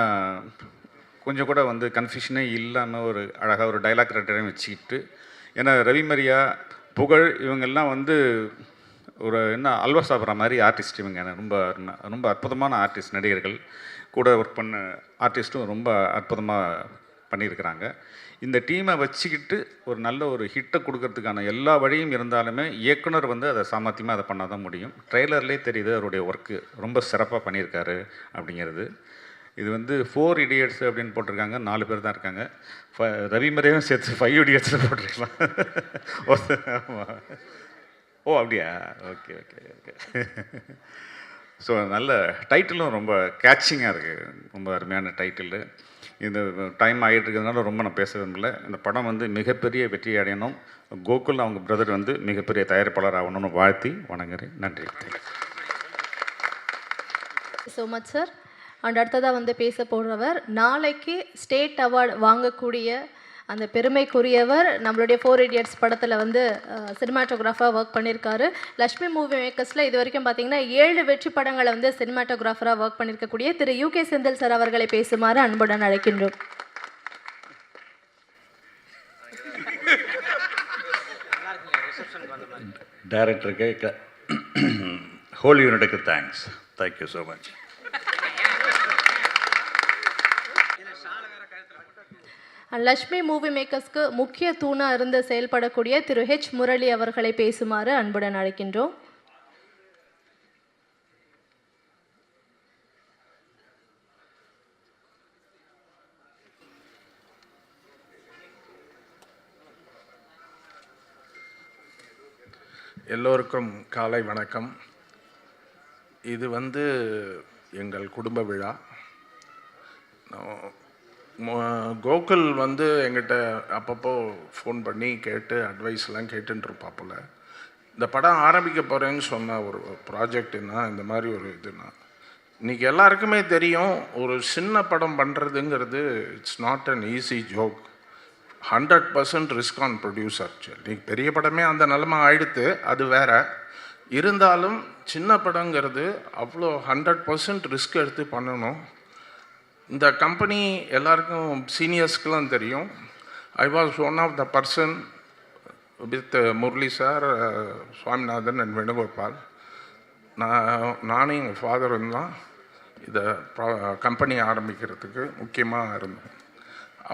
கொஞ்சம் கூட கன்ஃபியூஷனே இல்லாமல் ஒரு அழகாக ஒரு டைலாக் ரைட்டரையும் வச்சுக்கிட்டு, ஏன்னா ரவிமரியா, புகழ் இவங்கெல்லாம் ஒரு அல்வா சாப்பிட்ற மாதிரி ஆர்டிஸ்ட். இவங்க ரொம்ப ரொம்ப அற்புதமான ஆர்டிஸ்ட், நடிகர்கள். கூட ஒர்க் பண்ண ஆர்டிஸ்ட்டும் ரொம்ப அற்புதமாக பண்ணியிருக்கிறாங்க. இந்த டீமை வச்சுக்கிட்டு ஒரு நல்ல ஒரு ஹிட்டை கொடுக்கறதுக்கான எல்லா வழியும் இருந்தாலுமே இயக்குனர் அதை சாமர்த்தியமாக அதை பண்ணால் தான் முடியும். ட்ரெய்லர்லேயே தெரியுது அவருடைய ஒர்க்கு ரொம்ப சிறப்பாக பண்ணியிருக்காரு அப்படிங்கிறது. இது 4 idiots அப்படின்னு போட்டிருக்காங்க. 4 பேர் தான் இருக்காங்க. ரவிமரையும் சேர்த்து 5 idiots போட்டிருக்கலாம். ஆமாம். ஓ அப்படியா? Okay okay okay. ஸோ நல்ல டைட்டிலும் ரொம்ப கேட்சிங்காக இருக்குது. ரொம்ப அருமையான டைட்டில். இந்த டைம் ஆகிட்டு இருக்கிறதுனால ரொம்ப நான் பேச விரும்பல. இந்த படம் மிகப்பெரிய வெற்றி அடையணும். கோகுல் அவங்க பிரதர் மிகப்பெரிய தயாரிப்பாளர் ஆகணும்னு வாழ்த்தி வணங்குறேன். நன்றி. So much sir. அண்ட் அடுத்ததாக பேச போகிறவர், நாளைக்கு ஸ்டேட் அவார்டு வாங்கக்கூடிய அந்த பெருமைக்குரியவர், நம்மளுடைய 4 idiots படத்தில் சினிமாட்டோகிராஃபராக ஒர்க் பண்ணியிருக்காரு. லக்ஷ்மி மூவி மேக்கர்ஸில் இது வரைக்கும் பார்த்தீங்கன்னா 7 வெற்றி படங்களை சினிமாட்டோகிராஃபராக ஒர்க் பண்ணியிருக்கக்கூடிய திரு UK செந்தில் சார் அவர்களை பேசுமாறு அன்புடன் அழைக்கின்றோம். டைரக்டருக்கு, ஹோல் யூனிட்டுக்கு thanks. Thank you so much. Lakshmi movie மேக்கர்ஸ்க்கு முக்கிய தூணாக இருந்து செயல்படக்கூடிய திரு H முரளி அவர்களை பேசுமாறு அன்புடன் அழைக்கின்றோம். எல்லோருக்கும் காலை வணக்கம். இது எங்கள் குடும்ப விழா. கோகுல் வந்து எங்கிட்ட அப்பப்போ ஃபோன் பண்ணி கேட்டு அட்வைஸ்லாம் கேட்டுருப்பாப்புல. இந்த படம் ஆரம்பிக்க போகிறேன்னு சொன்ன ஒரு ப்ராஜெக்ட்னா இந்த மாதிரி ஒரு இதுனா, இன்றைக்கி எல்லாருக்குமே தெரியும் ஒரு சின்ன படம் பண்ணுறதுங்கிறது it's not an easy joke. 100% risk on producer. சரி, பெரிய படமே அந்த நிலமை ஆயிடுத்து, அது வேற. இருந்தாலும் சின்ன படங்கிறது அவ்வளோ 100% ரிஸ்க் எடுத்து பண்ணணும். இந்த கம்பெனி எல்லாருக்கும் சீனியர்ஸ்க்கெலாம் தெரியும். I was one of the person with Murali sir, Swaminathan and Venugopal. நானும் எங்கள் ஃபாதரும் தான் இதை கம்பெனி ஆரம்பிக்கிறதுக்கு முக்கியமாக இருந்தோம்.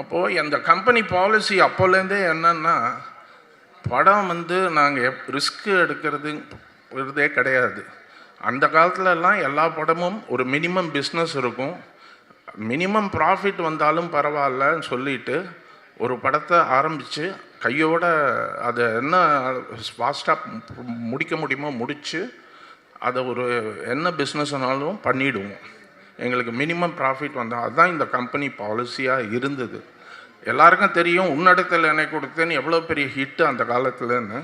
அப்போது அந்த கம்பெனி பாலிசி அப்போலேருந்தே என்னென்னா, படம் வந்து நாங்கள் ரிஸ்க்கு எடுக்கிறதே கிடையாது. அந்த காலத்துலலாம் எல்லா படமும் ஒரு மினிமம் பிஸ்னஸ் இருக்கும். மினிமம் ப்ராஃபிட் வந்தாலும் பரவாயில்லன்னு சொல்லிட்டு ஒரு படத்தை ஆரம்பித்து கையோட அதை என்ன ஃபாஸ்ட்டாக முடிக்க முடியுமோ முடித்து அதை ஒரு என்ன பிஸ்னஸ்னாலும் பண்ணிவிடுவோம். எங்களுக்கு மினிமம் ப்ராஃபிட் வந்தால் அதுதான் இந்த கம்பெனி பாலிசியாக இருந்தது. எல்லாருக்கும் தெரியும் உன்னடத்தில் என்னை கொடுத்தேன்னு எவ்வளோ பெரிய ஹிட்டு அந்த காலத்துலன்னு.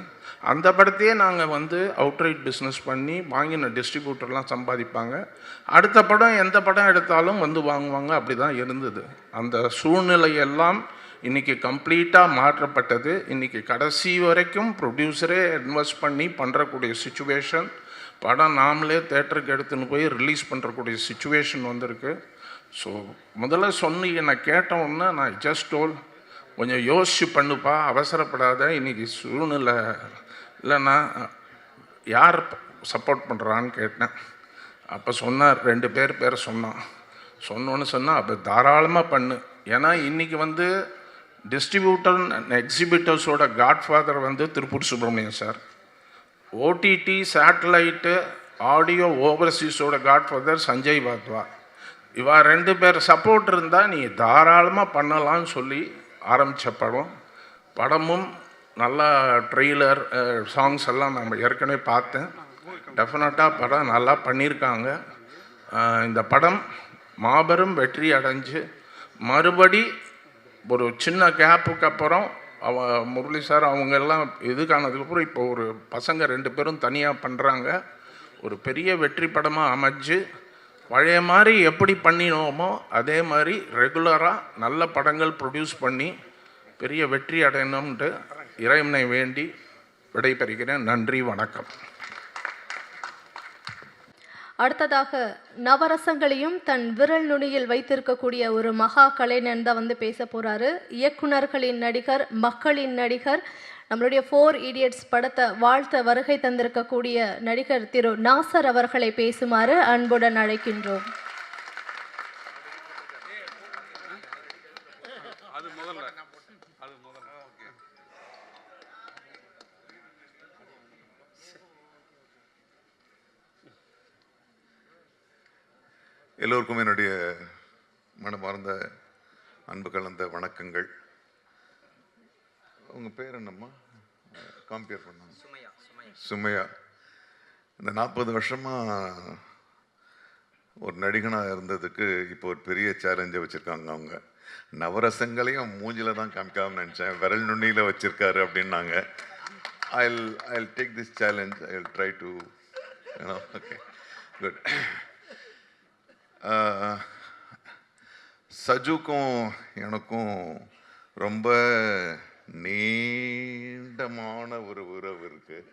அந்த படத்தையே நாங்கள் வந்து அவுட்ரைட் பிஸ்னஸ் பண்ணி வாங்கின டிஸ்ட்ரிபியூட்டர்லாம் சம்பாதிப்பாங்க. அடுத்த படம் எந்த படம் எடுத்தாலும் வந்து வாங்குவாங்க. அப்படி தான் இருந்தது. அந்த சூழ்நிலையெல்லாம் இன்றைக்கி கம்ப்ளீட்டாக மாற்றப்பட்டது. இன்றைக்கி கடைசி வரைக்கும் ப்ரொடியூசரே இன்வெஸ்ட் பண்ணி பண்ணுறக்கூடிய சுச்சுவேஷன், படம் நாமளே தேட்டருக்கு எடுத்துன்னு போய் ரிலீஸ் பண்ணுறக்கூடிய சுச்சுவேஷன் வந்திருக்கு. ஸோ முதல்ல என்னை கேட்டவுடனே நான் ஜஸ்ட் டோல் கொஞ்சம் யோசிச்சு பண்ணுப்பா, அவசரப்படாத, இன்றைக்கி சூழ்நிலை இல்லைன்னா யார் சப்போர்ட் பண்ணுறான்னு கேட்டேன். அப்போ சொன்னார், 2 பேரை சொன்னோன்னு சொன்னால் அப்போ தாராளமாக பண்ணு. ஏன்னா இன்றைக்கி வந்து டிஸ்ட்ரிபியூட்டர் எக்ஸிபிட்டர்ஸோட காட்ஃபாதர் வந்து Tiruppur Subramaniam sir. OTT satellite audio ஓவர்சீஸோட காட்ஃபாதர் சஞ்சய் வாத்வா. இவா 2 பேர் சப்போர்ட் இருந்தால் நீ தாராளமாக பண்ணலான்னு சொல்லி ஆரம்பித்த படமும் நல்லா ட்ரெய்லர் சாங்ஸ் எல்லாம் நம்ம ஏற்கனவே பார்த்தேன். டெஃபினட்டாக படம் நல்லா பண்ணியிருக்காங்க. இந்த படம் மாபெரும் வெற்றி அடைஞ்சு மறுபடி ஒரு சின்ன கேப்புக்கு அப்புறம் முரளி சார் அவங்க எல்லாம் இதுக்கானதுக்கப்புறம் இப்போ ஒரு பசங்க 2 பேரும் தனியாக பண்ணுறாங்க. ஒரு பெரிய வெற்றி படமாக அமைஞ்சு பழைய மாதிரி எப்படி பண்ணினோமோ அதே மாதிரி ரெகுலராக நல்ல படங்கள் ப்ரொடியூஸ் பண்ணி பெரிய வெற்றி அடையணும்ன்ட்டு இறைவனை வேண்டி விடைபெறுகிறேன். நன்றி, வணக்கம். அடுத்ததாக நவரசங்களையும் தன் விரல் நுனியில் வைத்திருக்கக்கூடிய ஒரு மகா கலைஞன் தான் வந்து பேச போகிறாரு. இயக்குனர்களின் நடிகர், மக்களின் நடிகர், நம்மளுடைய 4 Idiots படத்தை வாழ்த்த வருகை தந்திருக்கக்கூடிய நடிகர் திரு நாசர் அவர்களை பேசுமாறு அன்புடன் அழைக்கின்றோம். எல்லோருக்கும் என்னுடைய மனமார்ந்த அன்பு கலந்த வணக்கங்கள். உங்கள் பேர் என்னம்மா? காம்பேர் பண்ணாங்க. சுமையா. இந்த 40 வருஷமாக ஒரு நடிகனாக இருந்ததுக்கு இப்போ ஒரு பெரிய சேலஞ்சை வச்சுருக்காங்க. அவங்க நவரசங்களையும் மூஞ்சில் தான் காமிக்காமல் நினச்சேன், விரல் நுண்ணியில் வச்சுருக்காரு அப்படின்னாங்க. I'll take this challenge. I'll try to, okay, good. சஜுக்கும் எனக்கும் ரொம்ப நீண்டமான ஒரு உறவு இருக்குது.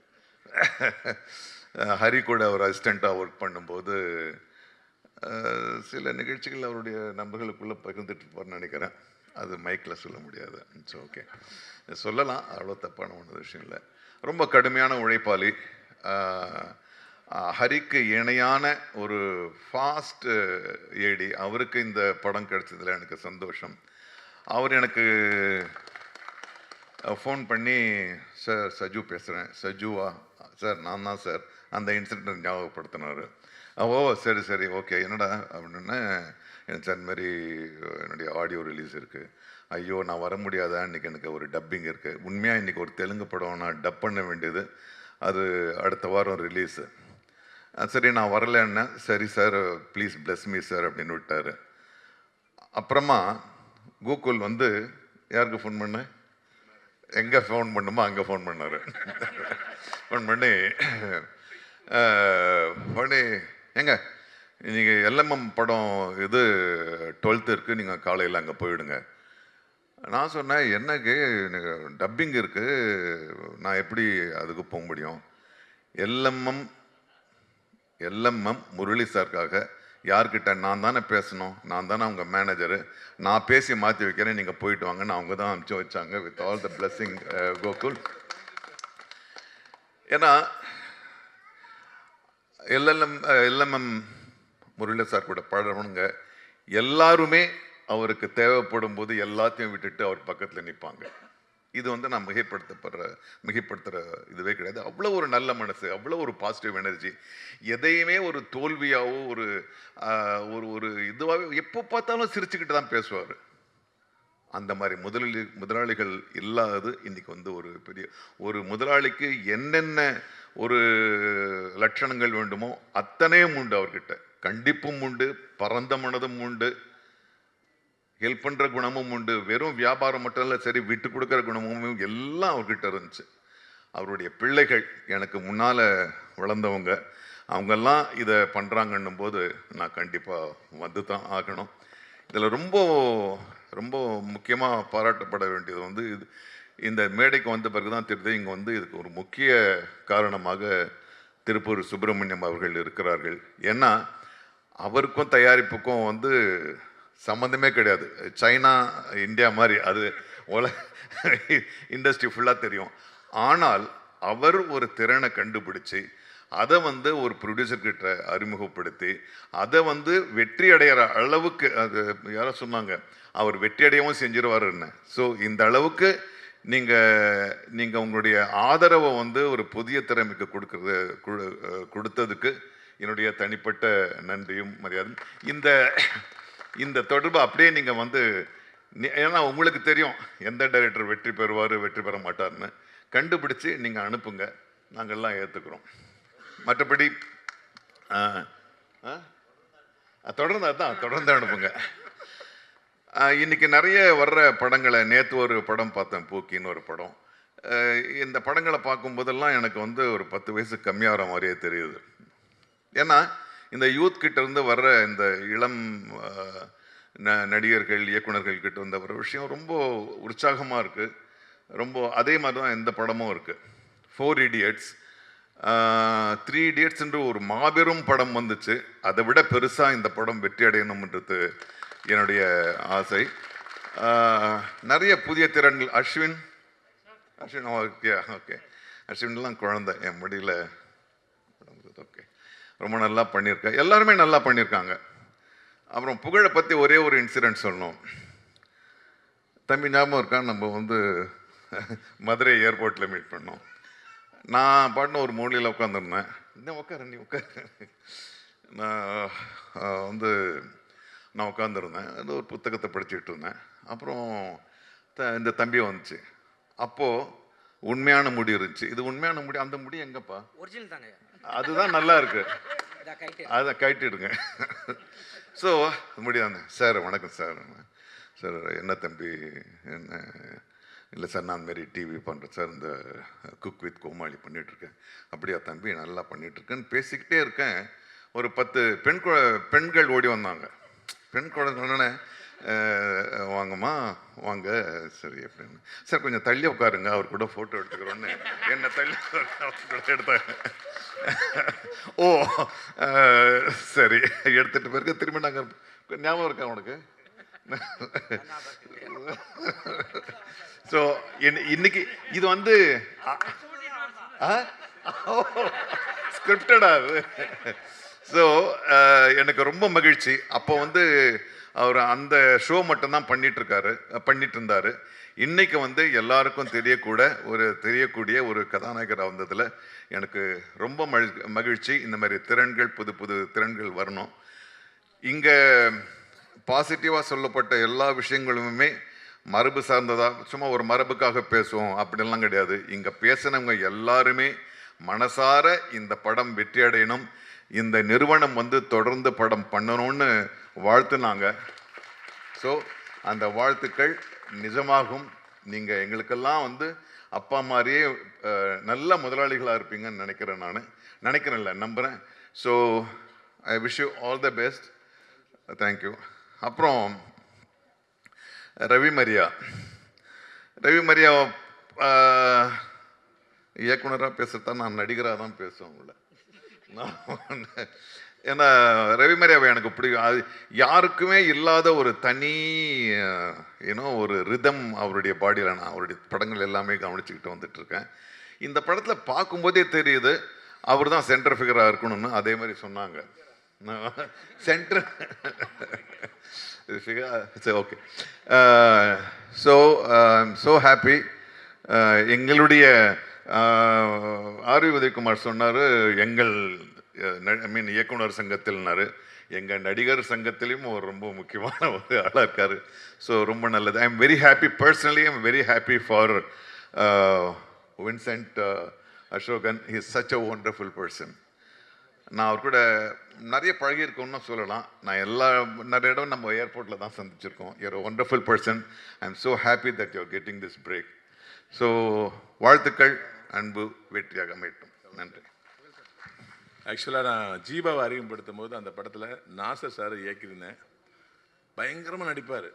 ஹரி கூட அவர் அசிஸ்டண்ட்டாக ஒர்க் பண்ணும்போது சில நிகழ்ச்சிகள் அவருடைய நண்பர்களுக்குள்ளே பகிர்ந்துட்டு இருப்பார்னு நினைக்கிறேன். அது மைக்கில் சொல்ல முடியாது. இட்ஸ் ஓகே, சொல்லலாம், அவ்வளோ தப்பான ஒன்று விஷயம் இல்லை. ரொம்ப கடுமையான உழைப்பாளி. ஹரிக்கு இணையான ஒரு ஃபாஸ்ட் ஏடி. அவருக்கு இந்த படம் கிடைச்சதில் எனக்கு சந்தோஷம். அவர் எனக்கு ஃபோன் பண்ணி, சார் சஜு பேசுகிறேன். சஜுவா சார்? நான் தான் சார். அந்த இன்சிடென்ட் ஞாபகப்படுத்தினார். ஓ சரி சரி ஓகே, என்னடா அப்படின்னு. எனக்கு சார் இந்த மாதிரி என்னுடைய ஆடியோ ரிலீஸ் இருக்குது. ஐயோ நான் வர முடியாதா, இன்றைக்கி எனக்கு ஒரு டப்பிங் இருக்குது. உண்மையாக இன்றைக்கி ஒரு தெலுங்கு படம் நான் டப் பண்ண வேண்டியது, அது அடுத்த வாரம் ரிலீஸு. சரி நான் வரலன்னா, சரி sir please plus me sir அப்படின்னு விட்டார். அப்புறமா கோகுல் வந்து யாருக்கு ஃபோன் பண்ண, எங்கே ஃபோன் பண்ணுமோ அங்கே ஃபோன் பண்ணார். ஃபோன் பண்ணி எங்க நீங்கள் எல்எம்எம் படம் இது 12th இருக்குது, நீங்கள் காலையில் அங்கே போயிடுங்க. நான் சொன்னேன், என்னக்கு டப்பிங் இருக்குது, நான் எப்படி அதுக்கு போக முடியும்? எல்எம்எம் முரளி சாருக்காக யார்கிட்ட நான் தானே பேசணும், நான் தானே அவங்க மேனேஜரு, நான் பேசி மாற்றி வைக்கிறேன், நீங்கள் போயிட்டு வாங்கன்னு அவங்க தான் அனுப்பிச்சு வச்சாங்க. With all the blessing Gokul. ஏன்னா எல்எம்எம் முரளி சார் கூட பழகணுங்க எல்லாருமே அவருக்கு தேவைப்படும் போது எல்லாத்தையும் விட்டுட்டு அவர் பக்கத்தில் நிற்பாங்க. இது வந்து நான் மிகைப்படுத்துகிற இதுவே கிடையாது. அவ்வளோ ஒரு நல்ல மனசு, அவ்வளோ ஒரு பாசிட்டிவ் எனர்ஜி. எதையுமே ஒரு தோல்வியாவோ ஒரு ஒரு இதுவாகவே எப்போ பார்த்தாலும் சிரிச்சுக்கிட்டு தான் பேசுவார். அந்த மாதிரி முதலாளிகள் இல்லாதது இன்றைக்கி வந்து ஒரு பெரிய ஒரு முதலாளிக்கு என்னென்ன ஒரு லட்சணங்கள் வேண்டுமோ அத்தனையும் உண்டு அவர்கிட்ட. கண்டிப்பும் உண்டு, பரந்த மனதும் உண்டு, ஹெல்ப் பண்ணுற குணமும் உண்டு. வெறும் வியாபாரம் மட்டும் இல்லை, சரி விட்டு கொடுக்குற குணமும் எல்லாம் அவர்கிட்ட இருந்துச்சு. அவருடைய பிள்ளைகள் எனக்கு முன்னால் வளர்ந்தவங்க, அவங்கெல்லாம் இதை பண்ணுறாங்கன்னும் போது நான் கண்டிப்பாக வந்து தான் ஆகணும். இதில் ரொம்ப ரொம்ப முக்கியமாக பாராட்டப்பட வேண்டியது வந்து இந்த மேடைக்கு வந்த பிறகு தான் தெரியுது, இங்கே வந்து இதுக்கு ஒரு முக்கிய காரணமாக திருப்பூர் சுப்பிரமணியம் அவர்கள் இருக்கிறார்கள். ஏன்னா அவருக்கும் தயாரிப்புக்கும் வந்து சம்மந்தமே கிடையாது. சைனா இந்தியா மாதிரி அது இண்டஸ்ட்ரி ஃபுல்லாக தெரியும். ஆனால் அவர் ஒரு திறனை கண்டுபிடிச்சி அதை வந்து ஒரு ப்ரொடியூசர்கிட்ட அறிமுகப்படுத்தி அதை வந்து வெற்றி அடைகிற அளவுக்கு, அது யாரோ சொன்னாங்க அவர் வெற்றி அடையவும் செஞ்சிருவாருன்னு. ஸோ இந்த அளவுக்கு நீங்கள் உங்களுடைய ஆதரவை வந்து ஒரு புதிய திறமைக்கு கொடுத்ததுக்கு என்னுடைய தனிப்பட்ட நன்றியும் மரியாதையும். இந்த தொடர்பு அப்படியே நீங்கள் வந்து, ஏன்னா உங்களுக்கு தெரியும் எந்த டைரக்டர் வெற்றி பெறுவார் வெற்றி பெற மாட்டார்னு, கண்டுபிடிச்சி நீங்கள் அனுப்புங்க, நாங்கள்லாம் ஏற்றுக்கிறோம். மற்றபடி தொடர்ந்து அனுப்புங்க. இன்றைக்கி நிறைய வர்ற படங்களை, நேற்று ஒரு படம் பார்த்தேன், பூக்கின்னு ஒரு படம். இந்த படங்களை பார்க்கும்போதெல்லாம் எனக்கு வந்து ஒரு 10 வயசு கம்மியாகிற மாதிரியே தெரியுது. ஏன்னா இந்த யூத் கிட்ட இருந்து வர்ற இந்த இளம் நடிகர்கள் இயக்குநர்கள் கிட்ட இருந்த வர விஷயம் ரொம்ப உற்சாகமாக இருக்குது. ரொம்ப அதே மாதிரி தான் இந்த படமும் இருக்குது. 4 Idiots, 3 Idiots என்று ஒரு மாபெரும் படம் வந்துச்சு. அதை விட பெருசாக இந்த படம் வெற்றி அடையணும்ன்றது என்னுடைய ஆசை. நிறைய புதிய திறன்கள். அஸ்வின் ஓகே அஸ்வின்லாம் குழந்தை என் முடியல. ஓகே, ரொம்ப நல்லா பண்ணியிருக்கேன். எல்லாருமே நல்லா பண்ணியிருக்காங்க. அப்புறம் புகழை பற்றி ஒரே ஒரு இன்சிடென்ட் சொல்லணும். தம்பி ஞாபகம் இருக்கா, நம்ம வந்து மதுரை ஏர்போர்ட்டில் மீட் பண்ணோம். நான் பாட்டுன்னு ஒரு மூலையில் உட்காந்துருந்தேன். நீ உட்காரு. நான் உட்காந்துருந்தேன், அது ஒரு புத்தகத்தை படிச்சுக்கிட்டு இருந்தேன். அப்புறம் இந்த தம்பி வந்துச்சு. அப்போது உண்மையான முடி இருந்துச்சு. இது உண்மையான முடி, அந்த முடி எங்கப்பா? ஒரிஜினல் தாங்க, அதுதான் நல்லா இருக்கு, அதை கைட்டிடுங்க. ஸோ முடியாதுங்க. சார் வணக்கம் சார். சார் என்ன தம்பி, என்ன இல்லை சார், நான் மாரி டிவி பண்ணுறேன் சார், இந்த குக் வித் கோமாளி பண்ணிகிட்ருக்கேன். அப்படியா தம்பி, நல்லா பண்ணிகிட்ருக்கேன்னு பேசிக்கிட்டே இருக்கேன். ஒரு 10 பெண்கள் ஓடி வந்தாங்க. பெண் குழந்தைன்னே வாங்கம்மா வாங்க, சரி அப்படின்னு. சார் கொஞ்சம் தள்ளி உட்காருங்க, அவர் கூட ஃபோட்டோ எடுத்துக்கிறோன்னு என்னை தள்ளி எடுத்தாங்க. ஓ சரி, எடுத்துகிட்டு பிறகு திரும்பி நாங்கள், ஞாபகம் இருக்கா உனக்கு? ஸோ இன்னைக்கு இது வந்து ஸ்கிரிப்டடா அது. ஸோ எனக்கு ரொம்ப மகிழ்ச்சி. அப்போ வந்து அவர் அந்த ஷோ மட்டும்தான் பண்ணிட்டு இருந்தார். இன்னைக்கு வந்து எல்லாருக்கும் தெரியக்கூடிய ஒரு கதாநாயகராக வந்ததில் எனக்கு ரொம்ப மகிழ்ச்சி. இந்த மாதிரி திறன்கள், புது புது திறன்கள் வரணும். இங்கே பாசிட்டிவாக சொல்லப்பட்ட எல்லா விஷயங்களுமே மரபு சார்ந்ததாக, சும்மா ஒரு மரபுக்காக பேசுவோம் அப்படின்லாம் கிடையாது. இங்கே பேசினவங்க எல்லாருமே மனசார இந்த படம் வெற்றி அடையணும், இந்த நிறுவனம் வந்து தொடர்ந்து படம் பண்ணணும்னு வாழ்த்துனாங்க. ஸோ அந்த வாழ்த்துக்கள் நிஜமாகும். நீங்கள் எங்களுக்கெல்லாம் வந்து அப்பா மாதிரியே நல்ல முதலாளிகளாக இருப்பீங்கன்னு நினைக்கிறேன்ல நம்புகிறேன். So I wish you all the best. Thank you. அப்புறம் ரவி மரியா இயக்குனராக பேசுகிறதா நான் நடிகராக தான் பேசுவேன் உள்ள. ஏன்னா ரவி மரியாவை எனக்கு பிடிக்கும். அது யாருக்குமே இல்லாத ஒரு தனி ஒரு ரிதம் அவருடைய பாடியில். நான் அவருடைய படங்கள் எல்லாமே கவனிச்சுக்கிட்டு வந்துட்டுருக்கேன். இந்த படத்தில் பார்க்கும்போதே தெரியுது அவர் தான் சென்டர் ஃபிகராக இருக்கணும்னு. அதே மாதிரி சொன்னாங்க. Centre figure okay. So happy. எங்களுடைய ஆர்வி உதயகுமார் சொன்னார் எங்கள் இயக்குனர் சங்கத்தில்னாரு. எங்கள் நடிகர் சங்கத்திலையும் ஒரு ரொம்ப முக்கியமான ஒரு ஆளாக இருக்கார். ஸோ ரொம்ப நல்லது. I am very happy personally. I am very happy for Vincent Asokan. He is such a wonderful person. நான் அவர் கூட நிறைய பழகியிருக்கோன்னு சொல்லலாம். நிறைய இடம் நம்ம ஏர்போர்ட்டில் தான் சந்திச்சிருக்கோம். You're wonderful person. I am so happy that you are getting this break. So வாழ்த்துக்கள். அன்பு வெற்றியாக அமையட்டும். நன்றி. ஆக்சுவலாக நான் ஜீபாவை அறிமுகப்படுத்தும் போது அந்த படத்தில் நாசர் சார் இயக்கியிருந்தேன். பயங்கரமாக நடிப்பார்.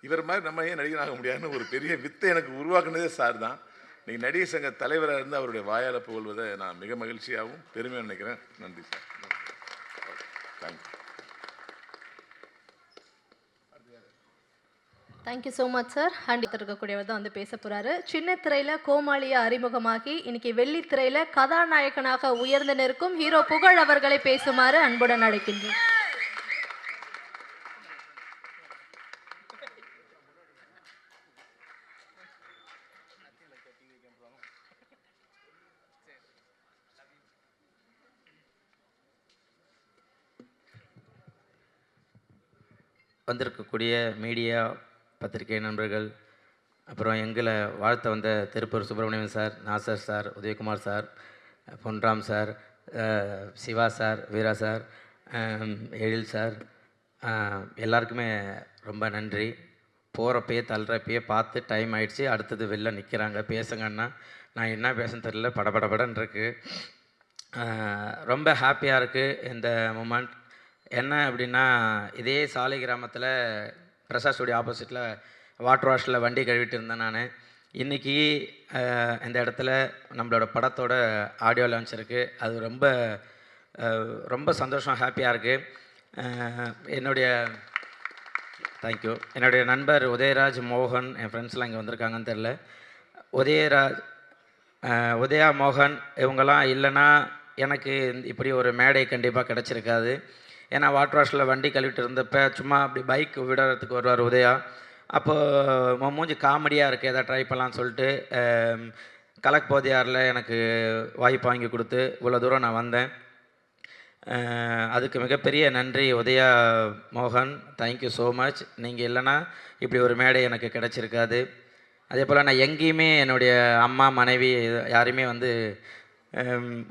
இவர் மாதிரி நம்ம ஏன் நடிகனாக முடியாதுன்னு ஒரு பெரிய வித்தை எனக்கு உருவாக்குனதே சார் தான். நீங்கள் நடிகர் சங்க தலைவராக இருந்து அவருடைய வாயால் புகழ்வதை நான் மிக மகிழ்ச்சியாகவும் பெருமையாக நினைக்கிறேன். நன்றி sir. Thank you. Thank you so much sir. And இருக்கக்கூடியவர் தான் வந்து பேச போகிறாரு. சின்ன திரையில் கோமாளியை அறிமுகமாகி இன்னைக்கு வெள்ளித்திரையில் கதாநாயகனாக உயர்ந்து நிற்கும் ஹீரோ புகழ் அவர்களை பேசுமாறு அன்புடன் அழைக்கின்றேன். வந்திருக்கக்கூடிய மீடியா பத்திரிகை நண்பர்கள், அப்புறம் எங்களை வாழ்த்த வந்த Tiruppur Subramanian sir, Nasser sir, Udayakumar sir, Ponram sir, Siva sir, Veera sir, Ezhil sir, எல்லாருக்குமே ரொம்ப நன்றி. போகிறப்பயே தள்ளுறப்பயே பார்த்து டைம் ஆகிடுச்சு, அடுத்தது வெளில நிற்கிறாங்க பேசுங்கன்னா நான் என்ன பேசன்னு தெரியல, படபடபடன்னு இருக்குது. ரொம்ப ஹாப்பியாக இருக்குது இந்த மூமெண்ட். என்ன அப்படின்னா, இதே சாலை கிராமத்தில் பிரசாத் ஸ்டுடியோ ஆப்போசிட்டில் வாட்டர் வாஷில் வண்டி கழுவிட்டு இருந்தேன் நான். இன்றைக்கி இந்த இடத்துல நம்மளோட படத்தோட ஆடியோ லான்ச் இருக்குது. அது ரொம்ப ரொம்ப சந்தோஷம், ஹாப்பியாக இருக்குது. என்னுடைய நண்பர் உதயராஜ், மோகன், என் ஃப்ரெண்ட்ஸ்லாம் இங்கே வந்திருக்காங்கன்னு தெரில. உதயா, மோகன் இவங்கெல்லாம் இல்லைன்னா எனக்கு இப்படி ஒரு மேடை கண்டிப்பாக கிடச்சிருக்காது. ஏன்னா வாட்டர் வாஷில் வண்டி கழுவிட்டு இருந்தப்போ சும்மா அப்படி பைக் விடுறதுக்கு வருவார் உதயா. அப்போது மூஞ்சி காமெடியாக இருக்குது, எதாவது ட்ரை பண்ணலான்னு சொல்லிட்டு கலக் போதியாரில் எனக்கு வாய்ப்பு வாங்கி கொடுத்து இவ்வளோ தூரம் நான் வந்தேன். அதுக்கு மிகப்பெரிய நன்றி உதயா, மோகன். Thank you so much. நீங்கள் இல்லைன்னா இப்படி ஒரு மேடை எனக்கு கிடச்சிருக்காது. அதே போல் நான் எங்கேயுமே என்னுடைய அம்மா, மனைவி யாரையுமே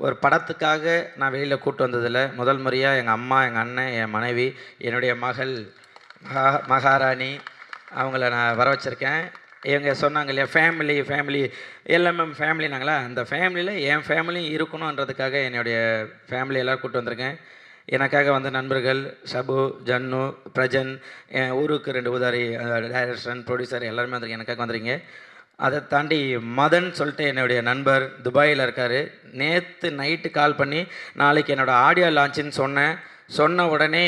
ஒரு படத்துக்காக நான் வெளியில் கூப்பிட்டு வந்ததில்லை. முதல் முறையாக எங்கள் அம்மா, எங்கள் அண்ணன், என் மனைவி, என்னுடைய மகள் மகாராணி அவங்கள நான் வர வச்சுருக்கேன். இவங்க சொன்னாங்க இல்லையா ஃபேமிலி எல்எம்எம் ஃபேமிலினாங்களா, அந்த ஃபேமிலியில் என் ஃபேமிலியும் இருக்கணுன்றதுக்காக என்னுடைய ஃபேமிலி எல்லோரும் கூப்பிட்டு வந்திருக்கேன். எனக்காக வந்த நண்பர்கள் ஷபு, ஜன்னு, பிரஜன், என் ஊருக்கு 2 உதாரி டைரக்டர், ப்ரொடியூசர் எல்லாருமே வந்திருக்கேன், எனக்காக வந்துருங்க. அதை தாண்டி மதன் சொல்லிட்டு என்னுடைய நண்பர் துபாயில் இருக்கார். நேற்று நைட்டு கால் பண்ணி நாளைக்கு என்னோடய ஆடியோ லான்ச்சுன்னு சொன்ன உடனே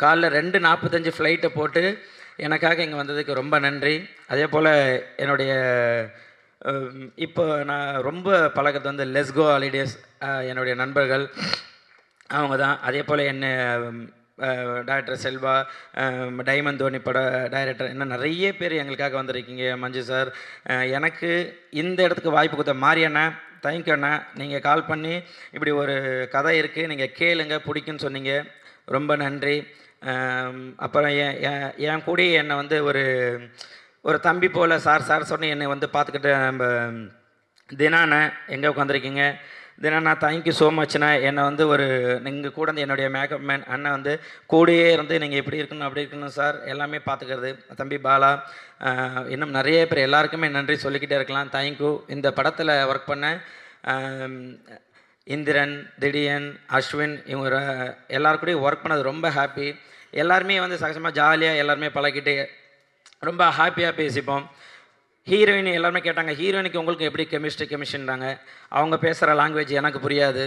காலைல 2:45 ஃப்ளைட்டை போட்டு எனக்காக இங்கே வந்ததுக்கு ரொம்ப நன்றி. அதே போல் என்னுடைய இப்போ நான் ரொம்ப பழகிறது லெஸ்கோ ஹாலிடேஸ் என்னுடைய நண்பர்கள் அவங்க தான். அதே போல் என்ன டைரக்டர் செல்வா, டைமண்ட் தோனி பட டைரக்டர், இன்னும் நிறைய பேர் எங்களுக்காக வந்திருக்கீங்க. மஞ்சு சார், எனக்கு இந்த இடத்துக்கு வாய்ப்பு கொடுத்த மாரியண்ணா, தேங்க்யூ அண்ணா. நீங்கள் கால் பண்ணி இப்படி ஒரு கதை இருக்குது, நீங்கள் கேளுங்க, பிடிக்குன்னு சொன்னீங்க, ரொம்ப நன்றி. அப்புறம் என் கூட என்னை ஒரு தம்பி போல் சார் சொன்னி என்னை பார்த்துக்கிட்டு நம்ம தினான எங்கே உட்காந்துருக்கீங்க, தென் அண்ணா தேங்க்யூ ஸோ மச்ண்ணா. என்னை வந்து ஒரு நீங்கள் கூட வந்து என்னுடைய மேக்கப் மேன் அண்ணன் வந்து கூடயே இருந்து நீங்கள் எப்படி இருக்கணும் அப்படி இருக்கணும் சார் எல்லாமே பார்த்துக்கிறது. தம்பி பாலா, இன்னும் நிறைய பேர் எல்லாருக்குமே நன்றி சொல்லிக்கிட்டே இருக்கலாம். தேங்க்யூ. இந்த படத்தில் ஒர்க் பண்ண இந்திரன், திடீயன், அஸ்வின் இவங்க எல்லாருக்கூடயும் ஒர்க் பண்ணது ரொம்ப ஹாப்பி. எல்லாருமே வந்து சகஜமாக ஜாலியாக எல்லாருமே பழகிட்டு ரொம்ப ஹாப்பியாக பேசிப்போம். ஹீரோயின் எல்லாருமே கேட்டாங்க, ஹீரோயினுக்கு உங்களுக்கு எப்படி கெமிஸ்ட்ரின்றாங்க. அவங்க பேசுகிற லாங்குவேஜ் எனக்கு புரியாது,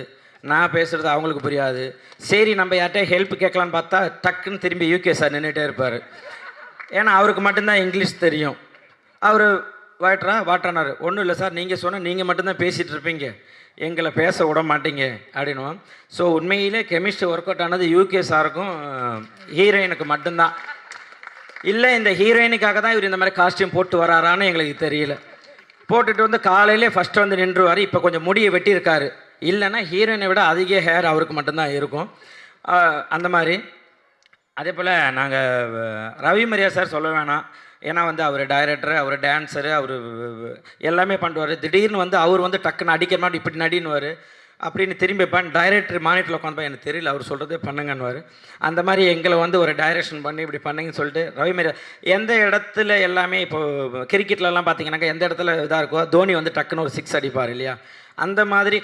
நான் பேசுகிறது அவங்களுக்கு புரியாது. சரி நம்ம யார்கிட்ட ஹெல்ப் கேட்கலான்னு பார்த்தா டக்குன்னு திரும்பி யூகே சார் நின்றுட்டே இருப்பார். ஏன்னா அவருக்கு மட்டும்தான் இங்கிலீஷ் தெரியும். அவர் வாட்டானார். ஒன்றும் இல்லை சார், நீங்கள் சொன்னால் நீங்கள் மட்டும்தான் பேசிகிட்டு இருப்பீங்க, எங்களை பேச விட மாட்டீங்க அப்படின்னுவோம். ஸோ உண்மையிலே கெமிஸ்ட்ரி ஒர்க் அவுட் ஆனது யூகே சாருக்கும் ஹீரோயினுக்கு மட்டும்தான். இல்லை இந்த ஹீரோயினுக்காக தான் இவர் இந்த மாதிரி காஸ்டியூம் போட்டு வராரான்னு எங்களுக்கு தெரியல. போட்டுட்டு வந்து காலையிலே ஃபஸ்ட்டு வந்து நின்றுவார். இப்போ கொஞ்சம் முடியை வெட்டியிருக்காரு. இல்லைன்னா ஹீரோயினை விட அதிக ஹேர் அவருக்கு மட்டும்தான் இருக்கும். அந்த மாதிரி. அதே போல் நாங்கள் ரவி மரியா சார் சொல்ல வேணாம். ஏன்னா வந்து அவர் டைரக்டரு, அவர் டான்ஸரு, அவர் எல்லாமே பண்ணுவார். திடீர்னு வந்து அவர் வந்து டக்குன்னு அடிக்கிற மாதிரி இப்படி நடினுவார். அப்படின்னு திரும்பி டைரக்டர் மானிட்டரில் உட்காந்து எனக்கு தெரியல, அவர் சொல்கிறதே பண்ணுங்கன்னுவார். அந்த மாதிரி எங்களை வந்து ஒரு டைரக்ஷன் பண்ணி இப்படி பண்ணுங்கன்னு சொல்லிட்டு ரவி மரியா எந்த இடத்துல எல்லாமே இப்போது கிரிக்கெட்லலாம் பார்த்தீங்கன்னாக்கா எந்த இடத்துல இதாக இருக்கோ தோனி வந்து டக்குன்னு ஒரு 6 அடிப்பார் இல்லையா. அந்த மாதிரி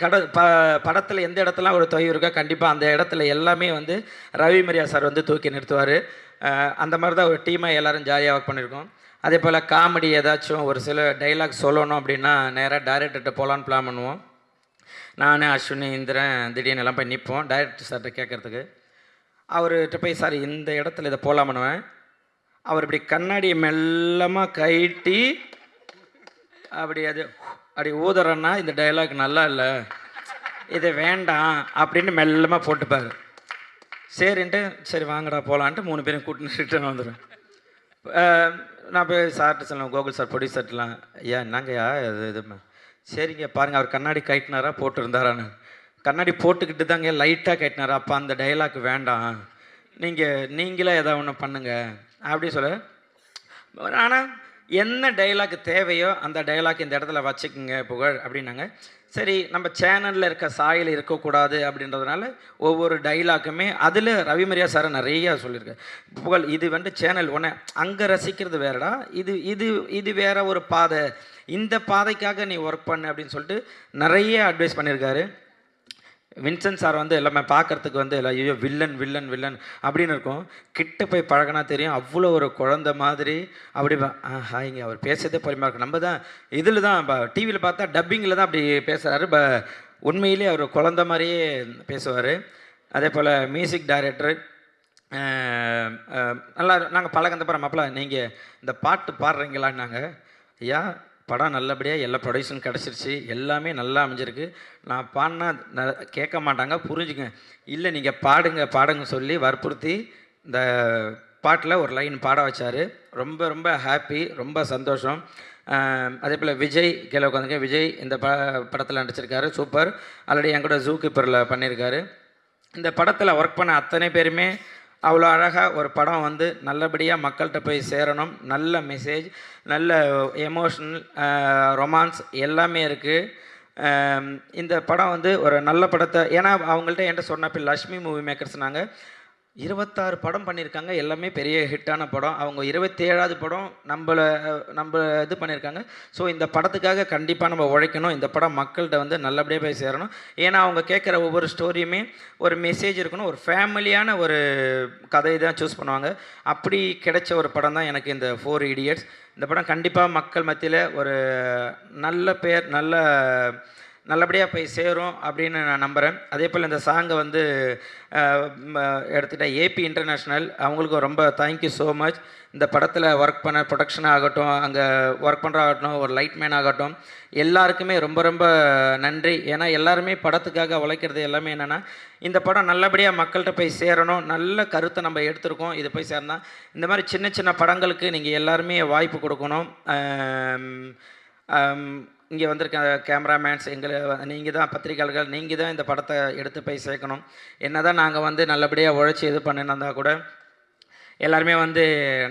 படத்தில் எந்த இடத்துல ஒரு தொய்வு இருக்கோ கண்டிப்பாக அந்த இடத்துல எல்லாமே வந்து ரவி மரியா சார் வந்து தூக்கி நிறுத்துவார். அந்த மாதிரி தான் ஒரு டீமாக எல்லோரும் ஜாலியாக ஒர்க் பண்ணியிருக்கோம். அதே போல் காமெடி ஏதாச்சும் ஒரு சில டைலாக் சொல்லணும் அப்படின்னா நேராக டைரக்டர்கிட்ட போகலான்னு பிளான் பண்ணுவோம். நான், அஸ்வினி, இந்திரன், திடீர்னு எல்லாம் போய் நிற்போம் டைரக்டர் சார்கிட்ட கேட்குறதுக்கு. அவர்கிட்ட போய் சார் இந்த இடத்துல இதை போகலாம் பண்ணுவேன். அவர் இப்படி கண்ணாடியை மெல்லமாக கைட்டி அப்படி ஊதுறன்னா இந்த டைலாக் நல்லா இல்லை, இது வேண்டாம் அப்படின்னு மெல்லமாக போட்டுப்பார். சரின்ட்டு சரி வாங்கடா போகலான்ட்டு 3 பேரும் கூட்டின்னு ரிட்டர்ன் வந்துடுவேன். நான் போய் சார்ட்டு சொல்லுவேன், கோகுல் சார் ப்ரொடியூசர்ட்டலாம், ஐயா என்னங்கய்யா இது சரிங்க பாருங்கள் அவர் கண்ணாடி கைட்டினாரா போட்டுருந்தாரான்னு. கண்ணாடி போட்டுக்கிட்டு தாங்க லைட்டாக கைட்டினாரா, அப்போ அந்த டைலாக் வேண்டாம், நீங்களே எதாவது ஒன்று பண்ணுங்கள் அப்படி சொல்ல. ஆனால் என்ன டைலாக் தேவையோ அந்த டைலாக் இந்த இடத்துல வச்சுக்கோங்க புகழ் அப்படின்னாங்க. சரி நம்ம சேனலில் இருக்க சாயில் இருக்கக்கூடாது அப்படின்றதுனால ஒவ்வொரு டைலாக்குமே அதில் ரவி மரியா சாரை நிறையா சொல்லியிருக்கேன். புகழ் இது வந்து சேனல் ஒன்று அங்கே ரசிக்கிறது வேறடா, இது வேற ஒரு பாதை, இந்த பாதைக்காக நீ ஒர்க் பண்ணு அப்படின்னு சொல்லிட்டு நிறைய அட்வைஸ் பண்ணியிருக்காரு. வின்சென்ட் சார் வந்து எல்லாமே பார்க்குறதுக்கு வந்து எல்லாம் ஐயோ வில்லன் வில்லன் வில்லன் அப்படின்னு இருக்கும். கிட்ட போய் பழகினா தெரியும் அவ்வளோ ஒரு குழந்த மாதிரி. அப்படி ஹாய்ங்க அவர் பேசுறதே பொறுமையாக இருக்கும். நம்ம தான் இதில் தான் டிவியில் பார்த்தா டப்பிங்கில் தான் அப்படி பேசுகிறாரு. உண்மையிலே அவர் குழந்த மாதிரியே பேசுவார். அதே போல் மியூசிக் டைரக்டர் நல்லா நாங்கள் பழகந்த பிற மாப்பிள்ள நீங்கள் இந்த பாட்டு பாடுறீங்களான்னாங்க. ஐயா படம் நல்லபடியாக எல்லா ப்ரொடக்ஷன் கிடச்சிருச்சு, எல்லாமே நல்லா அமைஞ்சிருக்கு, நான் பாடினா கேட்க மாட்டாங்க புரிஞ்சுங்க, இல்லை நீங்கள் பாடுங்க சொல்லி வற்புறுத்தி இந்த பாட்டில் ஒரு லைன் பாட வச்சார். ரொம்ப ரொம்ப ஹாப்பி, ரொம்ப சந்தோஷம். அதே போல் விஜய் கீழே உட்காந்துங்க, விஜய் இந்த படத்தில் நடிச்சிருக்காரு, சூப்பர். ஆல்ரெடி என் கூட ஜூ கீப்பரில் பண்ணியிருக்காரு. இந்த படத்தில் ஒர்க் பண்ண அத்தனை பேருமே அவ்வளோ அழகாக ஒரு படம் வந்து நல்லபடியாக மக்கள்கிட்ட போய் சேரணும், நல்ல மெசேஜ், நல்ல எமோஷனல், ரொமான்ஸ் எல்லாமே இருக்குது. இந்த படம் வந்து ஒரு நல்ல படத்தை, ஏன்னா அவங்கள்ட்ட என்கிட்ட சொன்னப்போ லக்ஷ்மி மூவி மேக்கர்ஸ் நாங்கள் 26 படம் பண்ணியிருக்காங்க, எல்லாமே பெரிய ஹிட்டான படம். அவங்க 27வது படம் நம்ம இது பண்ணியிருக்காங்க. ஸோ இந்த படத்துக்காக கண்டிப்பாக நம்ம உழைக்கணும், இந்த படம் மக்கள்கிட்ட வந்து நல்லபடியாக போய் சேரணும். ஏன்னா அவங்க கேட்குற ஒவ்வொரு ஸ்டோரியுமே ஒரு மெசேஜ் இருக்கணும், ஒரு ஃபேமிலியான ஒரு கதையை தான் சூஸ் பண்ணுவாங்க. அப்படி கிடைச்ச ஒரு படம் தான் எனக்கு இந்த 4 Idiots. இந்த படம் கண்டிப்பாக மக்கள் மத்தியில் ஒரு நல்ல பேர் நல்லபடியாக போய் சேரும் அப்படின்னு நான் நம்புகிறேன். அதே போல் இந்த சாங்கை வந்து எடுத்துகிட்ட ஏபி இன்டர்நேஷ்னல் அவங்களுக்கும் ரொம்ப தேங்க்யூ ஸோ மச். இந்த படத்தில் ஒர்க் பண்ண ப்ரொடக்ஷன் ஆகட்டும், அங்கே ஒர்க் பண்ணுறாகட்டும், ஒரு லைட்மேன் ஆகட்டும், எல்லாருக்குமே ரொம்ப ரொம்ப நன்றி. ஏன்னா எல்லாருமே படத்துக்காக உழைக்கிறது எல்லாமே என்னென்னா இந்த படம் நல்லபடியாக மக்கள்கிட்ட போய் சேரணும், நல்ல கருத்தை நம்ம எடுத்திருக்கோம், இது போய் சேர்ந்தா இந்த மாதிரி சின்ன சின்ன படங்களுக்கு நீங்கள் எல்லாருமே வாய்ப்பு கொடுக்கணும். இங்கே வந்திருக்க கேமராமேன்ஸ், நீங்கள் தான் பத்திரிகையாளர்கள், நீங்கள் தான் இந்த படத்தை எடுத்து போய் சேர்க்கணும். என்ன தான் நாங்கள் வந்து நல்லபடியாக உழைச்சி இது பண்ணிருந்தா கூட எல்லாருமே வந்து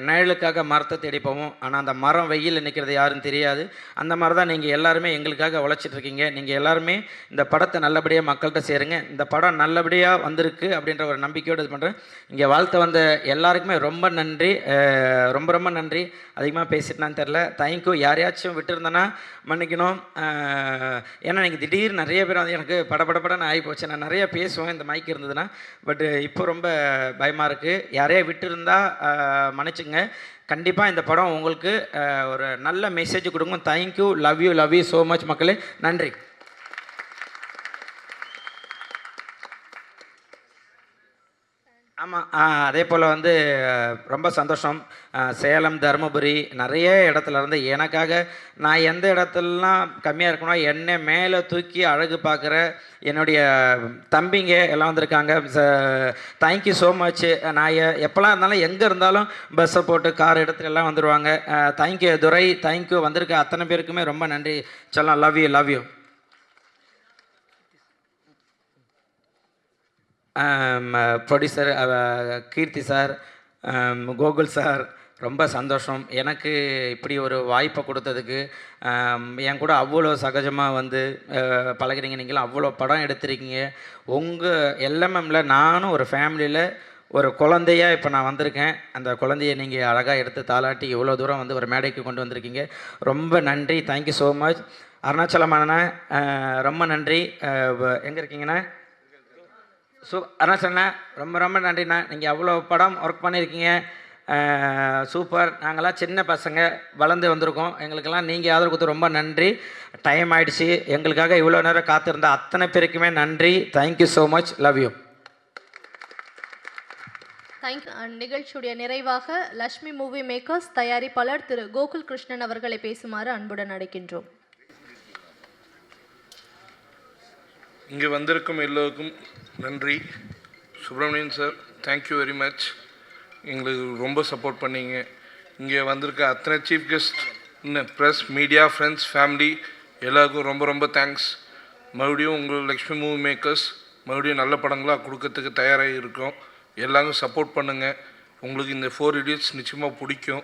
நிழலுக்காக மரத்தை தேடி போவோம், ஆனால் அந்த மரம் வெயிலில் நிற்கிறது யாருன்னு தெரியாது. அந்த மாதிரி தான் நீங்கள் எல்லாருமே எங்களுக்காக உழைச்சிட்ருக்கீங்க. நீங்கள் எல்லாருமே இந்த படத்தை நல்லபடியாக மக்கள்கிட்ட சேருங்க. இந்த படம் நல்லபடியாக வந்திருக்கு அப்படின்ற ஒரு நம்பிக்கையோடு இது பண்ணுறேன். இங்கே வாழ்த்த வந்த எல்லாருக்குமே ரொம்ப நன்றி, ரொம்ப ரொம்ப நன்றி. அதிகமாக பேசிட்டுனான்னு தெரில, தேங்க்யூ. யாரையாச்சும் விட்டுருந்தேன்னா மன்னிக்கணும். ஏன்னா நீங்கள் திடீர்னு நிறைய பேர் வந்து எனக்கு படபடன்னு ஆகி போச்சு. நான் நிறைய பேசுவேன் இந்த மைக் இருந்ததுன்னா, பட் இப்போ ரொம்ப பயமாக இருக்குது. யாரையா விட்டுருந்தா மன்னிச்சுங்க. கண்டிப்பாக இந்த படம் உங்களுக்கு ஒரு நல்ல மெசேஜ் கொடுக்கும். Thank you, love you so much மக்களே. நன்றி. ஆமாம், அதே போல் வந்து ரொம்ப சந்தோஷம். சேலம், தருமபுரி நிறைய இடத்துல இருந்து எனக்காக நான் எந்த இடத்துலலாம் கம்மியாக இருக்கணும் என்னை மேலே தூக்கி அழகு பார்க்குற என்னுடைய தம்பிங்க எல்லாம் வந்திருக்காங்க. Thank you so much. நான் எப்போல்லாம் இருந்தாலும் எங்கே இருந்தாலும் பஸ்ஸை போட்டு கார் எடுத்துகிட்டு எல்லாம் வந்துடுவாங்க. Thank you Durai, thank you. வந்திருக்க அத்தனை பேருக்குமே ரொம்ப நன்றி. சொல்லலாம், love you. Producer Keerthi sir, Gokul sir, ரொம்ப சந்தோஷம். எனக்கு இப்படி ஒரு வாய்ப்பை கொடுத்ததுக்கு. என் கூட அவ்வளோ சகஜமாக வந்து பழகிறீங்க. நீங்களும் அவ்வளோ படம் எடுத்திருக்கீங்க. உங்கள் எல்எம்எம்மில் நானும் ஒரு ஃபேமிலியில் ஒரு குழந்தையாக இப்போ நான் வந்திருக்கேன். அந்த குழந்தையை நீங்கள் அழகாக எடுத்து தாளாட்டி இவ்வளோ தூரம் வந்து ஒரு மேடைக்கு கொண்டு வந்திருக்கீங்க. ரொம்ப நன்றி, தேங்க்யூ ஸோ மச். அருணாச்சலம் அண்ணா ரொம்ப நன்றி. எங்கே இருக்கீங்கண்ணா? அருணாச்சலண்ணா ரொம்ப நன்றிண்ணா. நீங்கள் அவ்வளோ படம் ஒர்க் பண்ணியிருக்கீங்க, சூப்பர். நாங்களாம் சின்ன பசங்க வளர்ந்து வந்திருக்கோம். எங்களுக்கெல்லாம் நீங்கள் ஆதரவு கொடுத்து ரொம்ப நன்றி. டைம் ஆகிடுச்சு. எங்களுக்காக இவ்வளோ நேரம் காத்திருந்த அத்தனை பேருக்குமே நன்றி. Thank you so much, love you. நிகழ்ச்சியுடைய நிறைவாக லக்ஷ்மி மூவி மேக்கர்ஸ் தயாரிப்பாளர் திரு கோகுல் கிருஷ்ணன் அவர்களை பேசுமாறு அன்புடன் அழைக்கின்றோம். இங்கே வந்திருக்கும் எல்லோருக்கும் நன்றி. Subramanian sir, thank you very much. எங்களுக்கு ரொம்ப சப்போர்ட் பண்ணீங்க. இங்கே வந்திருக்க அத்தனை chief guest, press, media, friends, family எல்லாருக்கும் ரொம்ப தேங்க்ஸ். மறுபடியும் உங்கள் லக்ஷ்மி மூவி மேக்கர்ஸ் மறுபடியும் நல்ல படங்களாக கொடுக்கறதுக்கு தயாராக இருக்கோம். எல்லாரும் சப்போர்ட் பண்ணுங்கள். உங்களுக்கு இந்த 4 Idiots நிச்சயமாக பிடிக்கும்.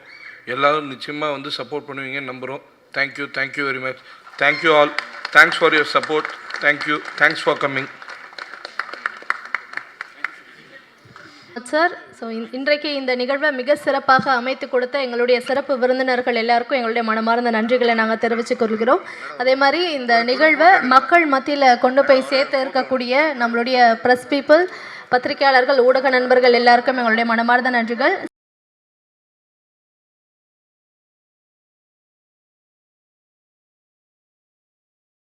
எல்லோரும் நிச்சயமாக வந்து சப்போர்ட் பண்ணுவீங்கன்னு நம்புகிறோம். Thank you very much. Thank you all. Thanks for your support. Thanks for coming sir. So இன்றைக்கு இந்த நிகழ்வை மிக சிறப்பாக அமைத்து கொடுத்த எங்களுடைய சிறப்பு விருந்தினர்கள் எல்லாருக்கும் எங்களுடைய மனமார்ந்த நன்றிகளை நாங்கள் தெரிவித்துக் கொள்கிறோம். அதே மாதிரி இந்த நிகழ்வை மக்கள் மத்தியில் கொண்டு போய் சேர்த்து இருக்கக்கூடிய நம்மளுடைய ப்ரெஸ் பீப்புள், பத்திரிகையாளர்கள், ஊடக நண்பர்கள் எல்லாருக்கும் எங்களுடைய மனமார்ந்த நன்றிகள்.